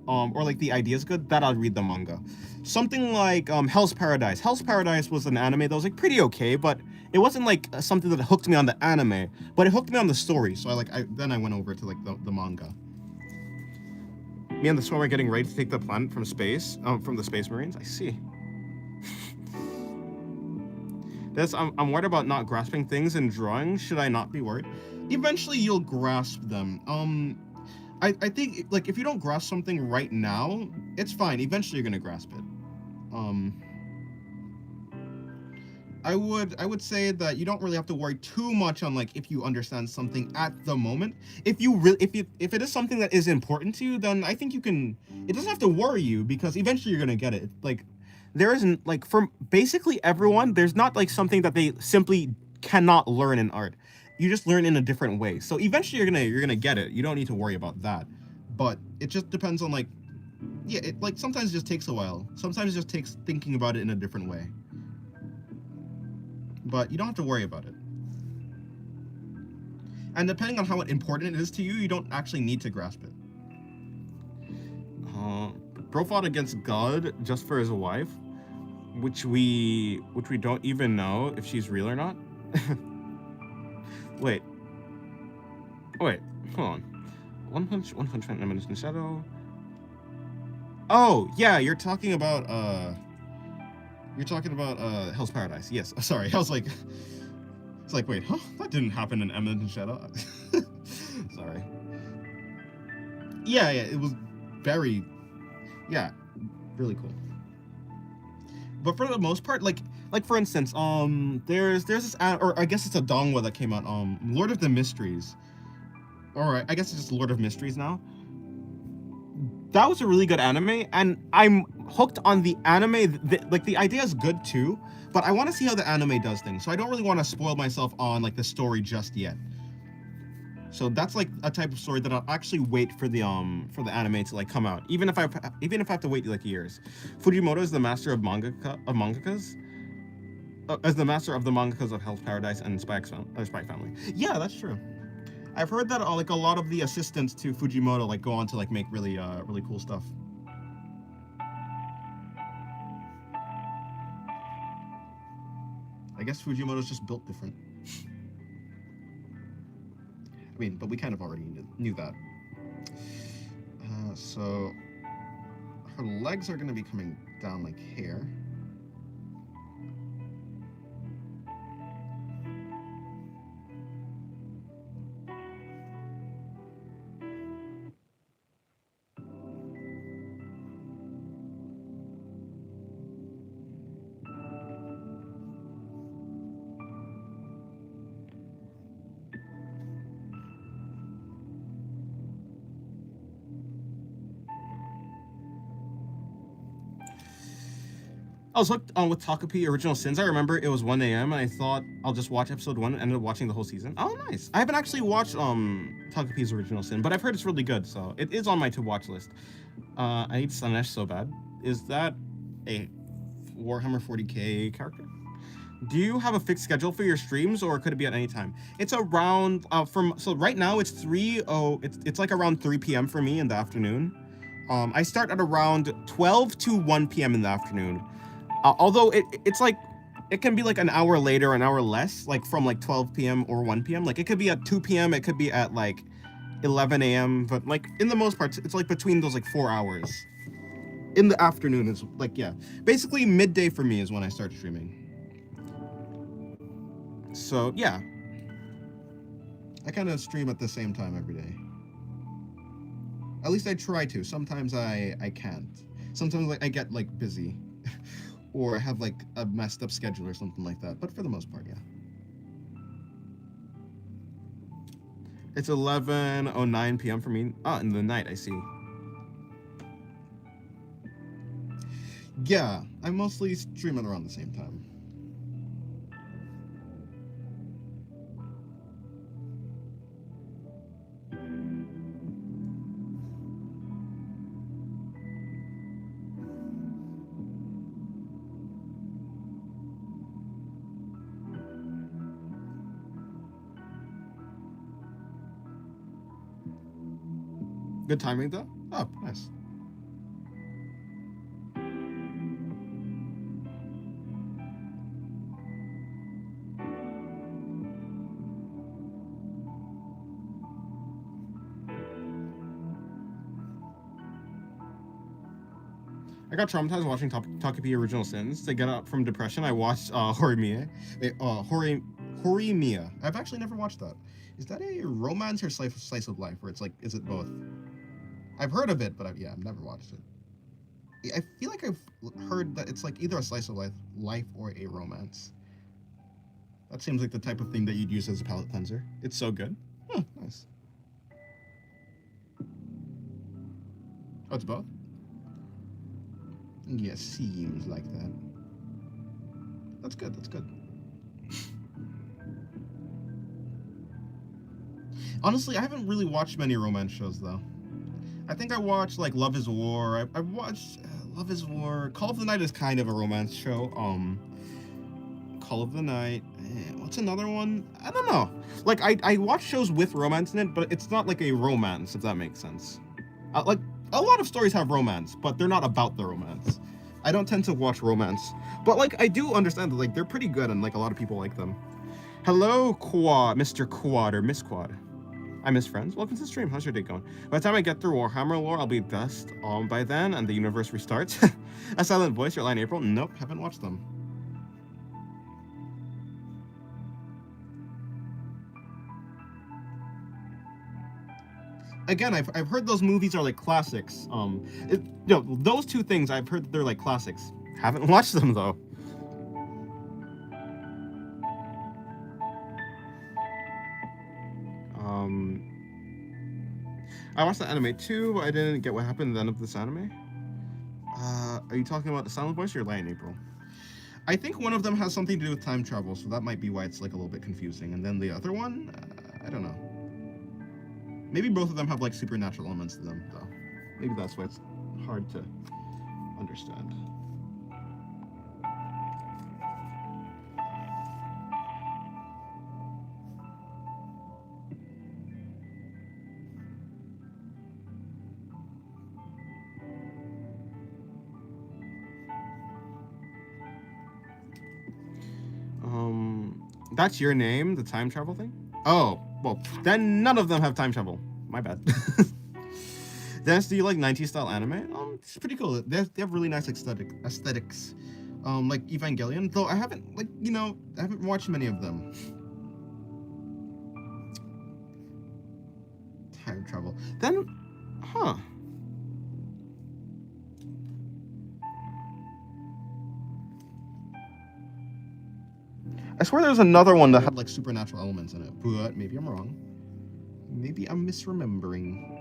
or like the idea is good, that I'll read the manga. Something like Hell's Paradise. Hell's Paradise was an anime that was like pretty okay, but it wasn't like something that hooked me on the anime, but it hooked me on the story. So then I went over to like the manga. Me and the swimmer are getting ready to take the planet from space, from the Space Marines. I see. I'm worried about not grasping things in drawing. Should I not be worried? Eventually you'll grasp them. I think like if you don't grasp something right now, it's fine. Eventually you're gonna grasp it. I would say that you don't really have to worry too much on like if you understand something at the moment. If it is something that is important to you, then I think you can. It doesn't have to worry you because eventually you're gonna get it. Like there isn't like for basically everyone, there's not like something that they simply cannot learn in art. You just learn in a different way. So eventually you're gonna get it. You don't need to worry about that. But it just depends on like yeah, it like sometimes it just takes a while. Sometimes it just takes thinking about it in a different way. But you don't have to worry about it. And depending on how important it is to you, you don't actually need to grasp it. Bro fought against God just for his wife, which we don't even know if she's real or not. Wait, hold on. One punch enemies in shadow. Oh yeah, you're talking about Hell's Paradise. Yes, sorry. I was like, it's like, wait, huh? That didn't happen in Eminence in Shadow. Sorry. Yeah, it was very, yeah, really cool. But for the most part, like for instance, there's this, or I guess it's a dongwa that came out, Lord of the Mysteries. Or I guess it's just Lord of Mysteries now. That was a really good anime, and I'm hooked on the anime. Like the idea is good too, but I want to see how the anime does things. So I don't really want to spoil myself on like the story just yet. So that's like a type of story that I'll actually wait for the anime to like come out, even if I have to wait like years. Fujimoto is the master of mangakas, as the master of the mangakas of Hell's Paradise and Spy Family. Yeah, that's true. I've heard that like a lot of the assistants to Fujimoto like go on to like make really cool stuff. I guess Fujimoto's just built different. I mean, but we kind of already knew that. So her legs are going to be coming down like here. I was hooked on with Takapi Original Sins. I remember it was 1 a.m. and I thought I'll just watch episode 1 and ended up watching the whole season. Oh, nice. I haven't actually watched Takapi's Original Sin, but I've heard it's really good, so it is on my to-watch list. I need Slanesh so bad. Is that a Warhammer 40k character? Do you have a fixed schedule for your streams, or could it be at any time? It's around so right now it's it's like around 3 p.m. for me in the afternoon. I start at around 12 to 1 p.m. in the afternoon. Although it's like, it can be like an hour later, an hour less, like from like 12 p.m. or 1 p.m. Like it could be at 2 p.m., it could be at like 11 a.m. But like in the most part, it's like between those like 4 hours. In the afternoon is like, yeah. Basically midday for me is when I start streaming. So yeah. I kind of stream at the same time every day. At least I try to. Sometimes I can't. Sometimes like I get like busy. Or have like a messed up schedule or something like that. But for the most part, yeah. It's 11:09 p.m. for me. In the night, I see. Yeah, I mostly stream it around the same time. Good timing, though? Oh, nice. I got traumatized watching Takapi Original Sins. To get up from depression, I watched Horimiya. Horimiya. I've actually never watched that. Is that a romance or slice of life? Or it's like, is it both? I've heard of it, but I've never watched it. I feel like I've heard that it's like either a slice of life or a romance. That seems like the type of thing that you'd use as a palate cleanser. It's so good. Nice. Oh, it's both? Yeah, seems like that. That's good, that's good. Honestly, I haven't really watched many romance shows, though. I think I watched like Love is War. I watched Love is War. Call of the Night is kind of a romance show. Call of the Night. What's another one? I don't know. Like I watch shows with romance in it, but it's not like a romance, if that makes sense. Like a lot of stories have romance, but they're not about the romance. I don't tend to watch romance, but like I do understand that like they're pretty good and like a lot of people like them. Hello, Quad, Mr. Quad or Miss Quad. I miss friends. Welcome to the stream. How's your day going? By the time I get through Warhammer lore, I'll be dust by then, and the universe restarts. A Silent Voice, your line April. Nope, haven't watched them. Again, I've heard those movies are like classics. Those two things I've heard that they're like classics. Haven't watched them though. I watched the anime too, but I didn't get what happened at the end of this anime. Are you talking about the Silent Voice or Lion April? I think one of them has something to do with time travel, so that might be why it's like a little bit confusing. And then the other one, I don't know. Maybe both of them have like supernatural elements to them, though. Maybe that's why it's hard to understand. That's your name, the time travel thing? Oh, well, then none of them have time travel. My bad. Dennis, do you like 90s style anime? It's pretty cool. They have really nice aesthetics. Like Evangelion, though I haven't, I haven't watched many of them. Time travel. Then, huh. I swear there's another one that had like supernatural elements in it, but maybe I'm wrong. Maybe I'm misremembering.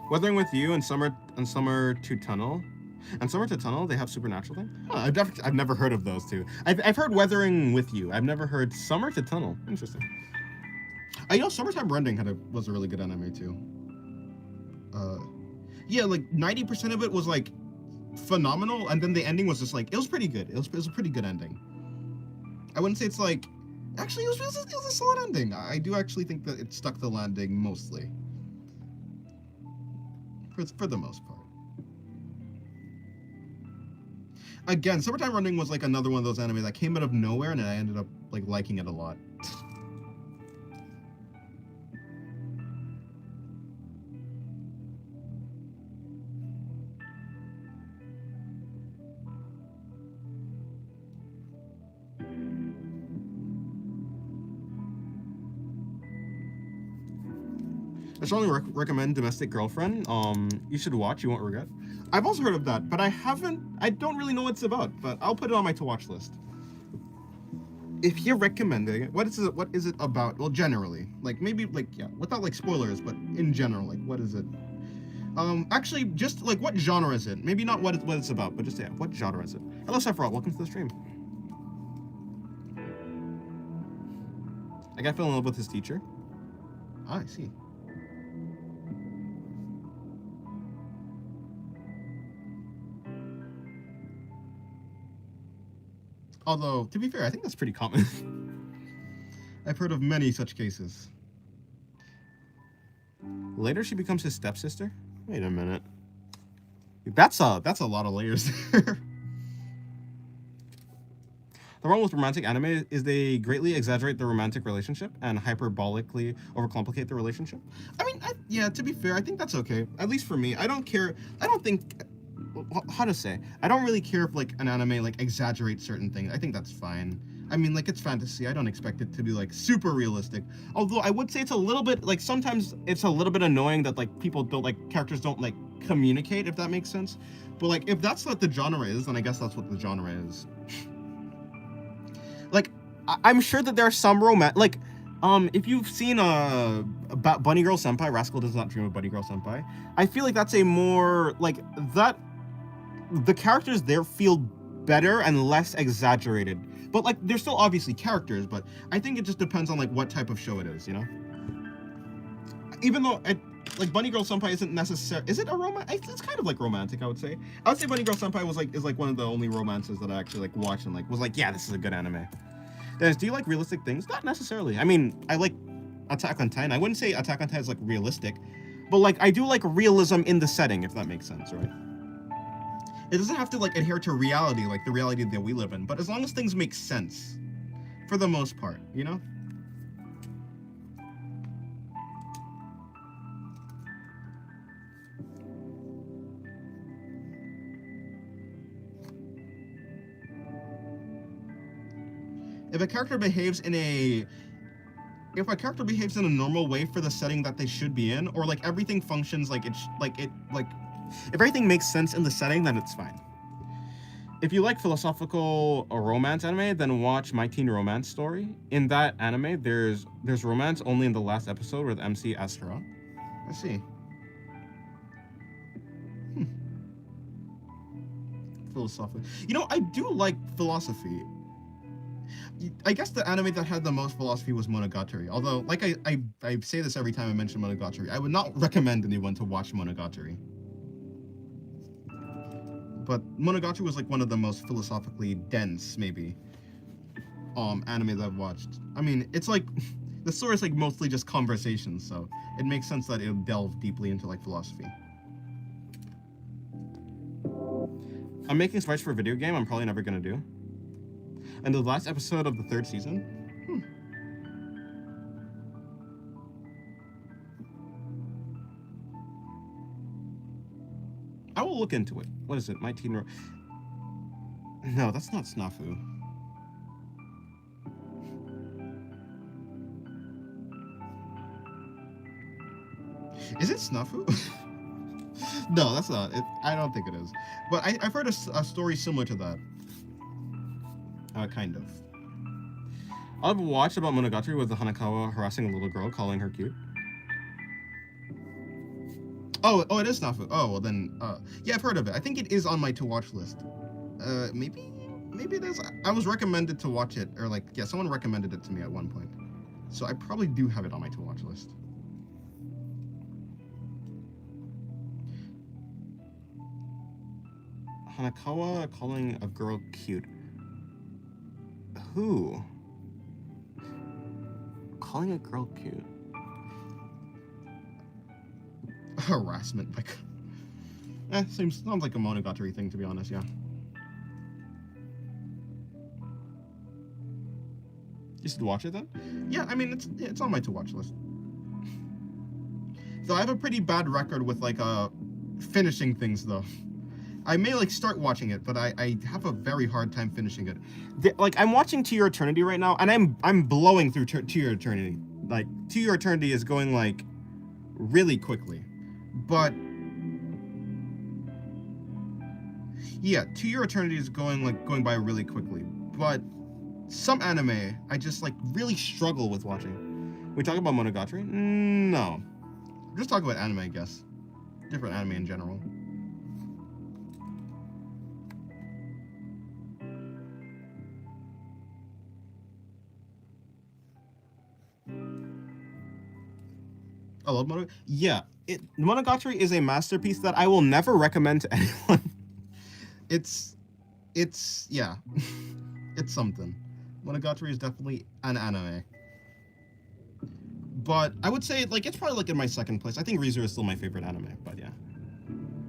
Weathering with You and Summer to Tunnel. And Summer to Tunnel, they have supernatural thing? Huh, I've never heard of those two. I've heard Weathering with You. I've never heard Summer to Tunnel. Interesting. I know Summertime Rending was a really good anime too. Yeah, like 90% of it was like phenomenal, and then the ending was just like, it was pretty good. It was a pretty good ending. I wouldn't say it's like, actually it was a solid ending. I do actually think that it stuck the landing mostly. For the most part. Again, Summertime Rending was like another one of those anime that came out of nowhere, and I ended up like liking it a lot. I strongly recommend Domestic Girlfriend. You should watch, you won't regret. I've also heard of that, but I don't really know what it's about, but I'll put it on my to-watch list. If you're recommending it, what is it about? Well, generally. Like, maybe, like, yeah, without, like, spoilers, but in general, like, what is it? Actually, just, like, what genre is it? Maybe not what it's about, but just, yeah, what genre is it? Hello, Sephiroth, welcome to the stream. A guy fell in love with his teacher. Ah, I see. Although, to be fair, I think that's pretty common. I've heard of many such cases. Later, she becomes his stepsister? Wait a minute. That's a lot of layers there. The problem with romantic anime is they greatly exaggerate the romantic relationship and hyperbolically overcomplicate the relationship. I mean, yeah, to be fair, I think that's okay. At least for me. I don't care. I don't think... How to say? I don't really care if, like, an anime, like, exaggerates certain things. I think that's fine. I mean, like, it's fantasy. I don't expect it to be, like, super realistic. Although, I would say it's a little bit, like, sometimes it's a little bit annoying that, like, characters don't, like, communicate, if that makes sense. But, like, if that's what the genre is, then I guess that's what the genre is. I'm sure that there are some romance, like, if you've seen about Bunny Girl Senpai, Rascal Does Not Dream of Bunny Girl Senpai, I feel like that's a more like that. The characters there feel better and less exaggerated, but like they're still obviously characters. But I think it just depends on like what type of show it is, you know. Even though like Bunny Girl Senpai isn't necessary. Is it a romance? It's kind of like romantic, I would say. I would say Bunny Girl Senpai is like one of the only romances that I actually like watched and like was like, yeah, this is a good anime. Dennis, do you like realistic things? Not necessarily. I mean, I like Attack on Titan. I wouldn't say Attack on Titan is like realistic, but like I do like realism in the setting, if that makes sense, right? It doesn't have to like adhere to reality, like the reality that we live in, but as long as things make sense, for the most part, you know? If a character behaves in a normal way for the setting that they should be in, or like everything functions like if everything makes sense in the setting, then it's fine. If you like philosophical or romance anime, then watch My Teen Romance Story. In that anime, there's romance only in the last episode with MC Astra. I see. Philosophy. You know, I do like philosophy. I guess the anime that had the most philosophy was Monogatari. Although, like I say this every time I mention Monogatari, I would not recommend anyone to watch Monogatari. But Monogatari was like one of the most philosophically dense, maybe, anime that I've watched. I mean, it's like the story is like mostly just conversations, so it makes sense that it'll delve deeply into like philosophy. I'm making spice for a video game I'm probably never gonna do. And the last episode of the 3rd season? I will look into it. What is it? My Teen No, that's not Snafu. Is it Snafu? No, that's not. I don't think it is. But I've heard a story similar to that. Kind of. All I've watched about Monogatari was the Hanakawa harassing a little girl, calling her cute. Oh, it is Snafu. Oh, well then, yeah, I've heard of it. I think it is on my to-watch list. Maybe it is. I was recommended to watch it, or like, yeah, someone recommended it to me at one point. So I probably do have it on my to-watch list. Hanakawa calling a girl cute. Who? Calling a girl cute? Harassment, like, sounds like a Monogatari thing, to be honest. Yeah. You should watch it then. Yeah, I mean it's on my to-watch list. So I have a pretty bad record with like finishing things though. I may like start watching it, but I have a very hard time finishing it. Like I'm watching To Your Eternity right now, and I'm blowing through To Your Eternity. Like To Your Eternity is going like really quickly, but yeah, To Your Eternity is going by really quickly. But some anime I just like really struggle with watching. We talk about Monogatari? No, just talk about anime, I guess. Different anime in general. I love Monogatari. Yeah, Monogatari is a masterpiece that I will never recommend to anyone. It's yeah, it's something. Monogatari is definitely an anime. But I would say like it's probably like in my second place. I think Re:Zero is still my favorite anime, but yeah.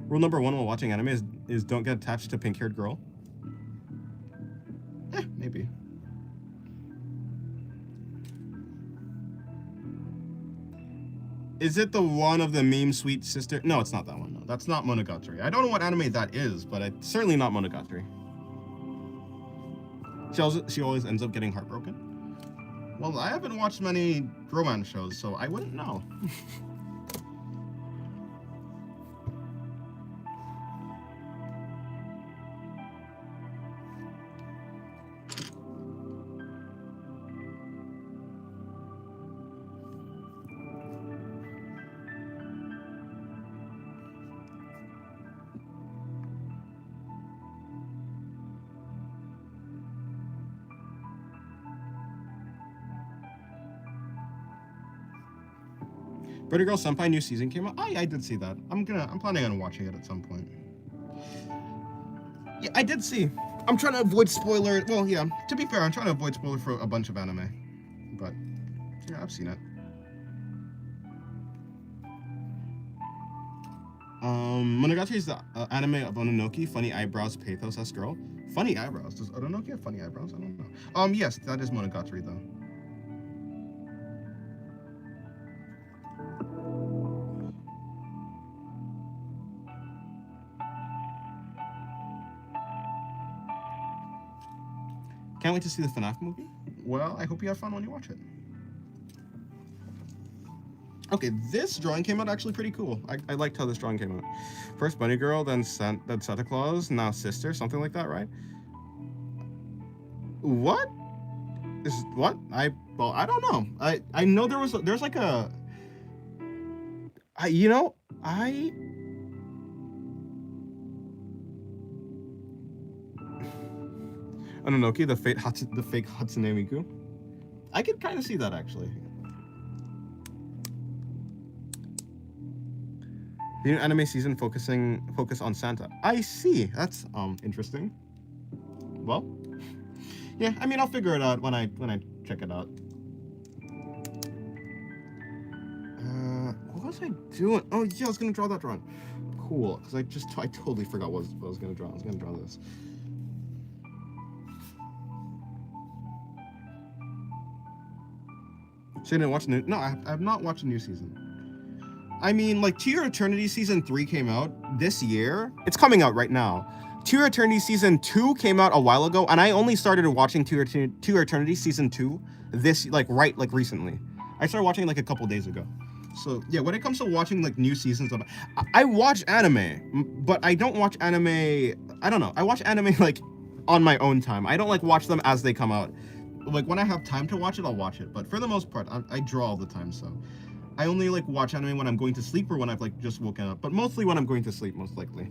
Rule number 1 while watching anime is don't get attached to pink-haired girl. Maybe. Is it the one of the meme sweet sister? No, it's not that one. No, that's not Monogatari. I don't know what anime that is, but it's certainly not Monogatari. She always ends up getting heartbroken. Well, I haven't watched many romance shows, so I wouldn't know. Pretty Girl Senpai new season came out. I did see that. I'm planning on watching it at some point. Yeah, I did see. I'm trying to avoid spoiler. Well, yeah. To be fair, I'm trying to avoid spoiler for a bunch of anime, but yeah, I've seen it. Monogatari is the anime of Ononoki. Funny eyebrows, pathos, girl. Funny eyebrows. Does Ononoki have funny eyebrows? I don't know. Yes, that is Monogatari though. Can't wait to see the FNAF movie. Well, I hope you have fun when you watch it. Okay, this drawing came out actually pretty cool. I liked how this drawing came out. First Bunny Girl, then Santa Claus, now Sister, something like that, right? What? What? Well, I don't know. I know there's like a Ononoki, the fake Hatsune Miku. I could kind of see that actually. The new anime season focus on Santa. I see. That's interesting. Well, yeah. I mean, I'll figure it out when I check it out. What was I doing? Oh yeah, I was gonna draw that drawing. Cool, because I totally forgot what I was gonna draw. I was gonna draw this. So you didn't watch no, I have not watched a new season. I mean, like, To Your Eternity Season 3 came out this year. It's coming out right now. To Your Eternity Season 2 came out a while ago, and I only started watching To Your Eternity Season 2 recently. I started watching like a couple days ago. So, yeah, when it comes to watching, like, new seasons of... I watch anime, but I don't watch anime... I don't know. I watch anime, like, on my own time. I don't, like, watch them as they come out. Like, when I have time to watch it, I'll watch it. But for the most part, I draw all the time, so... I only like watch anime when I'm going to sleep or when I've like just woken up, but mostly when I'm going to sleep, most likely.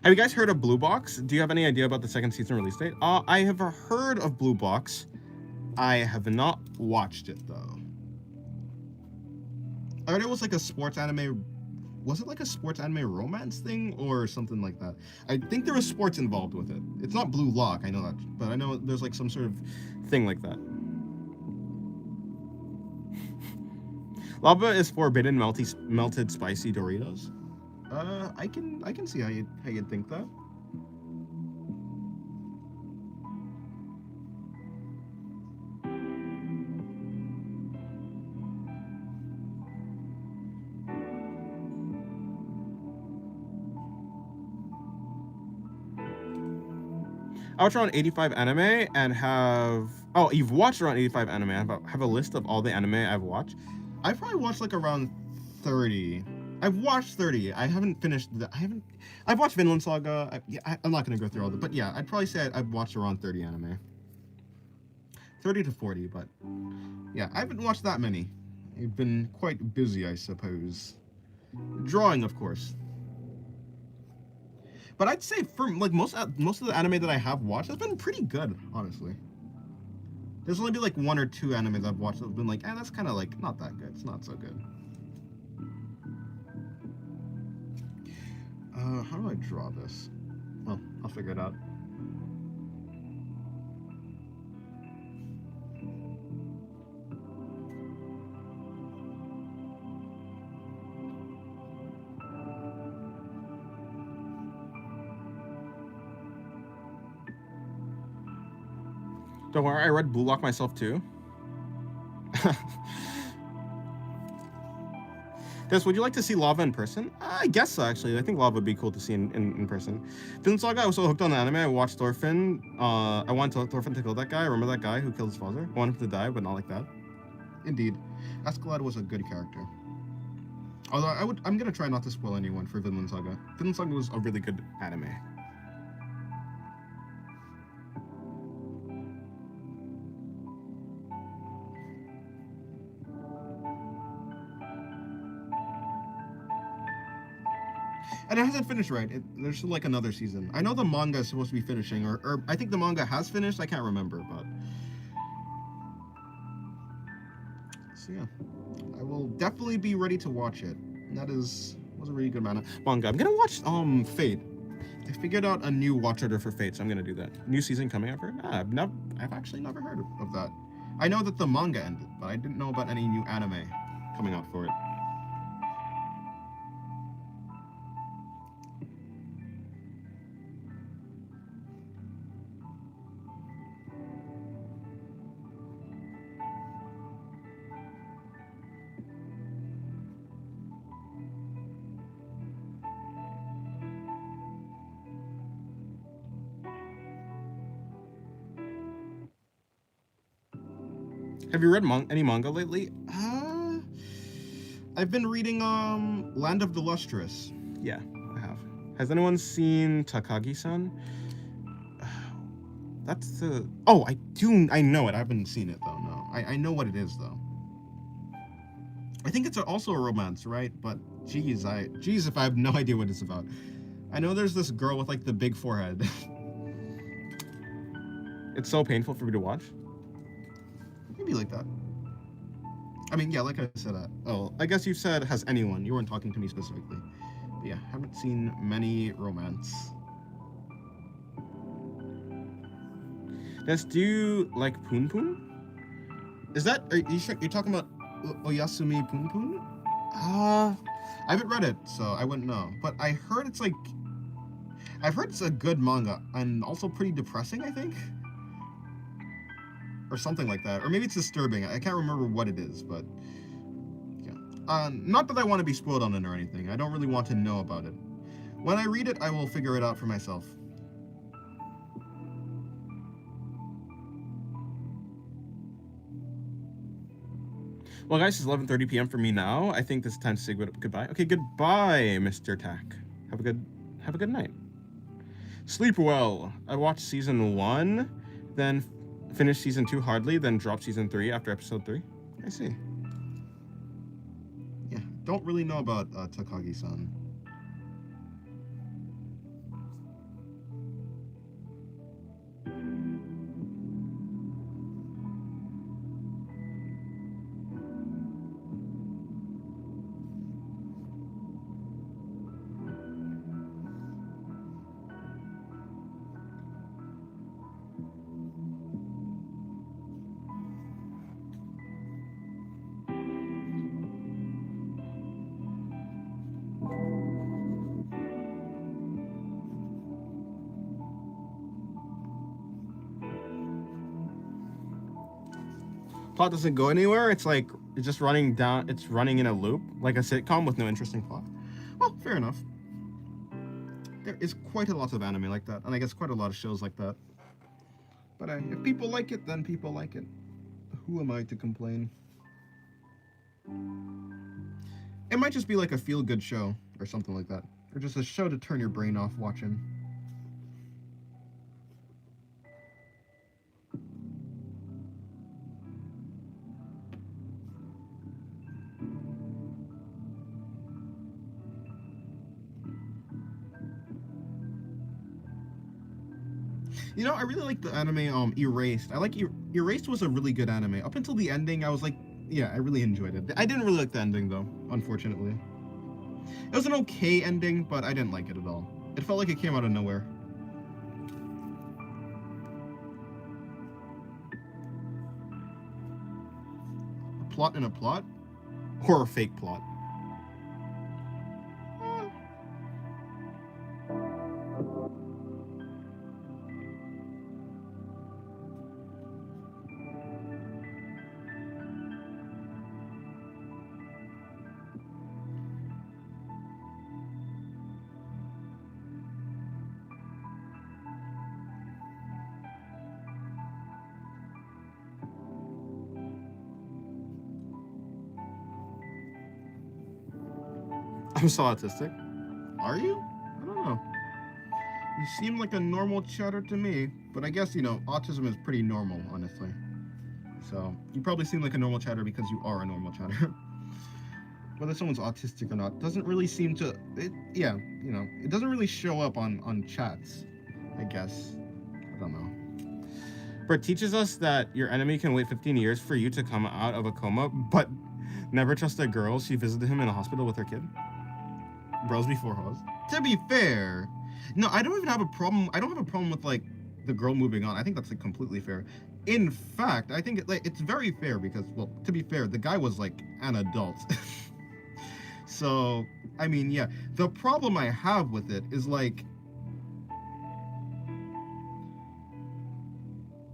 Have you guys heard of Blue Box? Do you have any idea about the second season release date? I have heard of Blue Box. I have not watched it though. I heard it was like a sports anime. Was it like a sports anime romance thing or something like that? I think there was sports involved with it. It's not Blue Lock, I know that, but I know there's like some sort of thing like that. Lava is forbidden melted spicy Doritos. I can see how you'd think that. I watch around 85 anime and have... Oh, you've watched around 85 anime. I have a list of all the anime I've watched. I've probably watched like around 30. I've watched 30. I haven't finished... I've watched Vinland Saga. I'm not going to go through all of them. But yeah, I'd probably say I've watched around 30 anime. 30 to 40, but... Yeah, I haven't watched that many. I've been quite busy, I suppose. Drawing, of course. But I'd say for like most of the anime that I have watched has been pretty good, honestly. There's only been like 1 or 2 animes I've watched that have been like, that's kind of like not that good. It's not so good. How do I draw this? Well, I'll figure it out. Don't worry, I read Blue Lock myself too. Des, would you like to see Lava in person? I guess so, actually. I think Lava would be cool to see in person. Vinland Saga, I was so hooked on the anime. I watched Thorfinn. I wanted Thorfinn to kill that guy. Remember that guy who killed his father? I wanted him to die, but not like that. Indeed. Askeladd was a good character. Although I'm gonna try not to spoil anyone for Vinland Saga. Vinland Saga was a really good anime. And it hasn't finished, right? There's still like another season. I know the manga is supposed to be finishing, or I think the manga has finished. I can't remember, but so yeah, I will definitely be ready to watch it. And that was a really good manga. I'm gonna watch Fate. I figured out a new watch order for Fate, so I'm gonna do that. New season coming out for it? I've actually never heard of that. I know that the manga ended, but I didn't know about any new anime coming out for it. Have you read any manga lately? I've been reading Land of the Lustrous. Yeah, I have. Has anyone seen Takagi-san? That's the... Oh, I know it. I haven't seen it, though, no. I know what it is, though. I think it's also a romance, right? But, geez, if I have no idea what it's about. I know there's this girl with, like, the big forehead. It's so painful for me to watch. Maybe like that. I mean, yeah, like I said, I guess you said, has anyone? You weren't talking to me specifically. But yeah, haven't seen many romance. Do you like Poon Poon? Is that, you're talking about Oyasumi Poon Poon? I haven't read it, so I wouldn't know. But I've heard it's a good manga, and also pretty depressing, I think? Or something like that. Or maybe it's disturbing. I can't remember what it is, but yeah. Not that I want to be spoiled on it or anything. I don't really want to know about it. When I read it, I will figure it out for myself. Well, guys, it's 11:30 p.m. for me now. I think it's time to say goodbye. Okay, goodbye, Mr. Tack. Have a good night. Sleep well. I watched season 1, then finished season 2 hardly, then dropped season 3 after episode 3. I see. Yeah, don't really know about Takagi-san. Plot doesn't go anywhere. It's like it's just running down. It's running in a loop, like a sitcom with no interesting plot. Well, fair enough. There is quite a lot of anime like that, and I guess quite a lot of shows like that. But if people like it, then people like it. Who am I to complain? It might just be like a feel-good show, or something like that. Or just a show to turn your brain off watching. You know, I really like the anime Erased. Erased was a really good anime. Up until the ending, I was like, yeah, I really enjoyed it. I didn't really like the ending though, unfortunately. It was an okay ending, but I didn't like it at all. It felt like it came out of nowhere. A plot in a plot? Or a fake plot? I'm so autistic. Are you? I don't know. You seem like a normal chatter to me, but I guess, you know, autism is pretty normal, honestly. So, you probably seem like a normal chatter because you are a normal chatter. whether someone's autistic or not doesn't really seem to. Yeah, you know, it doesn't really show up on chats. I guess. I don't know. But teaches us that your enemy can wait 15 years for you to come out of a coma, but never trust a girl. She visited him in a hospital with her kid. Bros before hoes. To be fair, no, I don't even have a problem. I don't have a problem with like the girl moving on. I think that's like completely fair. In fact, I think it's very fair because, well, to be fair, the guy was like an adult. So, I mean, yeah. The problem I have with it is like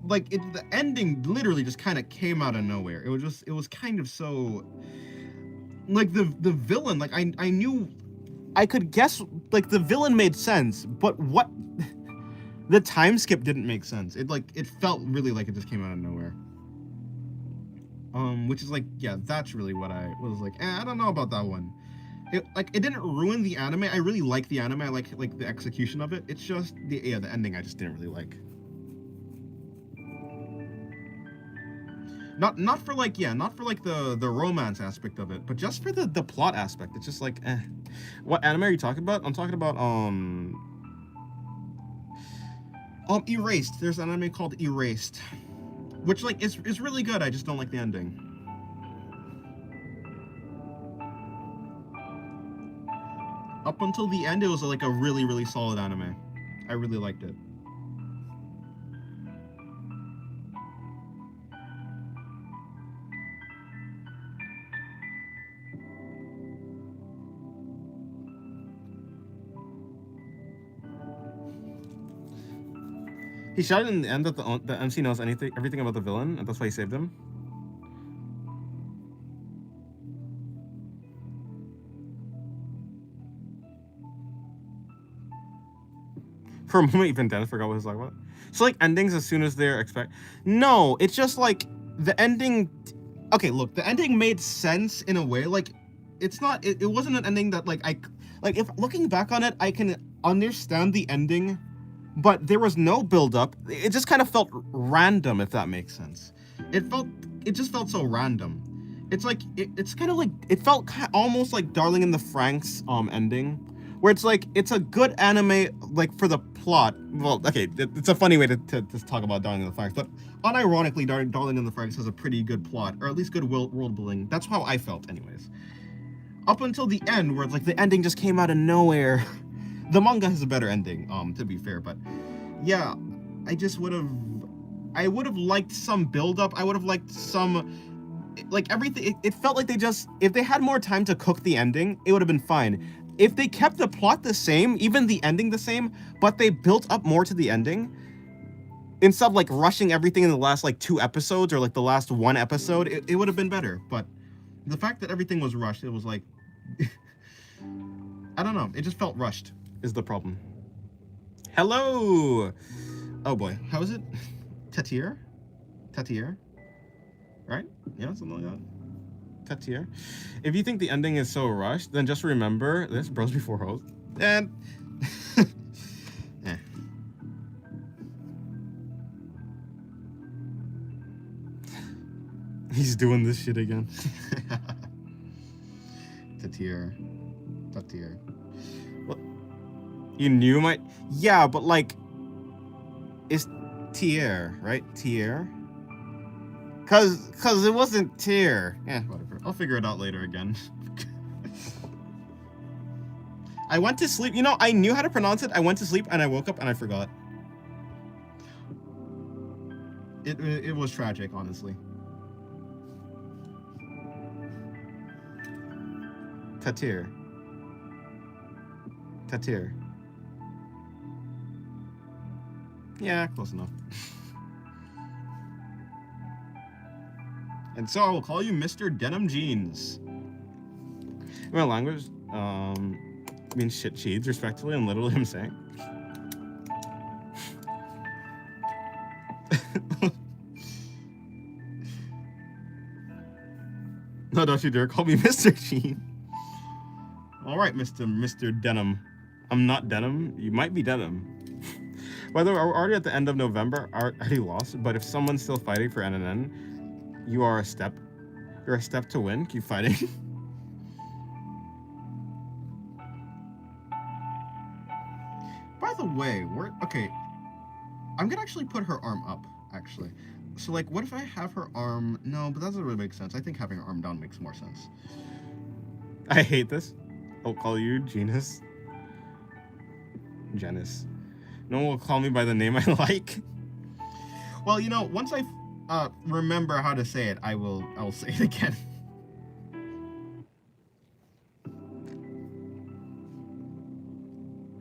the ending literally just kind of came out of nowhere. It was kind of so like the villain, like I knew I could guess like the villain made sense, but what the time skip didn't make sense. It felt really like it just came out of nowhere. Which is like, yeah, that's really what I was like, I don't know about that one. It didn't ruin the anime. I really like the anime. I like the execution of it. It's just the ending I just didn't really like. Not for the romance aspect of it, but just for the plot aspect. It's just like, eh. What anime are you talking about? I'm talking about Erased. There's an anime called Erased, which like is really good. I just don't like the ending. Up until the end, it was like a really, really solid anime. I really liked it. He shouted in the end that the MC knows everything about the villain, and that's why he saved him. For a moment, even Dennis forgot what he was talking about. So, like, endings as soon as they're No, it's just, like, the ending... Okay, look, the ending made sense in a way. Like, it's not... It wasn't an ending that, like, Like, if looking back on it, I can understand the ending, but there was no build-up. It just kind of felt random, if that makes sense. It just felt so random. It's like... It's kind of like... It felt almost like Darling in the Franxx ending, where it's like, it's a good anime, like, for the plot. Well, okay, it's a funny way to talk about Darling in the Franxx, but unironically, Darling in the Franxx has a pretty good plot, or at least good world building. That's how I felt, anyways. Up until the end, where it's like, the ending just came out of nowhere. The manga has a better ending, to be fair, but yeah, I would have liked some build-up. I would have liked some, like, everything. It felt like if they had more time to cook the ending, it would have been fine. If they kept the plot the same, even the ending the same, but they built up more to the ending, instead of like rushing everything in the last like 2 episodes or like the last 1 episode, it would have been better. But the fact that everything was rushed, it was like, I don't know, it just felt rushed is the problem. Hello! Oh boy, how is it? Tatir? Right? Yeah, something like that. Tatir. If you think the ending is so rushed, then just remember this: bros before hoes. And eh. He's doing this shit again. Tatir. What? You knew my... Yeah, but like, it's Tier, right? Tier. Cause it wasn't Tier. Yeah, whatever. I'll figure it out later again. I went to sleep. You know, I knew how to pronounce it. I went to sleep and I woke up and I forgot. It was tragic, honestly. Tatir. Yeah, close enough. And so I will call you Mr. Denim Jeans. In my language, means shit cheese, respectfully, and literally I'm saying. No, don't you dare call me Mr. Jean. All right, Mr. Denim. I'm not denim. You might be denim. By the way, we're already at the end of November. I already lost, but if someone's still fighting for NNN, you are a step. You're a step to win. Keep fighting. way, okay, I'm gonna actually put her arm up, actually. So, like, what if I have her arm... No, but that doesn't really make sense. I think having her arm down makes more sense. I hate this. I'll call you Genus. Genus. No one will call me by the name I like. Well, you know, once I remember how to say it, I'll say it again.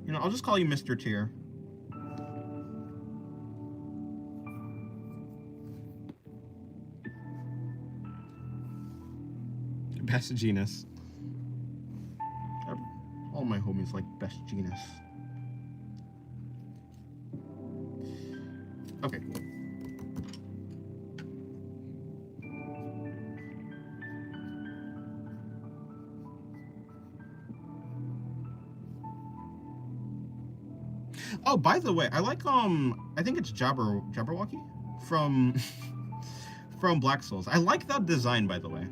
You know, I'll just call you Mr. Tier. Best Genus. All my homies like Best Genus. Okay. Oh, by the way, I like I think it's Jabberwocky from from Black Souls. I like that design, by the way.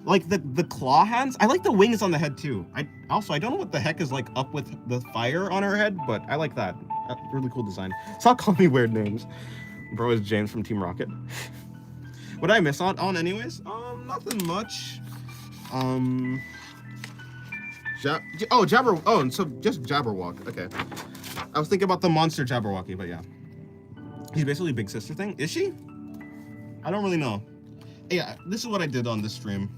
Like the claw hands. I like the wings on the head too. I don't know what the heck is like up with the fire on her head, but I like that. Really cool design. Stop calling me weird names. Bro is James from Team Rocket. What did I miss on anyways? Nothing much. So just Jabberwock. Okay. I was thinking about the monster Jabberwocky, but yeah. He's basically Big Sister thing. Is she? I don't really know. Yeah, this is what I did on this stream.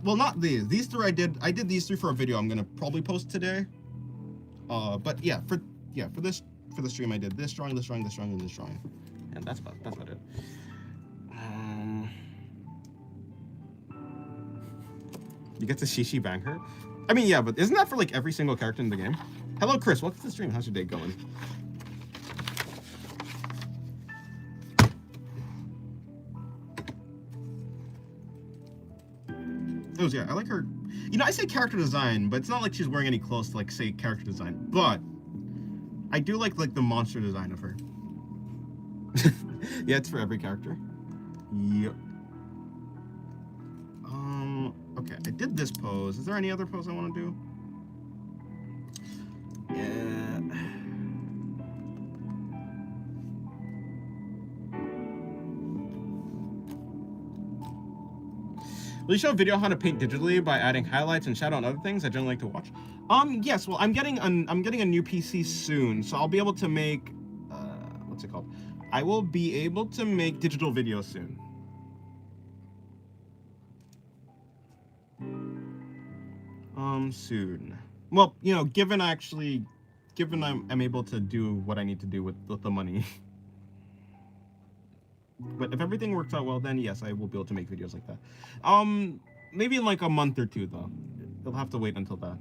Well, not these. These three I did these three for a video I'm gonna probably post today. But yeah, for the stream I did this drawing, this drawing, this drawing, and this drawing. And that's about it. You get to Shishi bang her? I mean, yeah, but isn't that for like every single character in the game? Hello, Chris. Welcome to the stream. How's your day going? Oh, yeah, I like her. You know, I say character design, but it's not like she's wearing any clothes to, like, say character design. But I do like the monster design of her. Yeah, it's for every character. Yep. Okay, I did this pose. Is there any other pose I want to do? Yeah. Will you show a video on how to paint digitally by adding highlights and shadow and other things I generally like to watch? Yes. Well, I'm getting a new PC soon, so I'll be able to make what's it called? I will be able to make digital videos soon. Soon. Well, you know, given I'm able to do what I need to do with the money. But if everything works out well, then yes, I will be able to make videos like that. Maybe in like a month or two, though. You'll have to wait until that.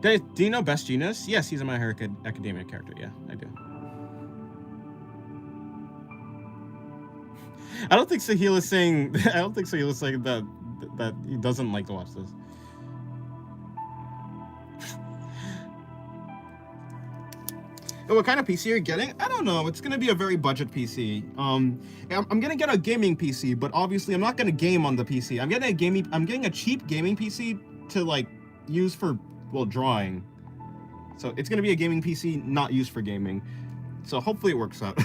Do you know Best Genus? Yes, he's a My Hero Academia character. Yeah, I do. I don't think Sahil is saying. I don't think Sahil is saying that he doesn't like to watch this. What kind of PC are you getting? I don't know. It's gonna be a very budget PC. I'm gonna get a gaming PC, but obviously I'm not gonna game on the PC. I'm getting a cheap gaming PC to like use for, well, drawing. So it's gonna be a gaming PC not used for gaming. So hopefully it works out.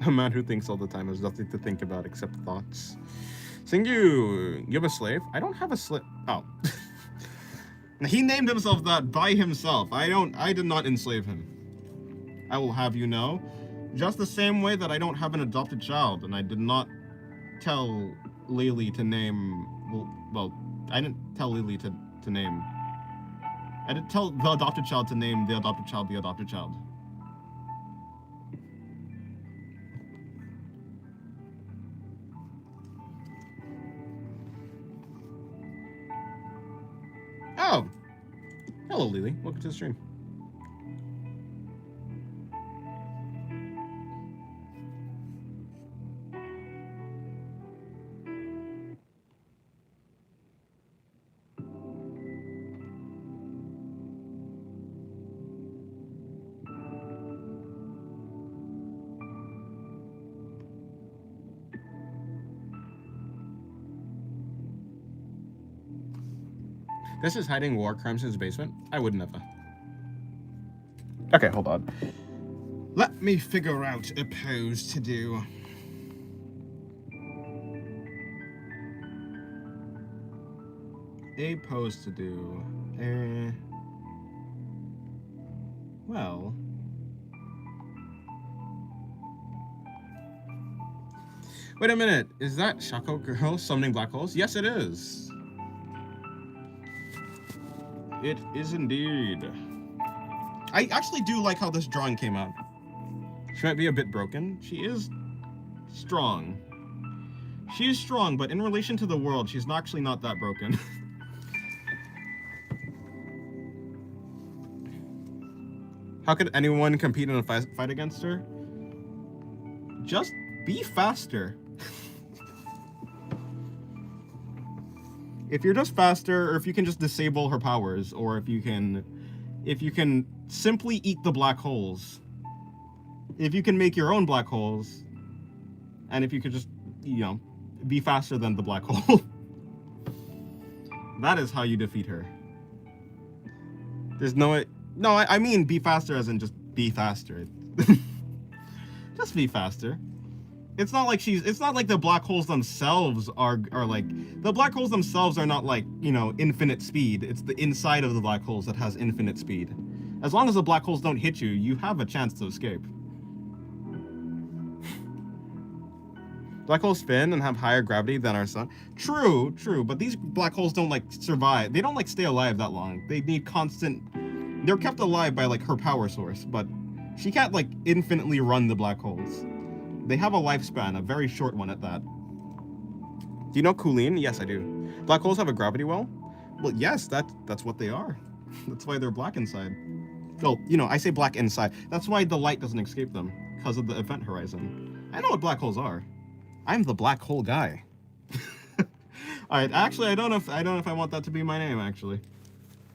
A man who thinks all the time has nothing to think about except thoughts. Singu, you have a slave? I don't have a slave. Oh. He named himself that by himself. I did not enslave him. I will have you know. Just the same way that I don't have an adopted child, and I did not tell Lily to name... Well, I didn't tell Lily to name... I didn't tell the adopted child to name the adopted child the adopted child. Hello, Lily. Welcome to the stream. This is hiding war crimes in his basement? I would never. Okay, hold on. Let me figure out a pose to do. A pose to do. Well. Wait a minute. Is that Shaco Girl summoning black holes? Yes, it is. It is indeed. I actually do like how this drawing came out. She might be a bit broken. She is strong. She is strong, but in relation to the world, she's actually not that broken. How could anyone compete in a fight against her? Just be faster. If you're just faster, or if you can just disable her powers, or if you can simply eat the black holes, if you can make your own black holes, and if you could just, you know, be faster than the black hole, that is how you defeat her. There's no, I mean be faster as in just be faster. Just be faster. It's not like the black holes themselves are like, the black holes themselves are not like, you know, infinite speed. It's the inside of the black holes that has infinite speed. As long as the black holes don't hit you, you have a chance to escape. Black holes spin and have higher gravity than our sun. True, but these black holes don't like survive. They don't like stay alive that long. They need constant, they're kept alive by like her power source, but she can't like infinitely run the black holes. They have a lifespan, a very short one at that. Do you know Coolene? Yes, I do. Black holes have a gravity well? Well, yes, that's what they are. That's why they're black inside. Well, you know, I say black inside. That's why the light doesn't escape them, because of the event horizon. I know what black holes are. I'm the black hole guy. Alright, actually, I don't know if I want that to be my name, actually.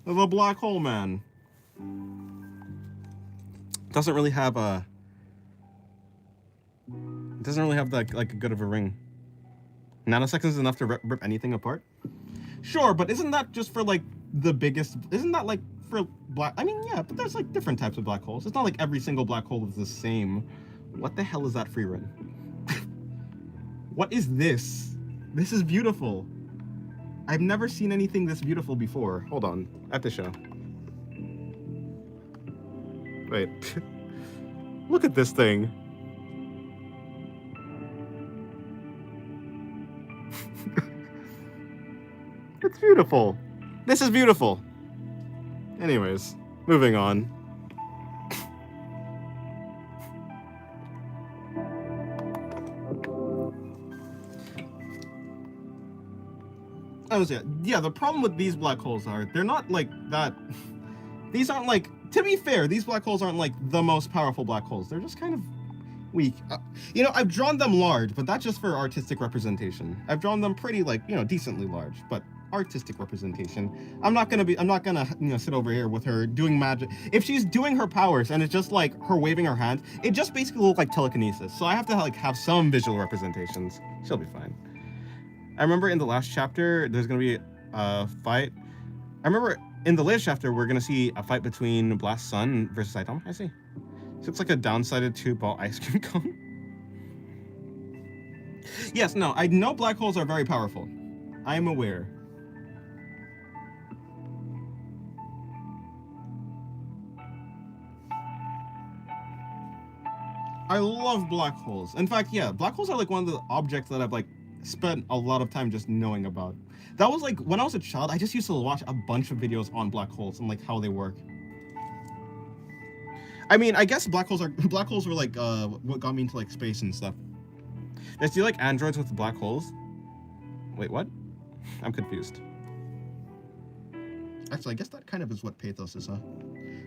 The black hole man. Doesn't really have a... It doesn't really have like a good of a ring. Nanoseconds is enough to rip anything apart? Sure, but isn't that just for like the biggest... Isn't that like for black... I mean, yeah, but there's like different types of black holes. It's not like every single black hole is the same. What the hell is that free run? What is this? This is beautiful. I've never seen anything this beautiful before. Hold on. I have to show. Wait. Look at this thing. It's beautiful. This is beautiful. Anyways, moving on. Yeah, the problem with these black holes are, they're not like that. These aren't like, to be fair, these black holes aren't like the most powerful black holes. They're just kind of weak. You know, I've drawn them large, but that's just for artistic representation. I've drawn them pretty, like, you know, decently large, but artistic representation. I'm not gonna, you know, sit over here with her doing magic. If she's doing her powers and it's just like her waving her hand, it just basically looks like telekinesis. So I have to like have some visual representations. She'll be fine. I remember in the last chapter, there's gonna be a fight. I remember in the latest chapter, we're gonna see a fight between Blast Sun versus Saitama. I see. So it's like a downsided 2-ball ice cream cone. Yes, no, I know black holes are very powerful. I am aware. I love black holes. In fact, yeah, black holes are like one of the objects that I've like spent a lot of time just knowing about. That was like, when I was a child, I just used to watch a bunch of videos on black holes and like how they work. I mean, I guess black holes were like what got me into like space and stuff. Do you like androids with black holes? Wait, what? I'm confused. Actually, I guess that kind of is what pathos is, huh?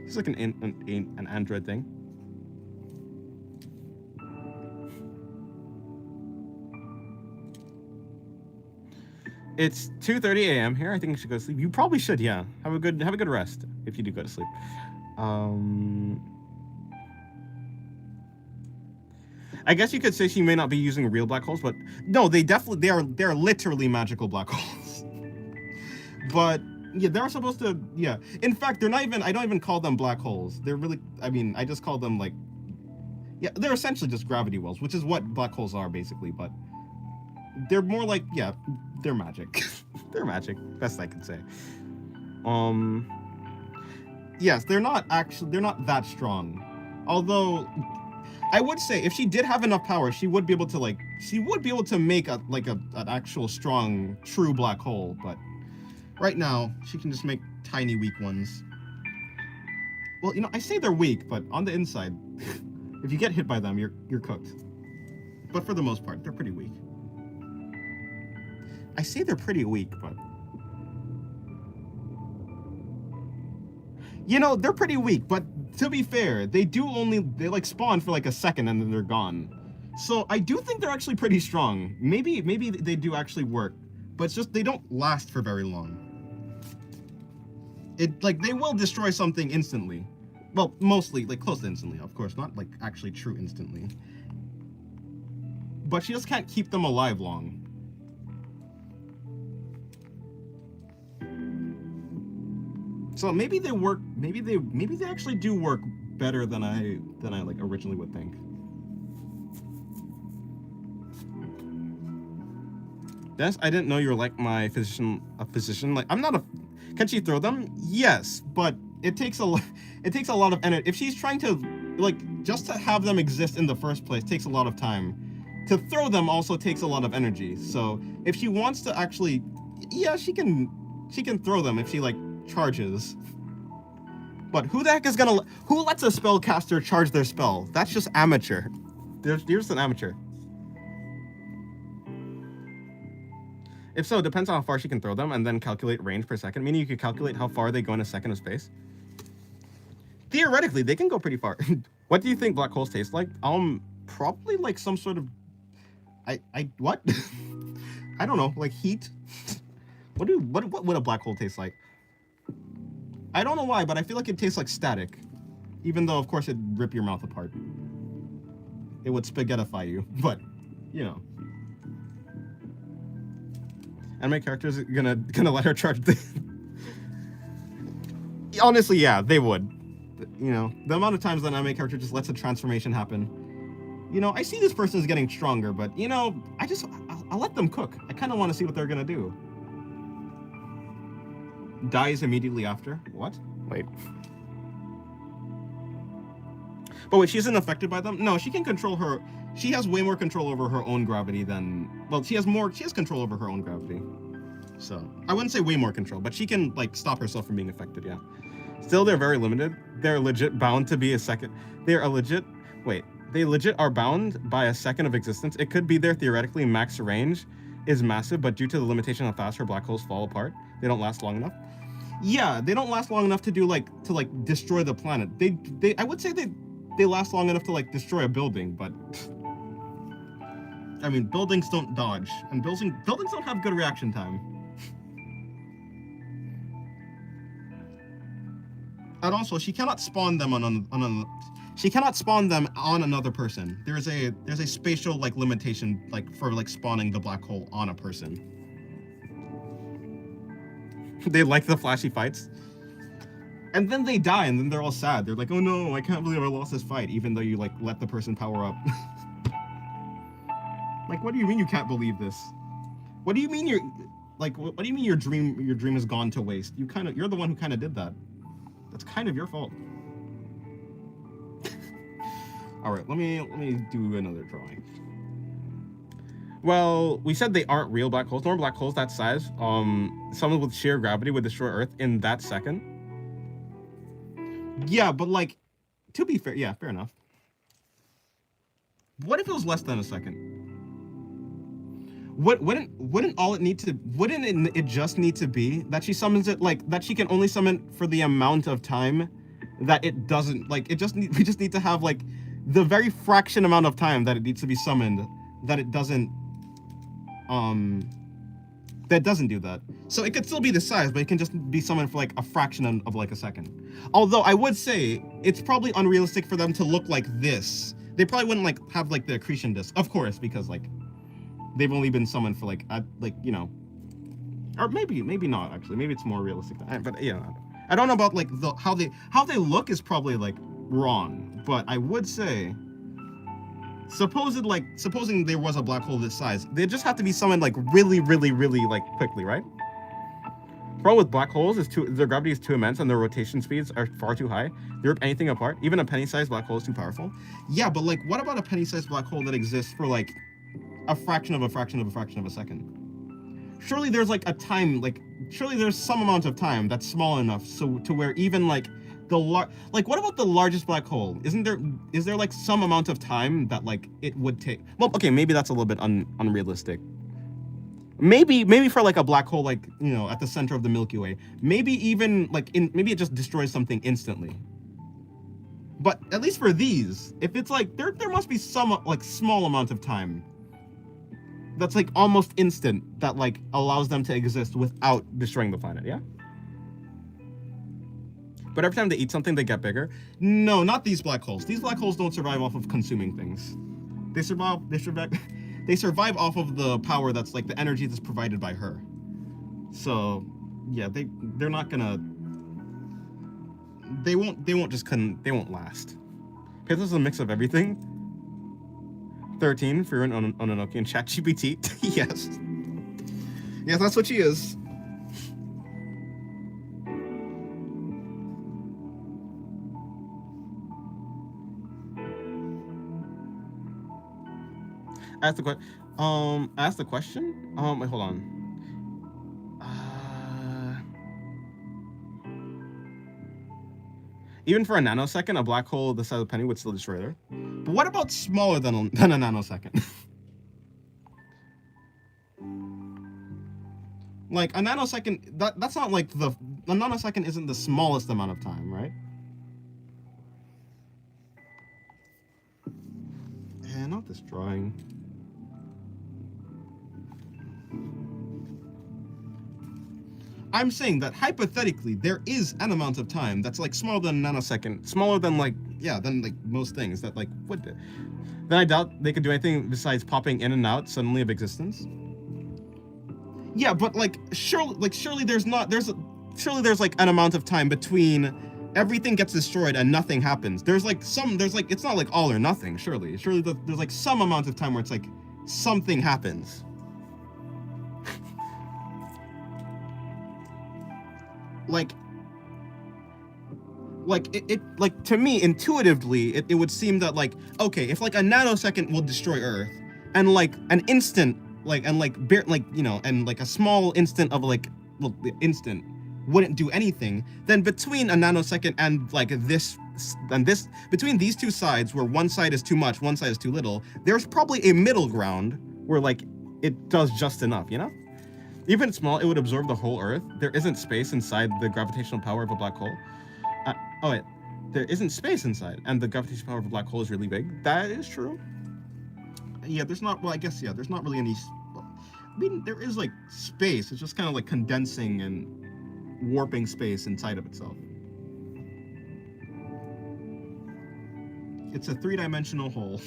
It's like an android thing. It's 2:30 a.m. here. I think you should go to sleep. You probably should, yeah. Have a good rest if you do go to sleep. I guess you could say she may not be using real black holes, but no, they are literally magical black holes. But yeah, they're supposed to, yeah. In fact, they're not even, I don't even call them black holes. They're really, I mean, I just call them like, yeah, they're essentially just gravity wells, which is what black holes are basically, but they're more like, yeah, they're magic. They're magic, best I can say. Yes, they're not that strong. Although I would say if she did have enough power, she would be able to make an actual strong, true black hole, but right now, she can just make tiny, weak ones. Well, I say they're weak, but on the inside, if you get hit by them, you're cooked. But for the most part, they're pretty weak. I say they're pretty weak, but they're pretty weak, but to be fair, they like spawn for like a second and then they're gone. So I do think they're actually pretty strong. Maybe they do actually work, but it's just they don't last for very long. They will destroy something instantly. Well, mostly, like, close to instantly, of course, not, like, actually true instantly. But she just can't keep them alive long. So maybe they work, maybe they actually do work better than I like originally would think. Dennis, I didn't know you were like a physician. Like, I'm not a... Can she throw them? Yes, but it takes a lot of energy. If she's trying to, like, just to have them exist in the first place takes a lot of time. To throw them also takes a lot of energy. So if she wants to actually, yeah, she can throw them if she, like, charges. But who the heck is gonna... Who lets a spellcaster charge their spell? That's just amateur. You're just an amateur. If so, it depends on how far she can throw them and then calculate range per second, meaning you could calculate how far they go in a second of space. Theoretically, they can go pretty far. What do you think black holes taste like? Probably like some sort of... what? I don't know, like heat? What would a black hole taste like? I don't know why, but I feel like it tastes like static. Even though, of course, it'd rip your mouth apart. It would spaghettify you, but, Anime characters gonna let her charge the... Honestly, yeah, they would. The amount of times that an anime character just lets a transformation happen. I see this person is getting stronger, but, I'll let them cook. I kind of want to see what they're gonna do. Dies immediately after? What? Wait. But wait, she isn't affected by them? No, she can control her... She has way more control over her own gravity than... Well, she has control over her own gravity. So, I wouldn't say way more control, but she can, like, stop herself from being affected, yeah. Still, they're very limited. They're legit bound to be a second... They legit are bound by a second of existence. It could be their theoretically max range is massive, but due to the limitation of how fast her black holes fall apart, they don't last long enough. Yeah, they don't last long enough to destroy the planet. I would say they last long enough to, like, destroy a building, but... I mean, buildings don't dodge, and buildings don't have good reaction time. And also, she cannot spawn them she cannot spawn them on another person. There's a spatial, like, limitation, like, for, like, spawning the black hole on a person. They like the flashy fights. And then they die, and then they're all sad. They're like, oh no, I can't believe I lost this fight, even though you, like, let the person power up. Like, what do you mean you can't believe this? What do you mean what do you mean your dream has gone to waste? You're the one who kind of did that. That's kind of your fault. All right, let me do another drawing. Well, we said they aren't real black holes. Normal black holes that size, someone with sheer gravity would destroy Earth in that second. Yeah, but, like, to be fair, yeah, fair enough. What if it was less than a second? Wouldn't all it need to wouldn't it just need to be that she summons it, like that she can only summon for the amount of time that it doesn't, like we just need to have like the very fraction amount of time that it needs to be summoned that it doesn't do that. So it could still be the size, but it can just be summoned for like a fraction of like a second. Although I would say it's probably unrealistic for them to look like this. They probably wouldn't like have like the accretion disc, of course, because like they've only been summoned for like you know, or maybe not actually. Maybe it's more realistic. But yeah, I don't know about like how they look is probably like wrong. But I would say, supposing there was a black hole this size, they just have to be summoned like really like quickly, right? The problem with black holes is their gravity is too immense and their rotation speeds are far too high. They rip anything apart. Even a penny-sized black hole is too powerful. Yeah, but like, what about a penny-sized black hole that exists for like a fraction of a second? Surely there's like a time, like surely there's some amount of time that's small enough so to where even like like what about the largest black hole? Is there like some amount of time that like it would take? Well, okay, maybe that's a little bit unrealistic. Maybe for like a black hole, like, you know, at the center of the Milky Way, maybe even like maybe it just destroys something instantly. But at least for these, if it's like there must be some like small amount of time that's like almost instant that like allows them to exist without destroying the planet, yeah? But every time they eat something, they get bigger. No, not these black holes. These black holes don't survive off of consuming things. They survive off of the power that's like the energy that's provided by her. So yeah, they're not gonna, they won't last. Okay, this is a mix of everything. 13 for an Ononoki and ChatGPT. Yes, that's what she is. Ask the question. Wait, hold on. Even for a nanosecond, a black hole the size of a penny would still destroy her. But what about smaller than a nanosecond? Like a nanosecond, that's not like a nanosecond isn't the smallest amount of time, right? And not this drawing. I'm saying that hypothetically there is an amount of time that's like smaller than a nanosecond, smaller than like, yeah, than like most things that like would. Then I doubt they could do anything besides popping in and out suddenly of existence. Yeah, but like surely there's like an amount of time between everything gets destroyed and nothing happens. There's like it's not like all or nothing. Surely there's like some amount of time where it's like something happens. Like it to me intuitively it would seem that like, okay, if like a nanosecond will destroy Earth and like an instant and like a small instant of like, well, the instant wouldn't do anything, then between a nanosecond and like this between these two sides where one side is too much, one side is too little, there's probably a middle ground where like it does just enough, you know? Even small, it would absorb the whole Earth. There isn't space inside the gravitational power of a black hole. Oh wait, there isn't space inside, and the gravitational power of a black hole is really big. That is true. Yeah, there's not, well, I guess, yeah, there's not really any, I mean, there is like space. It's just kind of like condensing and warping space inside of itself. It's a three-dimensional hole.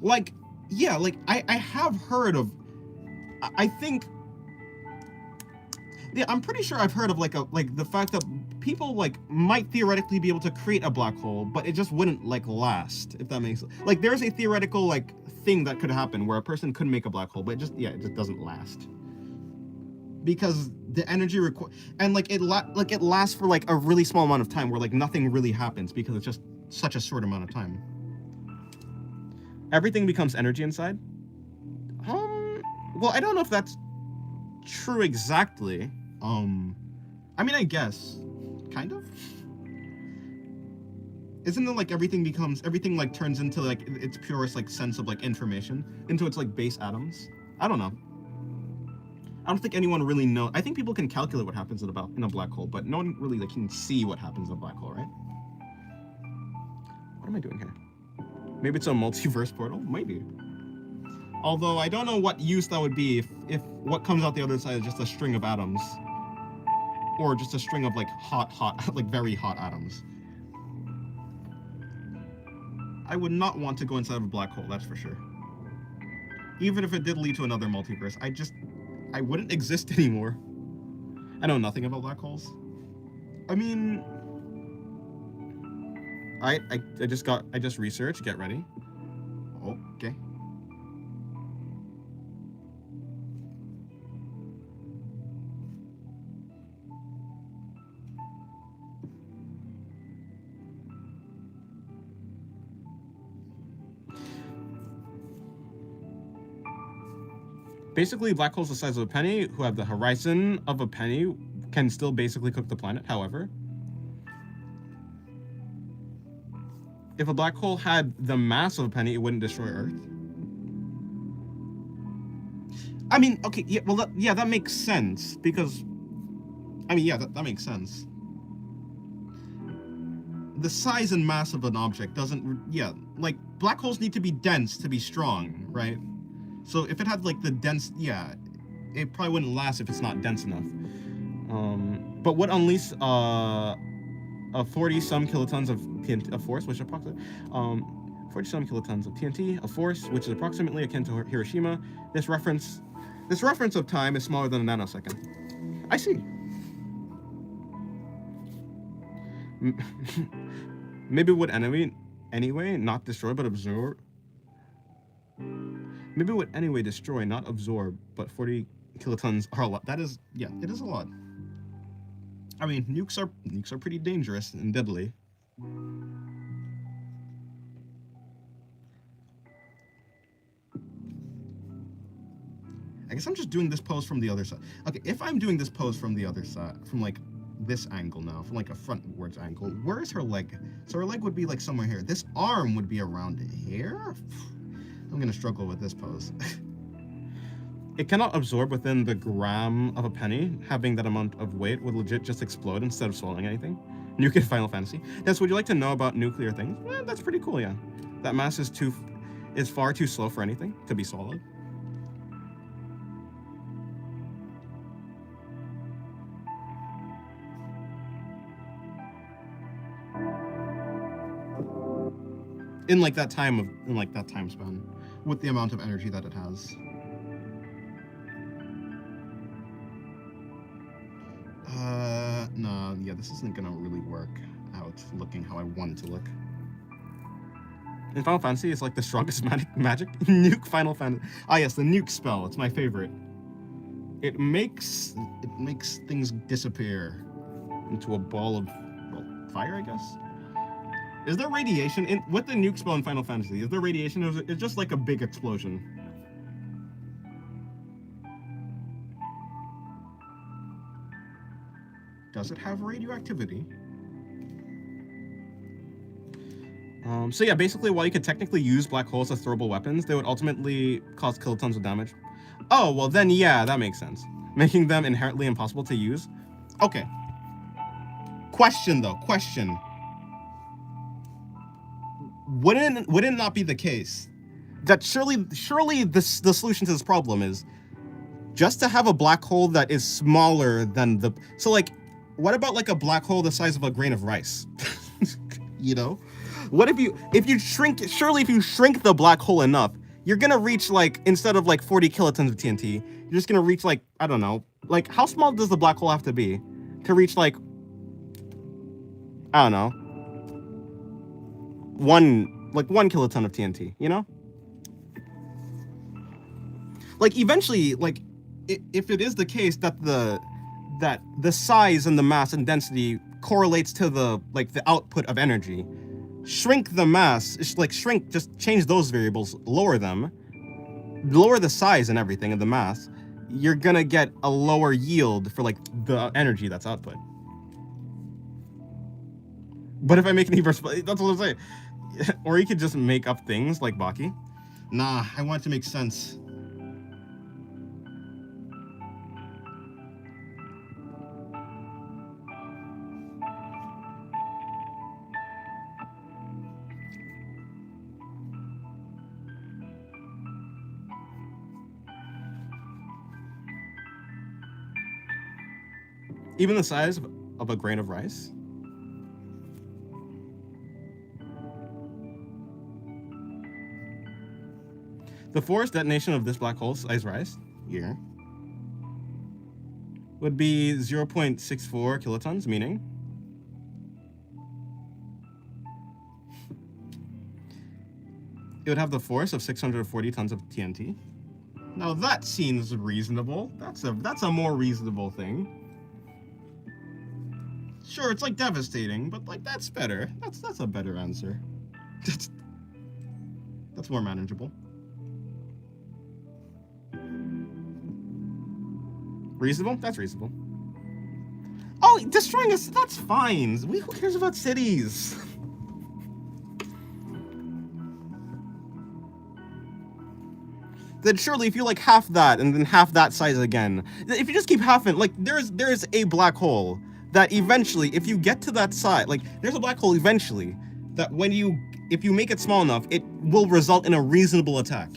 Like, yeah, like I have heard of, I think, yeah, I'm pretty sure I've heard of like the fact that people like might theoretically be able to create a black hole, but it just wouldn't like last, if that makes sense. Like there's a theoretical like thing that could happen where a person could make a black hole, but it just doesn't last. Because the energy and like it lasts for like a really small amount of time where like nothing really happens because it's just such a short amount of time. Everything becomes energy inside. Well, I don't know if that's true exactly. I mean, I guess, kind of. Isn't it like everything like turns into like its purest like sense of like information into its like base atoms? I don't know. I don't think anyone really knows. I think people can calculate what happens in a black hole, but no one really like can see what happens in a black hole, right? What am I doing here? Maybe it's a multiverse portal? Maybe. Although I don't know what use that would be if what comes out the other side is just a string of atoms. Or just a string of like hot, like very hot atoms. I would not want to go inside of a black hole, that's for sure. Even if it did lead to another multiverse, I wouldn't exist anymore. I know nothing about black holes. I mean, I just researched, get ready. Okay. Basically, black holes the size of a penny, who have the horizon of a penny, can still basically cook the planet, however. If a black hole had the mass of a penny, it wouldn't destroy Earth. I mean, okay, yeah, well, that makes sense, because... I mean, yeah, that makes sense. The size and mass of an object doesn't... Yeah, like, black holes need to be dense to be strong, right? So if it had like the dense, yeah, it probably wouldn't last if it's not dense enough. But would unleash a 40-some kilotons of TNT, a force, which approximately 40-some kilotons of TNT, a force which is approximately akin to Hiroshima. This reference of time is smaller than a nanosecond. I see. Maybe would anyway not destroy but absorb. Maybe it would anyway destroy, not absorb, but 40 kilotons are a lot. That is, yeah, it is a lot. I mean, nukes are pretty dangerous and deadly. I guess I'm just doing this pose from the other side. Okay, if I'm doing this pose from the other side, from like this angle now, from like a frontwards angle, where is her leg? So her leg would be like somewhere here. This arm would be around here? I'm gonna struggle with this pose. It cannot absorb within the gram of a penny. Having that amount of weight would legit just explode instead of swallowing anything. Nuke Final Fantasy. Yes, would you like to know about nuclear things? Well, that's pretty cool, yeah. That mass is far too slow for anything to be solid. In that time span, with the amount of energy that it has. No, yeah, this isn't gonna really work out looking how I want it to look. In Final Fantasy, it's like the strongest magic. Nuke Final Fantasy. Ah, yes, the nuke spell. It's my favorite. It makes things disappear into a ball of, well, fire, I guess. Is there radiation with the nuke spell in Final Fantasy? Is there radiation? Or is it just like a big explosion? Does it have radioactivity? So yeah, basically, while you could technically use black holes as throwable weapons, they would ultimately cause kilotons of damage. Oh, well then, yeah, that makes sense. Making them inherently impossible to use. Okay. Question, though. Question. Wouldn't it not be the case that surely the solution to this problem is just to have a black hole that is smaller than the... So, like, what about, like, a black hole the size of a grain of rice? You know? What if you shrink the black hole enough, you're gonna reach, like, instead of, like, 40 kilotons of TNT, you're just gonna reach, like, I don't know, like, how small does the black hole have to be to reach, like, I don't know, one kiloton of TNT, you know? Like, eventually, like, if it is the case that the size and the mass and density correlates to the output of energy, shrink the mass, just change those variables, lower them, lower the size and everything of the mass, you're gonna get a lower yield for like the energy that's output. But if I make an inverse, that's what I'm saying. Or you could just make up things like Baki. Nah, I want it to make sense. Even the size of a grain of rice. The force detonation of this black hole size rice here would be 0.64 kilotons, meaning it would have the force of 640 tons of TNT. Now that seems reasonable. That's a more reasonable thing. Sure, it's like devastating, but like that's better. That's a better answer. That's more manageable. Reasonable? That's reasonable. Oh, destroying us, that's fine. Who cares about cities? Then surely if you like half that and then half that size again, if you just keep halving, like there's a black hole that eventually, if you get to that size, like there's a black hole eventually that if you make it small enough, it will result in a reasonable attack.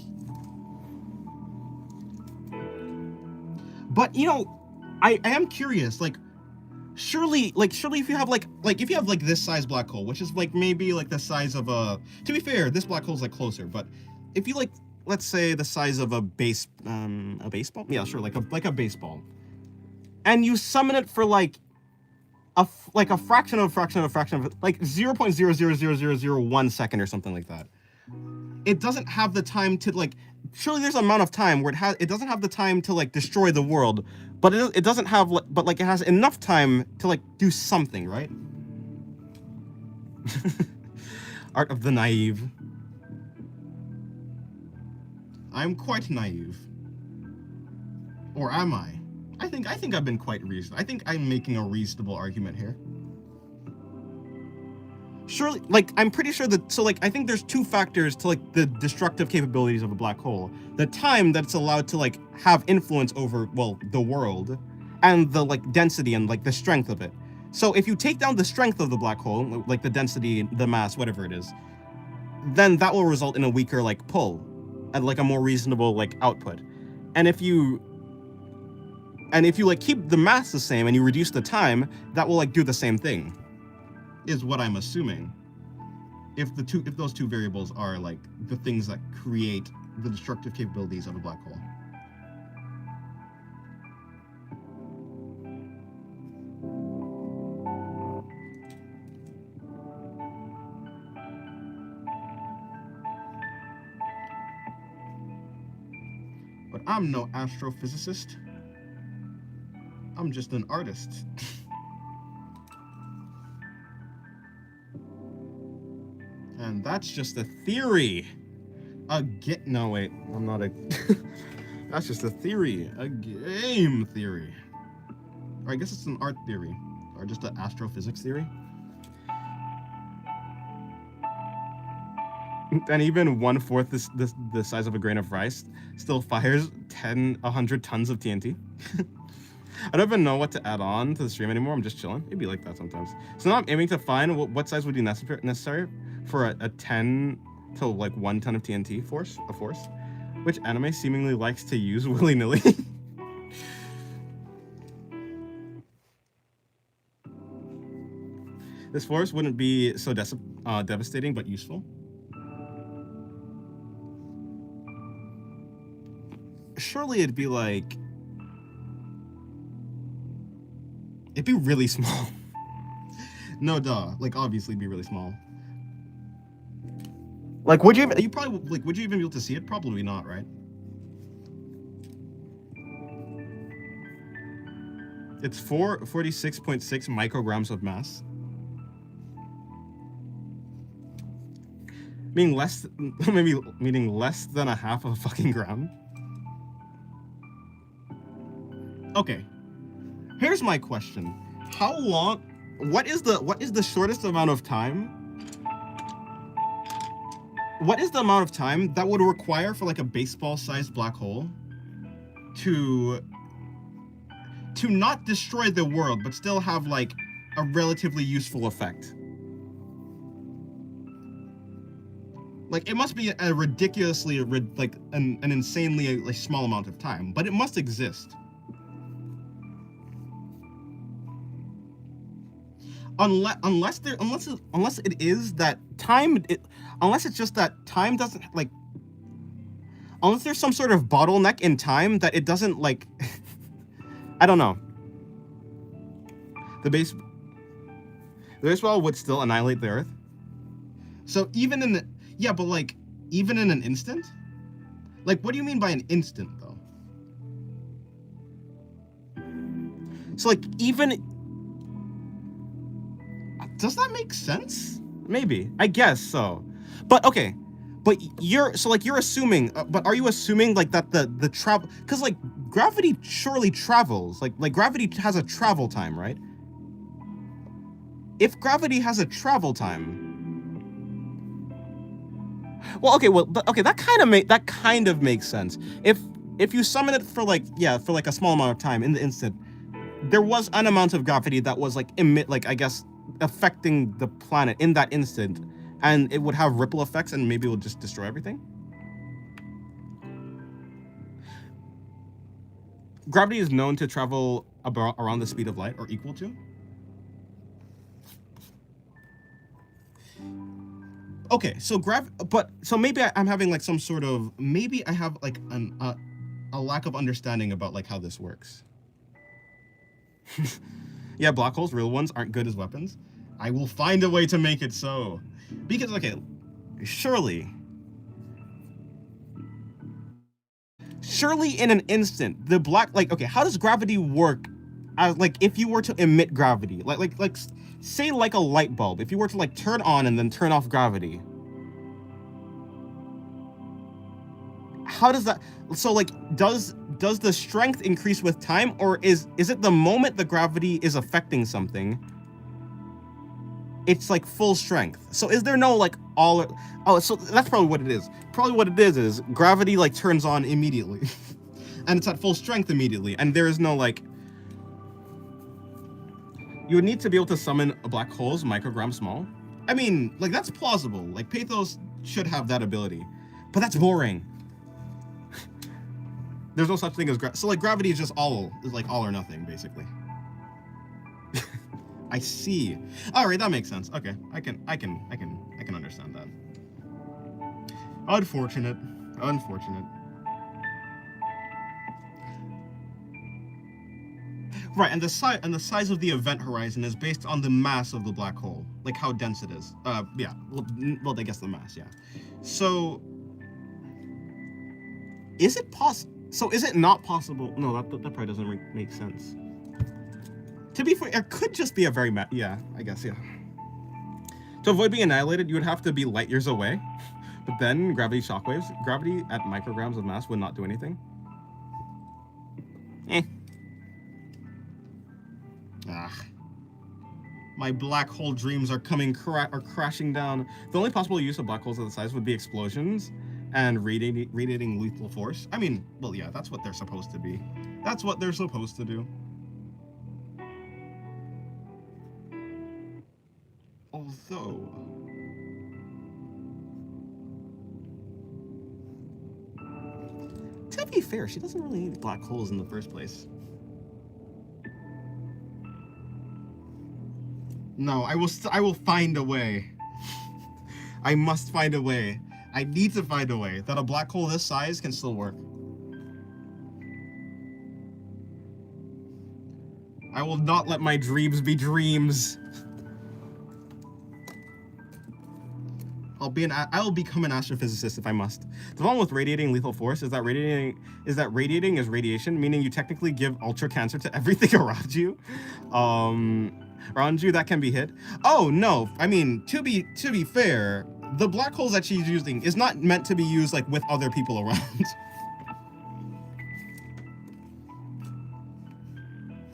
But you know, I am curious, like surely if you have like if you have like this size black hole, which is like maybe like the size of a, to be fair, this black hole's like closer, but if you like, let's say the size of a baseball? Yeah, sure, like a baseball. And you summon it for like a fraction of like 0.00001 second or something like that. It doesn't have the time to like, surely there's an amount of time where it doesn't have the time to like destroy the world, but it doesn't have, but like it has enough time to like do something, right? Art of the naive. I'm quite naive. Or am I? I think I've been quite reasonable. I think I'm making a reasonable argument here. Surely, like, I'm pretty sure that, so like, I think there's two factors to like the destructive capabilities of a black hole. The time that it's allowed to like have influence over, well, the world, and the like density and like the strength of it. So if you take down the strength of the black hole, like the density, the mass, whatever it is, then that will result in a weaker like pull and like a more reasonable like output. And if you like keep the mass the same and you reduce the time, that will like do the same thing, is what I'm assuming. If those two variables are like the things that create the destructive capabilities of a black hole. But I'm no astrophysicist. I'm just an artist. And that's just a theory. No, wait, I'm not a... That's just a theory. A game theory. Or I guess it's an art theory. Or just an astrophysics theory. And even 1/4 the size of a grain of rice still fires 100 tons of TNT. I don't even know what to add on to the stream anymore. I'm just chilling. It'd be like that sometimes. So now I'm aiming to find what size would be necessary for a 10 to like 1 ton of TNT force, which anime seemingly likes to use willy-nilly. This force wouldn't be so devastating, but useful. Surely it'd be like... It'd be really small. No, duh. Like, obviously, it'd be really small. Like, would you even be able to see it? Probably not, right? It's 46.6 micrograms of mass. Meaning less, maybe meaning less than a half of a fucking gram. Okay. Here's my question. How long, what is the shortest amount of time? What is the amount of time that would require for like a baseball-sized black hole to not destroy the world, but still have like a relatively useful effect? Like, it must be a ridiculously, like, an insanely like, small amount of time, but it must exist. Unless it is that time, unless it's just that time doesn't, like, unless there's some sort of bottleneck in time that it doesn't, like, I don't know. The baseball would still annihilate the Earth. So even in the, yeah, but like, even in an instant? Like, what do you mean by an instant, though? So, like, even... Does that make sense? Maybe. I guess so. But, okay. But you're assuming, but are you assuming, like, that the travel... Because, like, gravity surely travels. Like, gravity has a travel time, right? If gravity has a travel time... Well, okay, that kind of makes sense. If you summon it for like a small amount of time in the instant, there was an amount of gravity that was like I guess affecting the planet in that instant, and it would have ripple effects and maybe it would just destroy everything. Gravity is known to travel around the speed of light or equal to. Okay, so so maybe I'm having like some sort of, maybe I have like a lack of understanding about like how this works. Yeah, black holes, real ones, aren't good as weapons. I will find a way to make it so. Because, okay, surely in an instant, the black, like, okay, how does gravity work? Like, if you were to emit gravity, like, say like a light bulb, if you were to like turn on and then turn off gravity, how does that, so like, does the strength increase with time, or is it the moment the gravity is affecting something, it's like full strength? So is there no like so that's probably what it is. Probably what it is gravity like turns on immediately and it's at full strength immediately, and there is no like, you would need to be able to summon a black holes microgram small. I mean, like, that's plausible. Like, Pathos should have that ability, but that's boring. There's no such thing as so like gravity is just all or nothing basically. I see. All right, that makes sense. Okay, I can understand that. Unfortunate. Right, and the size of the event horizon is based on the mass of the black hole, like how dense it is. Yeah. Well, I guess the mass. Yeah. So, is it possible? So, is it not possible? No, that probably doesn't make sense. To be fair, it could just be a very yeah, I guess, yeah. To avoid being annihilated, you would have to be light years away, but then gravity at micrograms of mass would not do anything. My black hole dreams are crashing down. The only possible use of black holes of the size would be explosions and radiating lethal force. I mean, well, yeah, that's what they're supposed to be. That's what they're supposed to do. Although, to be fair, she doesn't really need black holes in the first place. No, I will find a way. I must find a way. I need to find a way that a black hole this size can still work. I will not let my dreams be dreams. I will become an astrophysicist if I must. The problem with radiating lethal force is that radiating is radiation, meaning you technically give ultra cancer to everything around you. That can be hit. Oh no, I mean, to be fair, the black holes that she's using is not meant to be used like with other people around.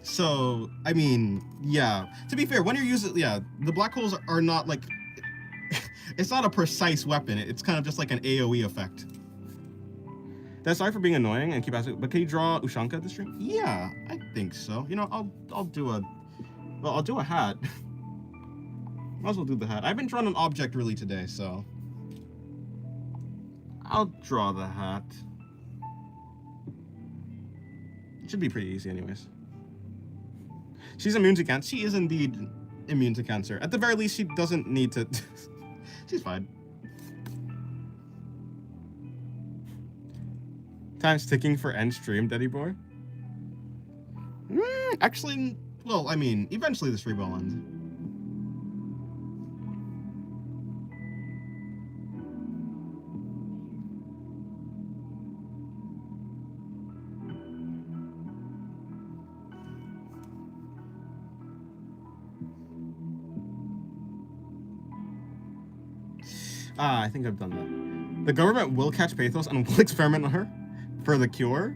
So, I mean, yeah. To be fair, when you're using, yeah, the black holes are not like, it's not a precise weapon. It's kind of just like an AoE effect. That's sorry for being annoying and keep asking, but can you draw Ushanka this stream? Yeah, I think so. You know, I'll do a hat. Might as well do the hat. I haven't drawn an object really today, so I'll draw the hat. It should be pretty easy anyways. She's immune to cancer. She is indeed immune to cancer. At the very least, she doesn't need to. She's fine. Time's ticking for end stream, Daddy boy. Actually, well, I mean, eventually the stream will end. I think I've done that. The government will catch Pathos and will experiment on her for the cure.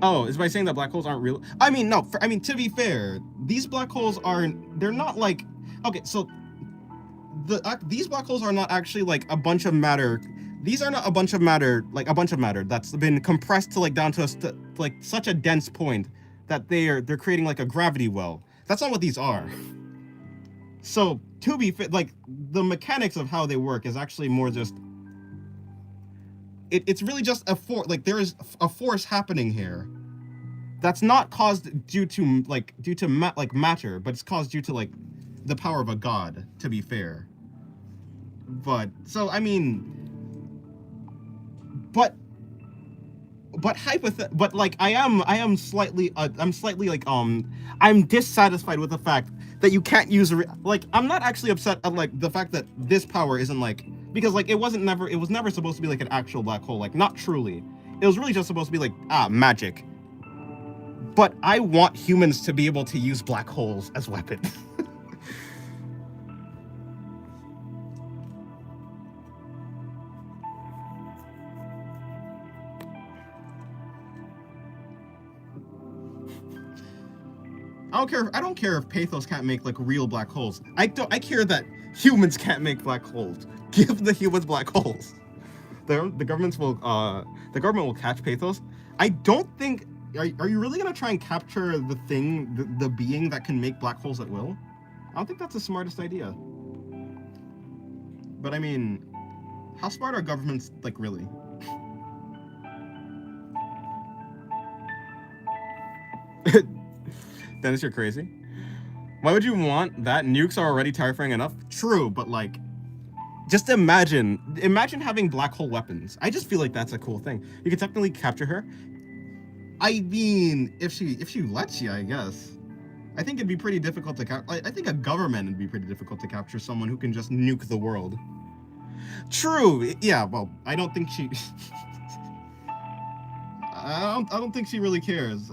Oh, is by saying that black holes aren't real? I mean, no. I mean, to be fair, these black holes aren't. They're not like. Okay, so these black holes are not actually like a bunch of matter. These are not a bunch of matter, like a bunch of matter that's been compressed to like down to like such a dense point that they're creating like a gravity well. That's not what these are. So to be fair, like the mechanics of how they work is actually more just. It's really just a force. Like there is a force happening here, that's not caused due to matter, but it's caused due to like the power of a god. To be fair, but so I mean, but like I am slightly like I'm dissatisfied with the fact that you can't use like I'm not actually upset at like the fact that this power isn't like. Because like it was never supposed to be like an actual black hole, like not truly. It was really just supposed to be like magic. But I want humans to be able to use black holes as weapons. I don't care if Pathos can't make like real black holes. I care that humans can't make black holes. Give the humans black holes. The government will catch Pathos. I don't think. Are you really gonna try and capture the being that can make black holes at will? I don't think that's the smartest idea. But I mean, how smart are governments like really? Dennis, you're crazy. Why would you want that? Nukes are already terrifying enough. True, but like. Just imagine having black hole weapons. I just feel like that's a cool thing. You can technically capture her. I mean, if she lets you, I guess. I think it'd be pretty difficult to capture. I think a government would be pretty difficult to capture someone who can just nuke the world. True. Yeah. Well, I don't think she. I don't think she really cares.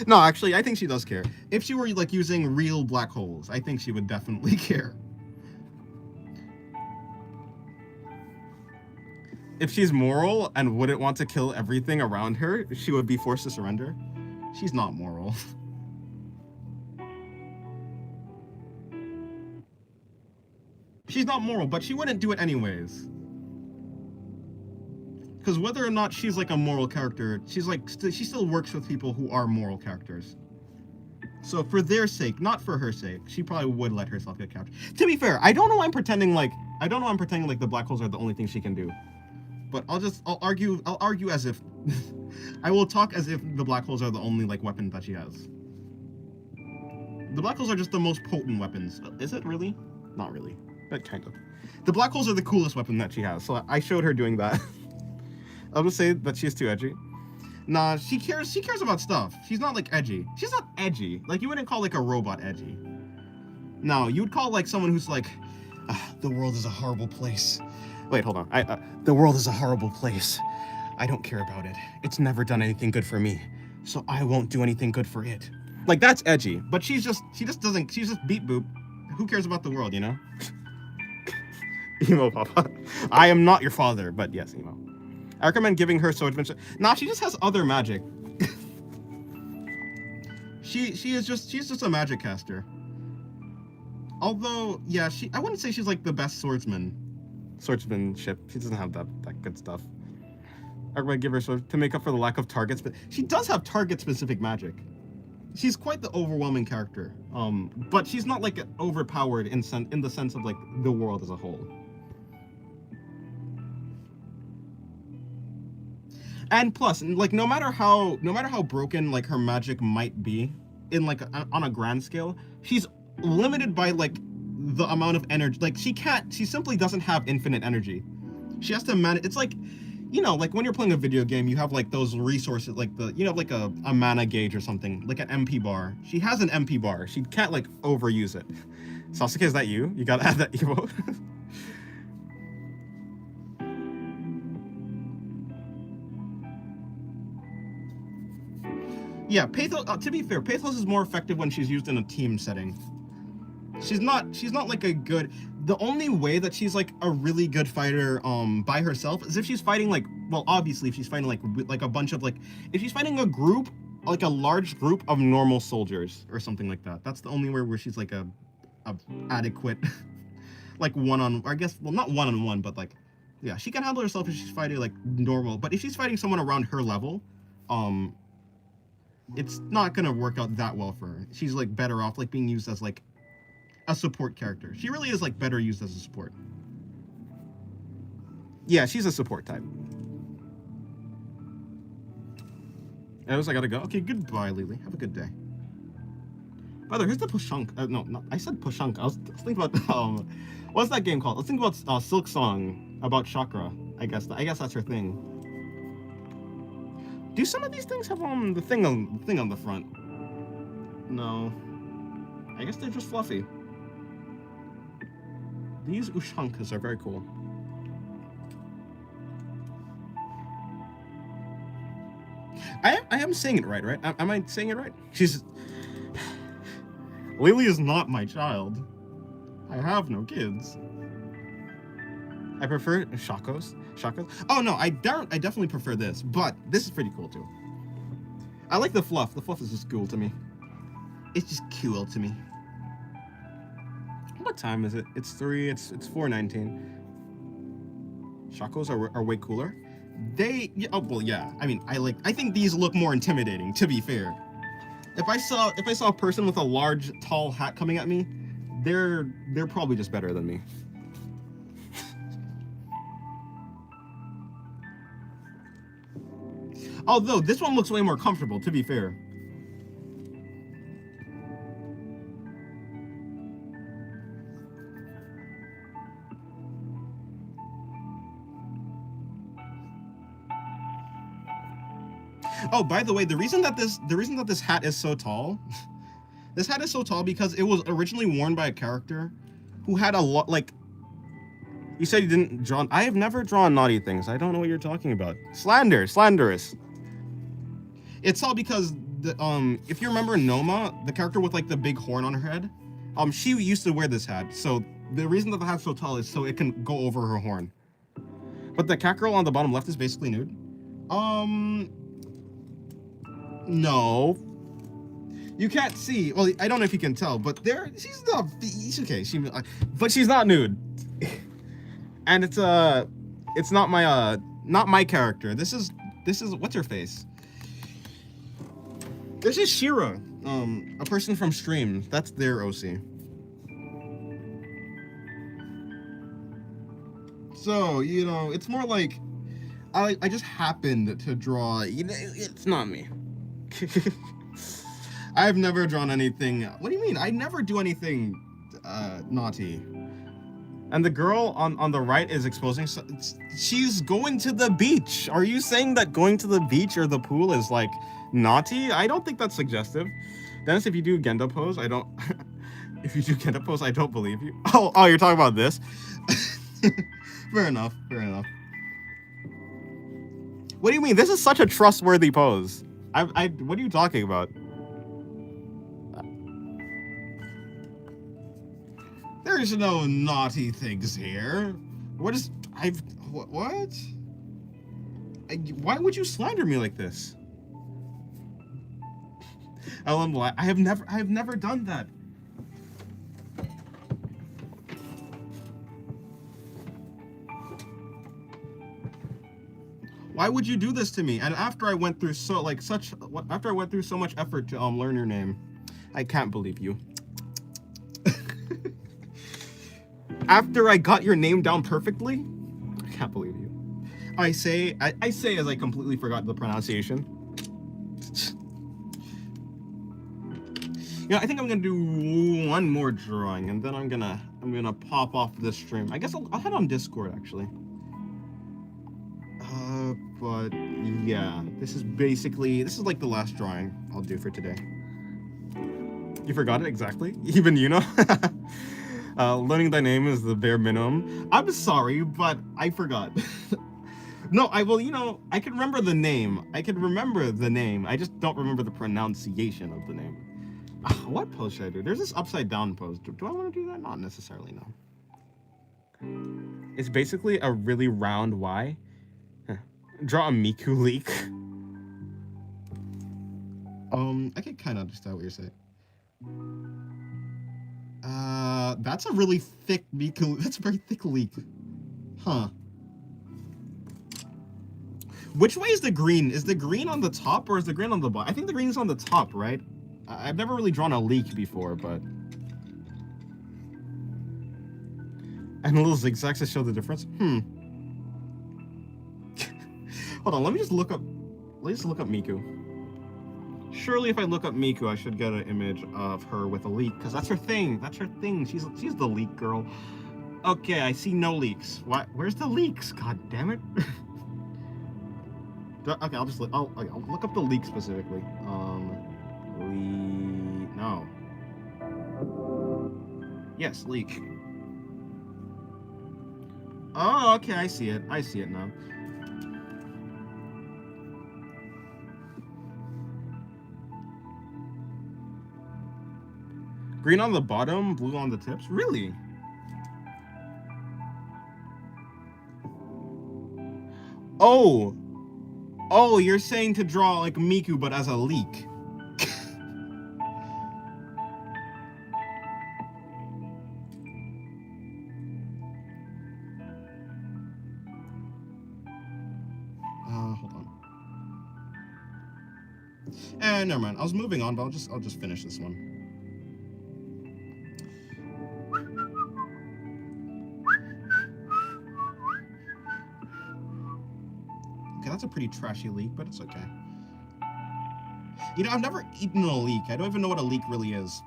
No, actually, I think she does care. If she were like using real black holes, I think she would definitely care. If she's moral and wouldn't want to kill everything around her, she would be forced to surrender. She's not moral. She's not moral, but she wouldn't do it anyways. Because whether or not she's like a moral character, she's like she still works with people who are moral characters. So for their sake, not for her sake, she probably would let herself get captured. To be fair, I don't know why I'm pretending like the black holes are the only thing she can do. But I'll argue as if I will talk as if the black holes are the only like weapon that she has. The black holes are just the most potent weapons. Is it really? Not really, but kind of. The black holes are the coolest weapon that she has. So I showed her doing that. I'll just say that she's too edgy. Nah, she cares about stuff. She's not like edgy. She's not edgy. Like you wouldn't call like a robot edgy. No, you would call like someone who's like, the world is a horrible place. Wait, hold on. The world is a horrible place. I don't care about it. It's never done anything good for me, so I won't do anything good for it. Like that's edgy. But she's just beep boop. who cares about the world, you know? Emo Papa. I am not your father, but yes, Emo. I recommend giving her swordsmanship. Nah, she just has other magic. she's just a magic caster. Although, yeah, I wouldn't say she's like the best swordsmanship. She doesn't have that good stuff. I recommend give her sword to make up for the lack of targets, but she does have target specific magic. She's quite the overwhelming character. But she's not like overpowered in the sense of like the world as a whole. And plus, like no matter how broken like her magic might be in like on a grand scale, she's limited by like the amount of energy. Like she simply doesn't have infinite energy. She has to manage. It's like, you know, like when you're playing a video game, you have like those resources, like like a mana gauge or something, like an MP bar. She has an MP bar. She can't like overuse it. Sasuke, is that you? You gotta add that emote. Yeah, Pathos. To be fair, Pathos is more effective when she's used in a team setting. She's not like a good. The only way that she's like a really good fighter by herself is if she's fighting like, well, obviously if she's fighting like a bunch of like, if she's fighting a group, like a large group of normal soldiers or something like that. That's the only way where she's like a adequate like I guess, well, not one-on-one, but like, yeah, she can handle herself if she's fighting like normal. But if she's fighting someone around her level, it's not gonna work out that well for her. She's like better off like being used as like a support character. She really is like better used as a support. Yeah, she's a support type. I gotta go. Okay, goodbye, Lily. Have a good day. By the way, here's the Pushunk. I said Pushunk. I was thinking about what's that game called? Let's think about Silk Song about chakra. I guess that's her thing. Do some of these things have the thing on the front? No. I guess they're just fluffy. These Ushankas are very cool. I am saying it right? Am I saying it right? Lily is not my child. I have no kids. I prefer Shakos. Oh no, I definitely prefer this, but this is pretty cool too. I like the fluff. The fluff is just cool to me. It's just cool to me. What time is it? It's 4:19. Shakos are way cooler. Yeah. I mean, I think these look more intimidating, to be fair. If I saw a person with a large, tall hat coming at me, they're probably just better than me. Although this one looks way more comfortable, to be fair. Oh, by the way, the reason that this hat is so tall, this hat is so tall because it was originally worn by a character who had a lot, like, you said you didn't draw. I have never drawn naughty things. I don't know what you're talking about. Slanderous. It's all because if you remember Noma, the character with like the big horn on her head, she used to wear this hat. So the reason that the hat's so tall is so it can go over her horn. But the cat girl on the bottom left is basically nude. No. You can't see. Well, I don't know if you can tell, but she's okay. But she's not nude. And it's not my character. This is what's her face? This is Shira, a person from Stream. That's their OC. So, you know, it's more like I just happened to draw. You know, it's not me. I've never drawn anything. What do you mean? I never do anything naughty. And the girl on the right is exposing. She's going to the beach. Are you saying that going to the beach or the pool is like naughty? I don't think that's suggestive. Dennis, if you do Gendo pose, I don't. If you do Gendo pose, I don't believe you. Oh, you're talking about this. Fair enough. What do you mean? This is such a trustworthy pose. What are you talking about? There's no naughty things here. What is... What? Why would you slander me like this? I have never done that. Why would you do this to me? And after I went through so much effort to learn your name, I can't believe you. After I got your name down perfectly, I can't believe you. I say as I completely forgot the pronunciation. I think I'm gonna do one more drawing, and then I'm gonna pop off this stream. I guess I'll head on Discord actually. But yeah, this is like the last drawing I'll do for today. You forgot it exactly? Even you know? Learning thy name is the bare minimum. I'm sorry, but I forgot. No, I can remember the name. I just don't remember the pronunciation of the name. What pose should I do? There's this upside down pose. Do I want to do that? Not necessarily, no. It's basically a really round Y. Draw a Miku leak. I can kind of understand what you're saying. That's a really thick Miku. That's a very thick leak. Huh. Which way is the green? Is the green on the top or is the green on the bottom? I think the green is on the top, right? I've never really drawn a leak before, but... And little zigzags to show the difference? Hold on, let me just look up Miku. Surely if I look up Miku, I should get an image of her with a leak, because that's her thing. That's her thing. She's the leak girl. Okay, I see no leaks. What? Where's the leaks? God damn it. Okay, I'll look up the leak specifically. No. Yes, leak. Oh, okay, I see it. I see it now. Green on the bottom, blue on the tips? Really? Oh! Oh, you're saying to draw like Miku, but as a leak. Hold on. Never mind. I was moving on, but I'll just finish this one. Okay, that's a pretty trashy leek, but it's okay. I've never eaten a leek. I don't even know what a leek really is.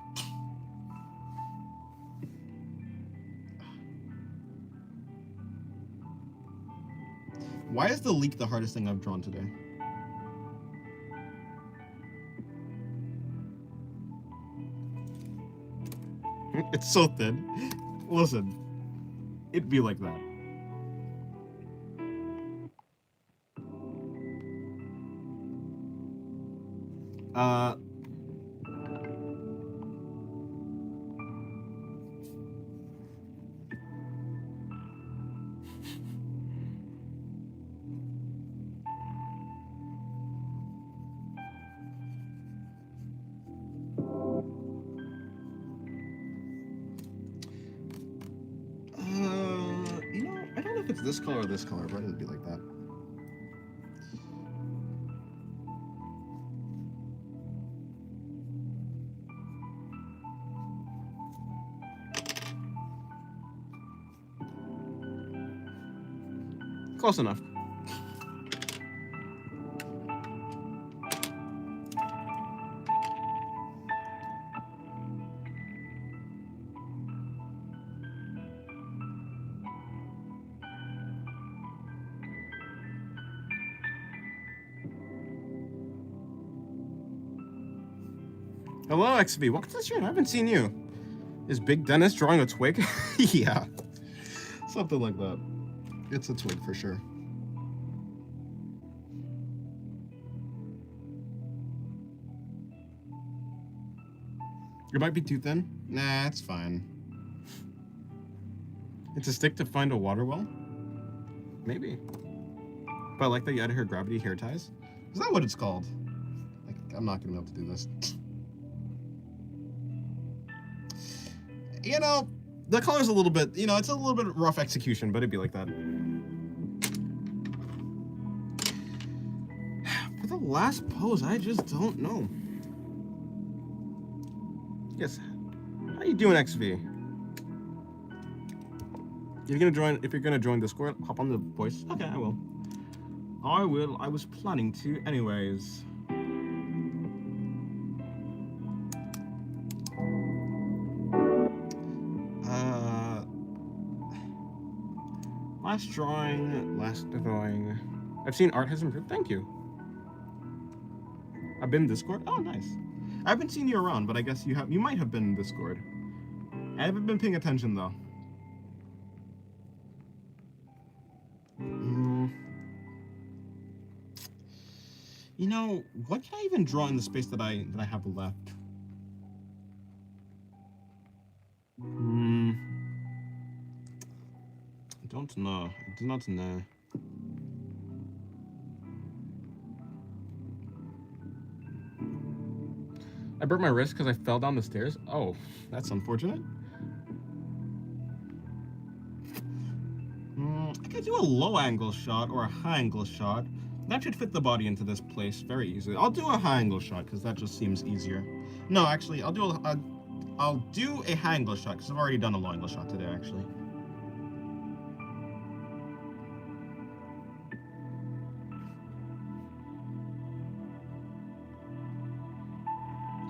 Why is the leek the hardest thing I've drawn today? It's so thin. Listen, it'd be like that. I don't know if it's this color or this color, but it'd be like that. Close enough. Hello, XB. Welcome to the stream. I haven't seen you. Is Big Dennis drawing a twig? Yeah. Something like that. It's a twig for sure. It might be too thin. Nah, it's fine. It's a stick to find a water well? Maybe. But I like that you added her gravity hair ties. Is that what it's called? Like, I'm not gonna be able to do this. You know, the color's a little bit, you know, it's a little bit rough execution, but it'd be like that. For the last pose, I just don't know. Yes. How you doing, XV? You're gonna join, if you're gonna join Discord, hop on the voice. Okay, I will. I will. I was planning to anyways. Last drawing. I've seen art has improved. Thank you. I've been in Discord. Oh, nice. I haven't seen you around, but I guess you have. You might have been in Discord. I haven't been paying attention though. You know, what can I even draw in the space that I have left? I don't know. I do not know. I broke my wrist because I fell down the stairs. Oh, That's unfortunate. I could do a low angle shot or a high angle shot. That should fit the body into this place very easily. I'll do a high angle shot because that just seems easier. No, actually, I'll do a high angle shot because I've already done a low angle shot today, actually.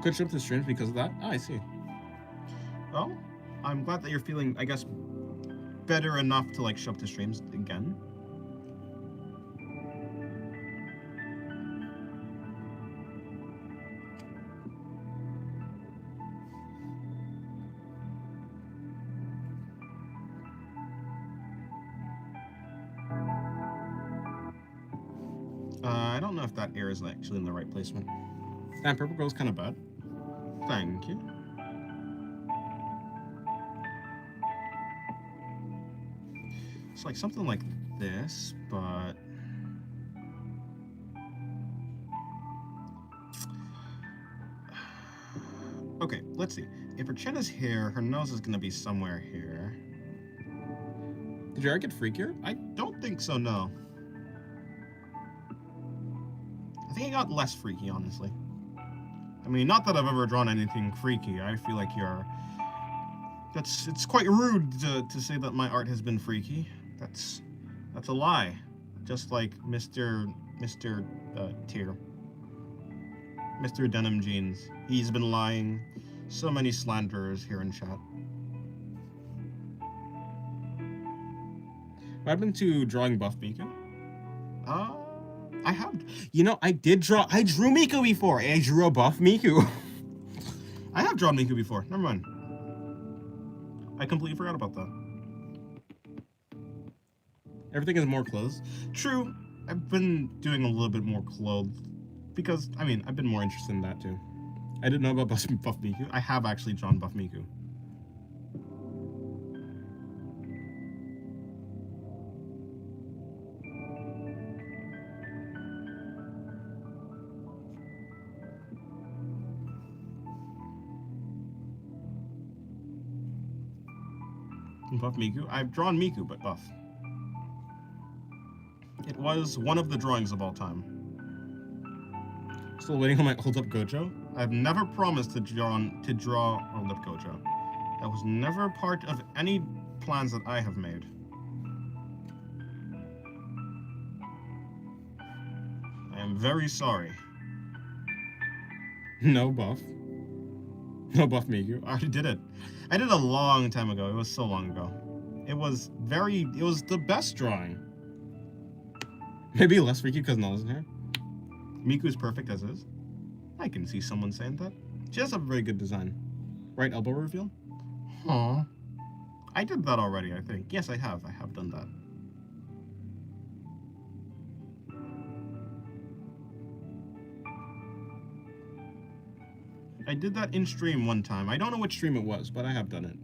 could show up to streams because of that. Oh, I see. Well, I'm glad that you're feeling, I guess, better enough to like show up to streams again. I don't know if that air is actually in the right placement. And purple girl's kind of bad. Thank you. It's like something like this, but okay, let's see. If her chin is here, her nose is gonna be somewhere here. Did your art get freakier? I don't think so, no. I think it got less freaky, honestly. I mean, not that I've ever drawn anything freaky. I feel like it's quite rude to say that my art has been freaky. That's a lie. Just like Mr. Tier. Mr. Denim Jeans. He's been lying. So many slanderers here in chat. What happened to drawing Buff Beacon? I have. You know, I drew Miku before. I drew a buff Miku. I have drawn Miku before. Never mind. I completely forgot about that. Everything is more clothes. True. I've been doing a little bit more clothes because, I mean, I've been more interested in that too. I didn't know about Buff Miku. I have actually drawn buff Miku. Buff Miku? I've drawn Miku, but buff. It was one of the drawings of all time. Still waiting on my hold up Gojo. I've never promised to draw Hold Up Gojo. That was never part of any plans that I have made. I am very sorry. No buff. No buff Miku. I already did it. I did it a long time ago. It was so long ago. It was the best drawing. Maybe less freaky because Null isn't here. Miku's perfect as is. I can see someone saying that. She has a very good design. Right elbow reveal? Huh. I did that already, I think. Yes, I have. I have done that. I did that in stream one time. I don't know which stream it was, but I have done it.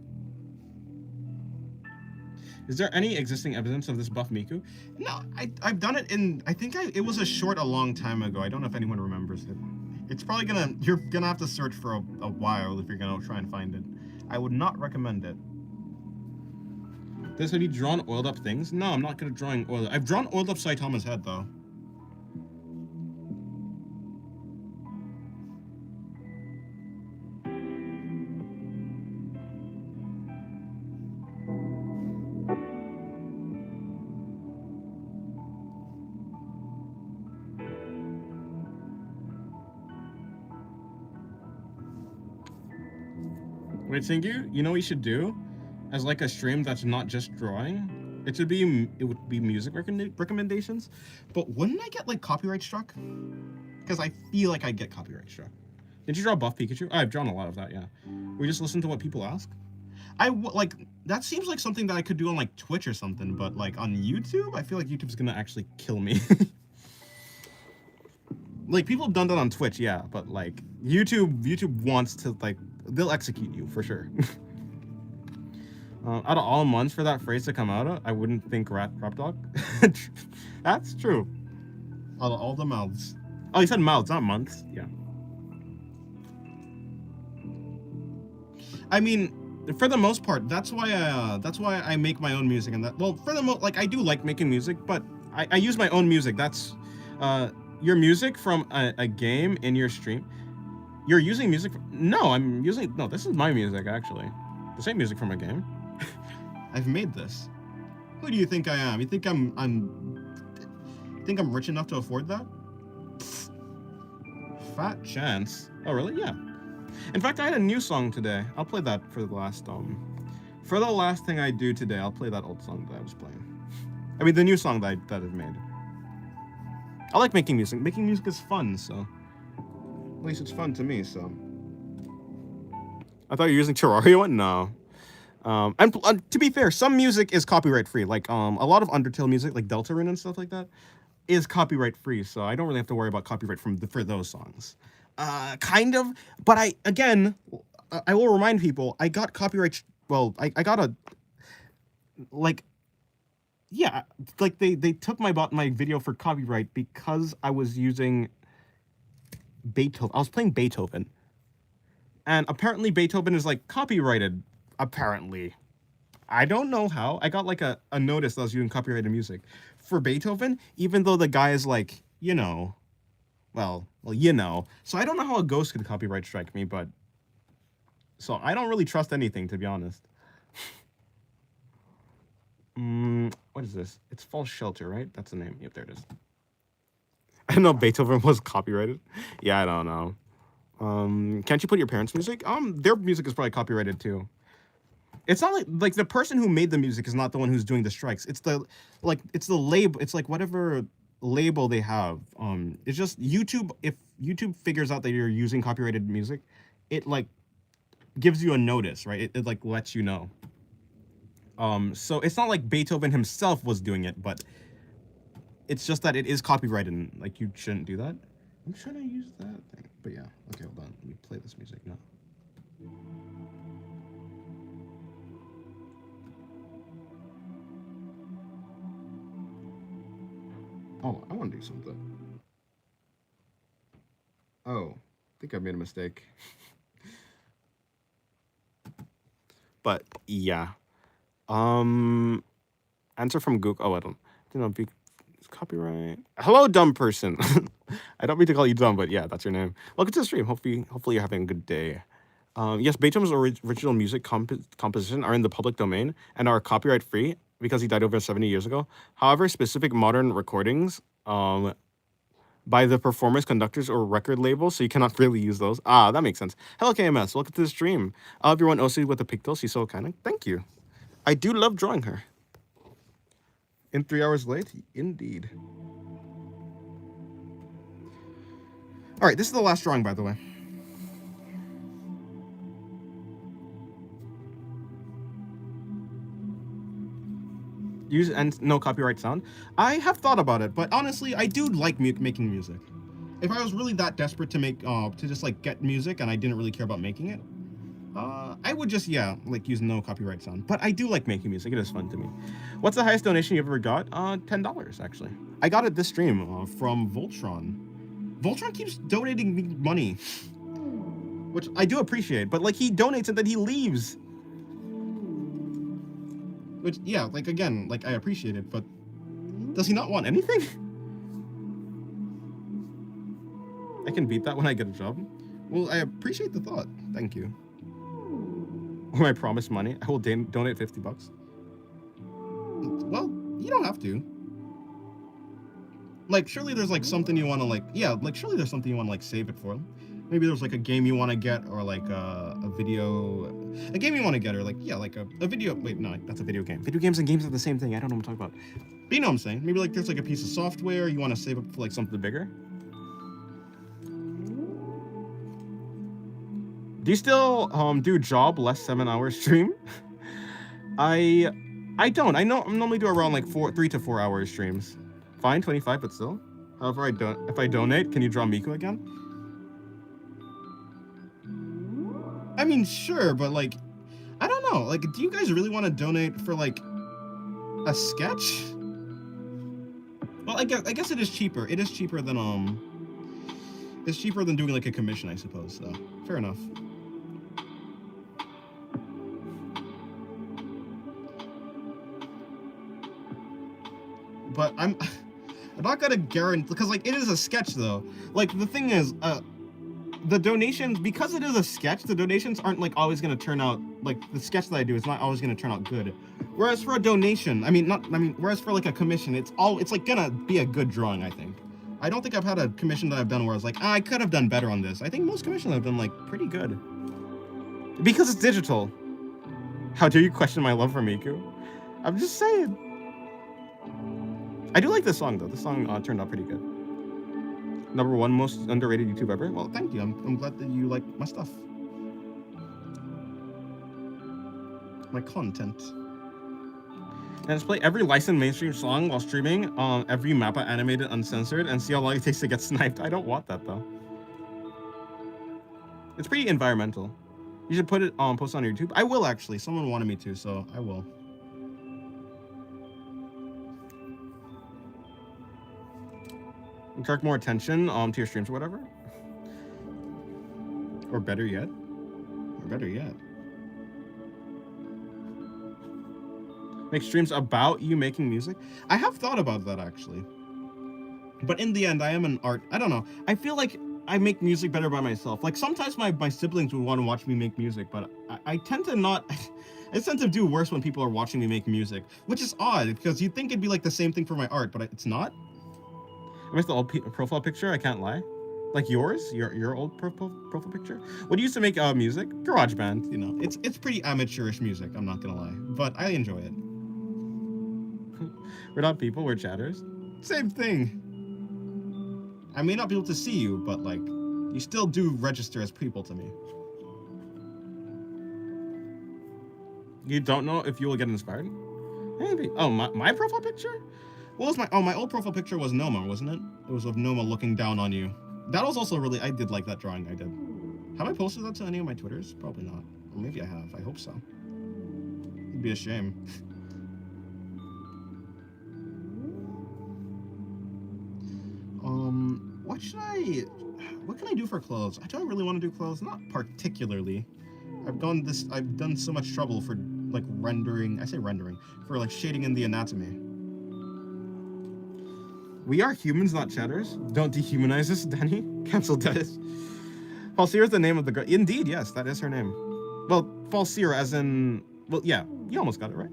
Is there any existing evidence of this buff Miku? No, I've done it in, I think it was a short a long time ago. I don't know if anyone remembers it. It's probably you're gonna have to search for a while if you're gonna try and find it. I would not recommend it. Have you drawn oiled up things? No, I'm not good at drawing oiled. I've drawn oiled up Saitama's head though. Wait, Singu, you know what you should do? As like a stream that's not just drawing, it would be music recommendations. But wouldn't I get like copyright struck? Because I feel like I'd get copyright struck. Did you draw Buff Pikachu? Oh, I've drawn a lot of that, yeah. We just listen to what people ask? Like, that seems like something that I could do on like Twitch or something, but like on YouTube, I feel like YouTube's gonna actually kill me. Like, people have done that on Twitch, yeah, but like YouTube wants to, like, they'll execute you for sure. Out of all months for that phrase to come out, I wouldn't think rap dog. That's true. Out of all the mouths. Oh, you said mouths, not months. Yeah. I mean, for the most part, that's why I make my own music, and that, well, for the most, like, I do like making music, but I use my own music. That's your music from a game in your stream. You're using music no, this is my music actually. This ain't music from a game. I've made this. Who do you think I am? You think I'm rich enough to afford that? Fat chance. Oh really? Yeah. In fact, I had a new song today. I'll play that for the last thing I do today. I'll play that old song that I was playing. I mean, the new song that I've made. I like making music. Making music is fun, so at least it's fun to me. So I thought you were using Terraria one? No. And to be fair, some music is copyright free. Like a lot of Undertale music, like Deltarune and stuff like that, is copyright free. So I don't really have to worry about copyright for those songs. Kind of, but I will remind people, I got copyright. Well, I got a, like, yeah, like they took my video for copyright because I was using Beethoven. I was playing Beethoven, and apparently Beethoven is like copyrighted. Apparently, I don't know how. I got like a notice that I was using copyrighted music for Beethoven, even though the guy is like, you know. Well, you know. So I don't know how a ghost could copyright strike me, but so I don't really trust anything, to be honest. What is this? It's False Shelter, right? That's the name. Yep, there it is. I didn't know Beethoven was copyrighted. Yeah, I don't know. Can't you put your parents' music? Their music is probably copyrighted too. It's not like the person who made the music is not the one who's doing the strikes. It's the label. It's like whatever label they have. It's just YouTube. If YouTube figures out that you're using copyrighted music, it like gives you a notice, right? It like lets you know. So it's not like Beethoven himself was doing it, but it's just that it is copyrighted and like you shouldn't do that. I'm trying to use that thing, but yeah. Okay, hold on. Let me play this music now. Oh, I want to do something. Oh, I think I made a mistake. But yeah. Answer from Google. Oh, I don't know. It's copyright. Hello, dumb person. I don't mean to call you dumb, but yeah, that's your name. Welcome to the stream. Hopefully you're having a good day. Yes, Beethoven's original music composition are in the public domain and are copyright free because he died over 70 years ago. However, specific modern recordings by the performers, conductors, or record labels, so you cannot really use those. Ah, that makes sense. Hello, KMS. Welcome to the stream. Everyone else with the pigtail. She's so kind. Thank you. I do love drawing her. In 3 hours late? Indeed. All right, this is the last drawing, by the way. Use and no copyright sound. I have thought about it, but honestly, I do like making music. If I was really that desperate to make, to just like get music and I didn't really care about making it, I would just, yeah, like use no copyright sound. But I do like making music. It is fun to me. What's the highest donation you've ever got? $10 actually. I got it this stream from Voltron. Voltron keeps donating me money, which I do appreciate. But like he donates and then he leaves. Which, yeah, like again, like I appreciate it, but does he not want anything? I can beat that when I get a job. Well, I appreciate the thought. Thank you. When I promise money, I will donate $50. Well, you don't have to. Like, surely there's like something you want to like, yeah, like surely there's something you want to like save it for. Maybe there's like a game you want to get, or like a game you want to get, or like, yeah, like a video. Wait, no, that's a video game. Video games and games are the same thing. I don't know what I'm talking about. But you know what I'm saying? Maybe like there's like a piece of software you want to save up for like something bigger. Do you still do job less 7-hour stream? I don't. I normally do around like 3 to 4 hour streams. Fine, 25, but still. However, if I donate, can you draw Miku again? I mean, sure, but like, I don't know. Like, do you guys really want to donate for like a sketch? Well, I guess it is cheaper. It is cheaper than it's cheaper than doing like a commission, I suppose. So fair enough. But I'm not gonna guarantee, because like it is a sketch though. Like the thing is, the donations, because it is a sketch, the donations aren't like always gonna turn out, like the sketch that I do is not always gonna turn out good. Whereas for a donation, whereas for like a commission, it's like gonna be a good drawing, I think. I don't think I've had a commission that I've done where I was like, I could have done better on this. I think most commissions I've done like pretty good. Because it's digital. How dare you question my love for Miku? I'm just saying. I do like this song though. This song turned out pretty good. #1 most underrated YouTube ever. Well, thank you. I'm glad that you like my stuff. My content. And let's play every licensed mainstream song while streaming, every mappa animated uncensored, and see how long it takes to get sniped. I don't want that though. It's pretty environmental. You should put it post on your YouTube. I will actually. Someone wanted me to, so I will. Attract more attention to your streams or whatever. Or better yet. Make streams about you making music. I have thought about that actually. But in the end, I am an art. I don't know. I feel like I make music better by myself. Like sometimes my siblings would want to watch me make music, but I tend to not. I tend to do worse when people are watching me make music, which is odd because you'd think it'd be like the same thing for my art, but it's not. I missed the old profile picture. I can't lie. Like yours, your old profile picture. What do you used to make music? GarageBand. You know, it's pretty amateurish music. I'm not gonna lie, but I enjoy it. We're not people. We're chatters. Same thing. I may not be able to see you, but like, you still do register as people to me. You don't know if you will get inspired? Maybe. Oh, my profile picture? What was my old profile picture was Noma, wasn't it? It was of Noma looking down on you. That was also really, I did like that drawing, I did. Have I posted that to any of my Twitters? Probably not. Or maybe I have, I hope so. It'd be a shame. What can I do for clothes? I don't really want to do clothes, not particularly. I've done so much trouble for like rendering, for like shading in the anatomy. We are humans, not chatters. Don't dehumanize us, Danny. Cancel Dennis. Falsira is the name of the girl. Indeed, yes, that is her name. Well, Falsira as in, well, yeah, you almost got it right.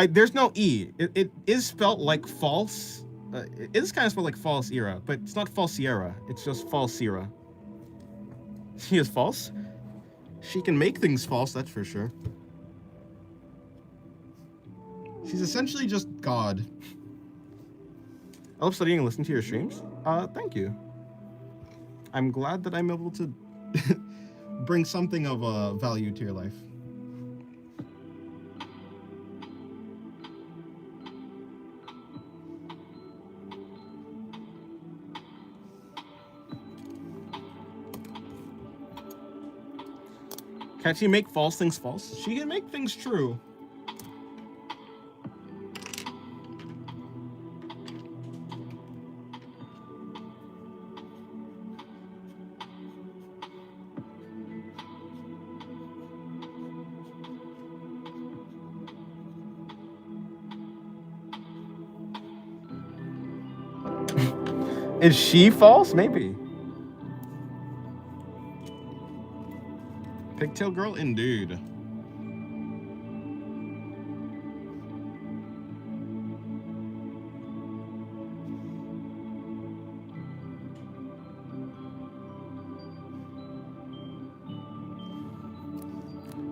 There's no E. It is spelled like false. It is kind of spelled like false era, but it's not Falsira. It's just Falsira. She is false. She can make things false, that's for sure. She's essentially just God. I love studying and listening to your streams. Thank you. I'm glad that I'm able to bring something of value to your life. Can she make false things false? She can make things true. Is she false? Maybe. Pigtail girl, indeed.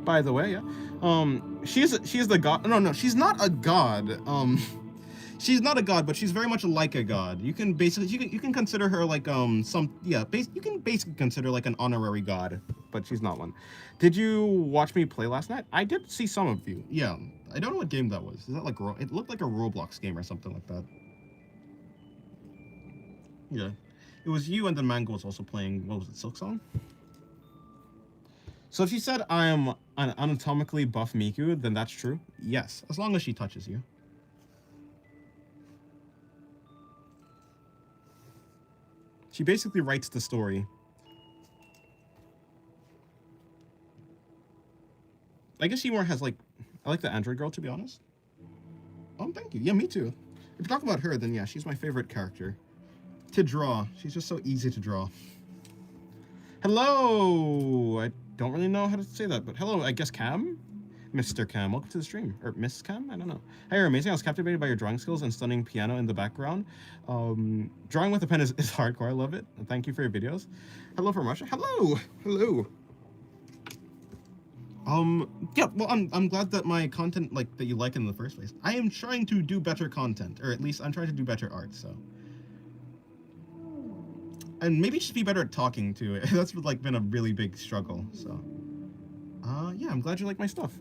By the way, yeah. She's the god. No, she's not a god. She's not a god, but she's very much like a god. You can basically you can consider her like you can basically consider like an honorary god, but she's not one. Did you watch me play last night? I did see some of you. Yeah, I don't know what game that was. Is that like it looked like a Roblox game or something like that? Yeah, it was you, and then Mango was also playing. What was it, Silk Song? So if she said I am an anatomically buff Miku, then that's true? Yes, as long as she touches you. She basically writes the story. I guess she more has like... I like the android girl, to be honest. Oh, thank you. Yeah, me too. If you talk about her, then yeah, she's my favorite character. To draw. She's just so easy to draw. Hello! I don't really know how to say that, but hello, I guess Cam? Mr. Cam, welcome to the stream. Or Miss Cam? I don't know. Hey, you're amazing. I was captivated by your drawing skills and stunning piano in the background. Drawing with a pen is hardcore. I love it. And thank you for your videos. Hello from Russia. Hello! Hello! Yeah, well, I'm glad that my content, like, that you like in the first place. I am trying to do better content, or at least I'm trying to do better art, so. And maybe just be better at talking to it. That's, like, been a really big struggle, so. Yeah, I'm glad you like my stuff.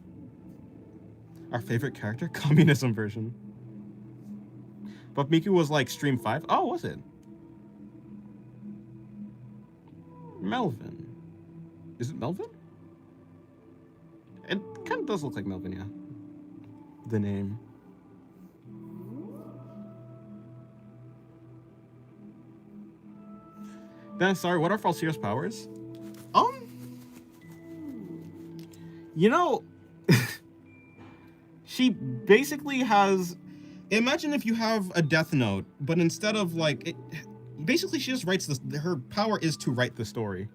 Our favorite character? Communism version. But Miku was, like, stream 5? Oh, was it? Melvin. Is it Melvin? It kind of does look like Melvin, yeah. The name. Then, sorry, what are Falsia's powers? You know, she basically has... Imagine if you have a Death Note, but instead of, like... basically, she just writes this... Her power is to write the story.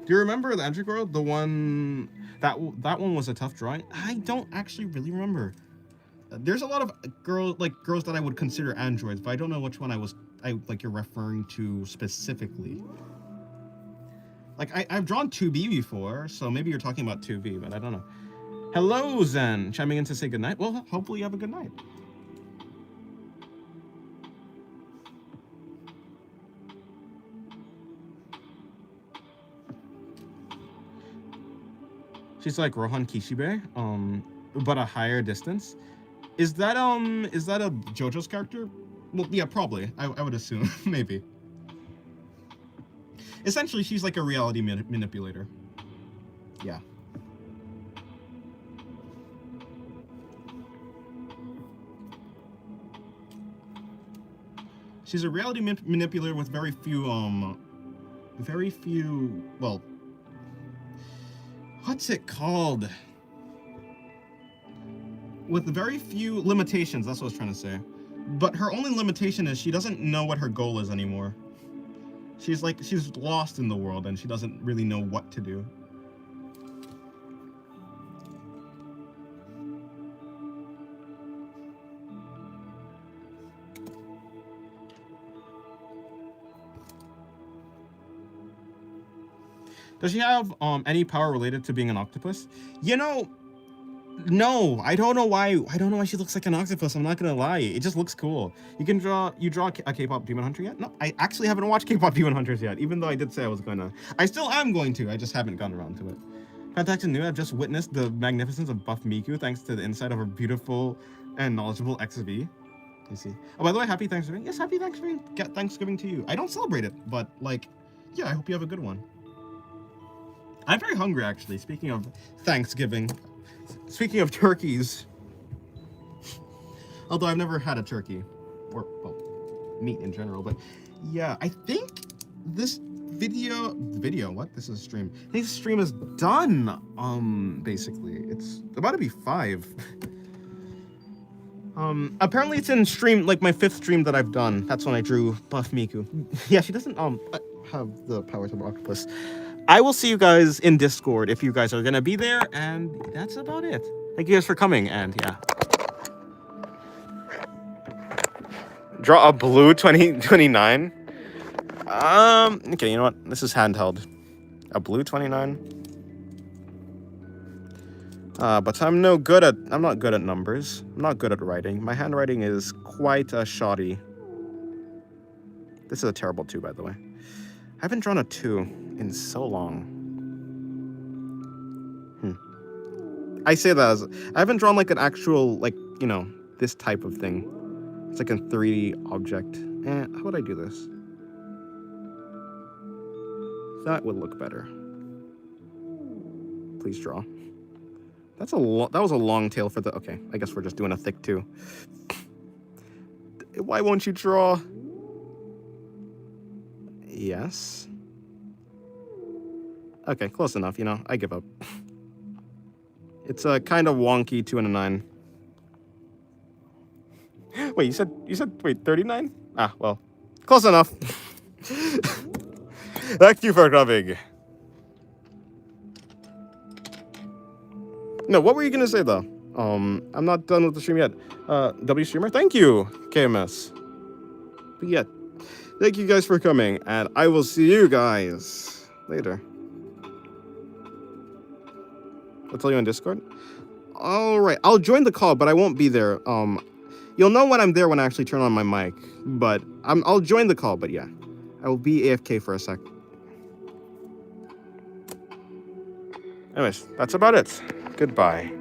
Do you remember the Android Girl? The one... That one was a tough drawing? I don't actually really remember. There's a lot of girls that I would consider androids, but I don't know which one you're referring to specifically. Like, I've drawn 2B before, so maybe you're talking about 2B, but I don't know. Hello, Zen. Chiming in to say goodnight. Well, hopefully you have a good night. She's like Rohan Kishibe, but a higher distance. Is that a JoJo's character? Well, yeah, probably. I would assume. Maybe. Essentially, she's like a reality manipulator. Yeah. She's a reality manipulator with very few, well, what's it called? With very few limitations, that's what I was trying to say. But her only limitation is she doesn't know what her goal is anymore. She's lost in the world and she doesn't really know what to do. Does she have any power related to being an octopus? You know, no. I don't know why she looks like an octopus. I'm not gonna lie. It just looks cool. You draw a K-pop Demon Hunter yet? No, I actually haven't watched K-pop Demon Hunters yet, even though I did say I was gonna. I still am going to. I just haven't gotten around to it. Fantastic New, I've just witnessed the magnificence of buff Miku thanks to the insight of her beautiful and knowledgeable XV. You see. Oh, by the way, happy Thanksgiving. Yes, happy Thanksgiving. Thanksgiving to you. I don't celebrate it, but like, yeah, I hope you have a good one. I'm very hungry, actually. Speaking of Thanksgiving. Speaking of turkeys. Although I've never had a turkey. Or, well, meat in general. But, yeah, I think this video... What? This is a stream. I think this stream is done, basically. It's about to be 5. Apparently it's in stream, like, my 5th stream that I've done. That's when I drew Buff Miku. Yeah, she doesn't, have the powers of octopus. I will see you guys in Discord if you guys are gonna be there, and that's about it. Thank you guys for coming, and yeah. Draw a blue 2029. Okay, you know what? This is handheld. A blue 29. But I'm not good at numbers. I'm not good at writing. My handwriting is quite shoddy. This is a terrible 2, by the way. I haven't drawn a 2 in so long. I say that as I haven't drawn like an actual, like, you know, this type of thing. It's like a 3D object. How would I do this? That would look better. Please draw. That was a long tail for the... Okay, I guess we're just doing a thick 2. Why won't you draw? Yes. Okay, close enough, you know. I give up. It's a kind of wonky 2 and a 9. Wait, you said wait, 39? Ah, well, close enough. Thank you for coming. No, what were you gonna say though? I'm not done with the stream yet. W streamer, thank you, KMS. But yeah, thank you guys for coming, and I will see you guys later. I'll tell you on Discord. All right, I'll join the call, but I won't be there. You'll know when I'm there when I actually turn on my mic. But I'll join the call. But yeah, I will be AFK for a sec. Anyways, that's about it. Goodbye.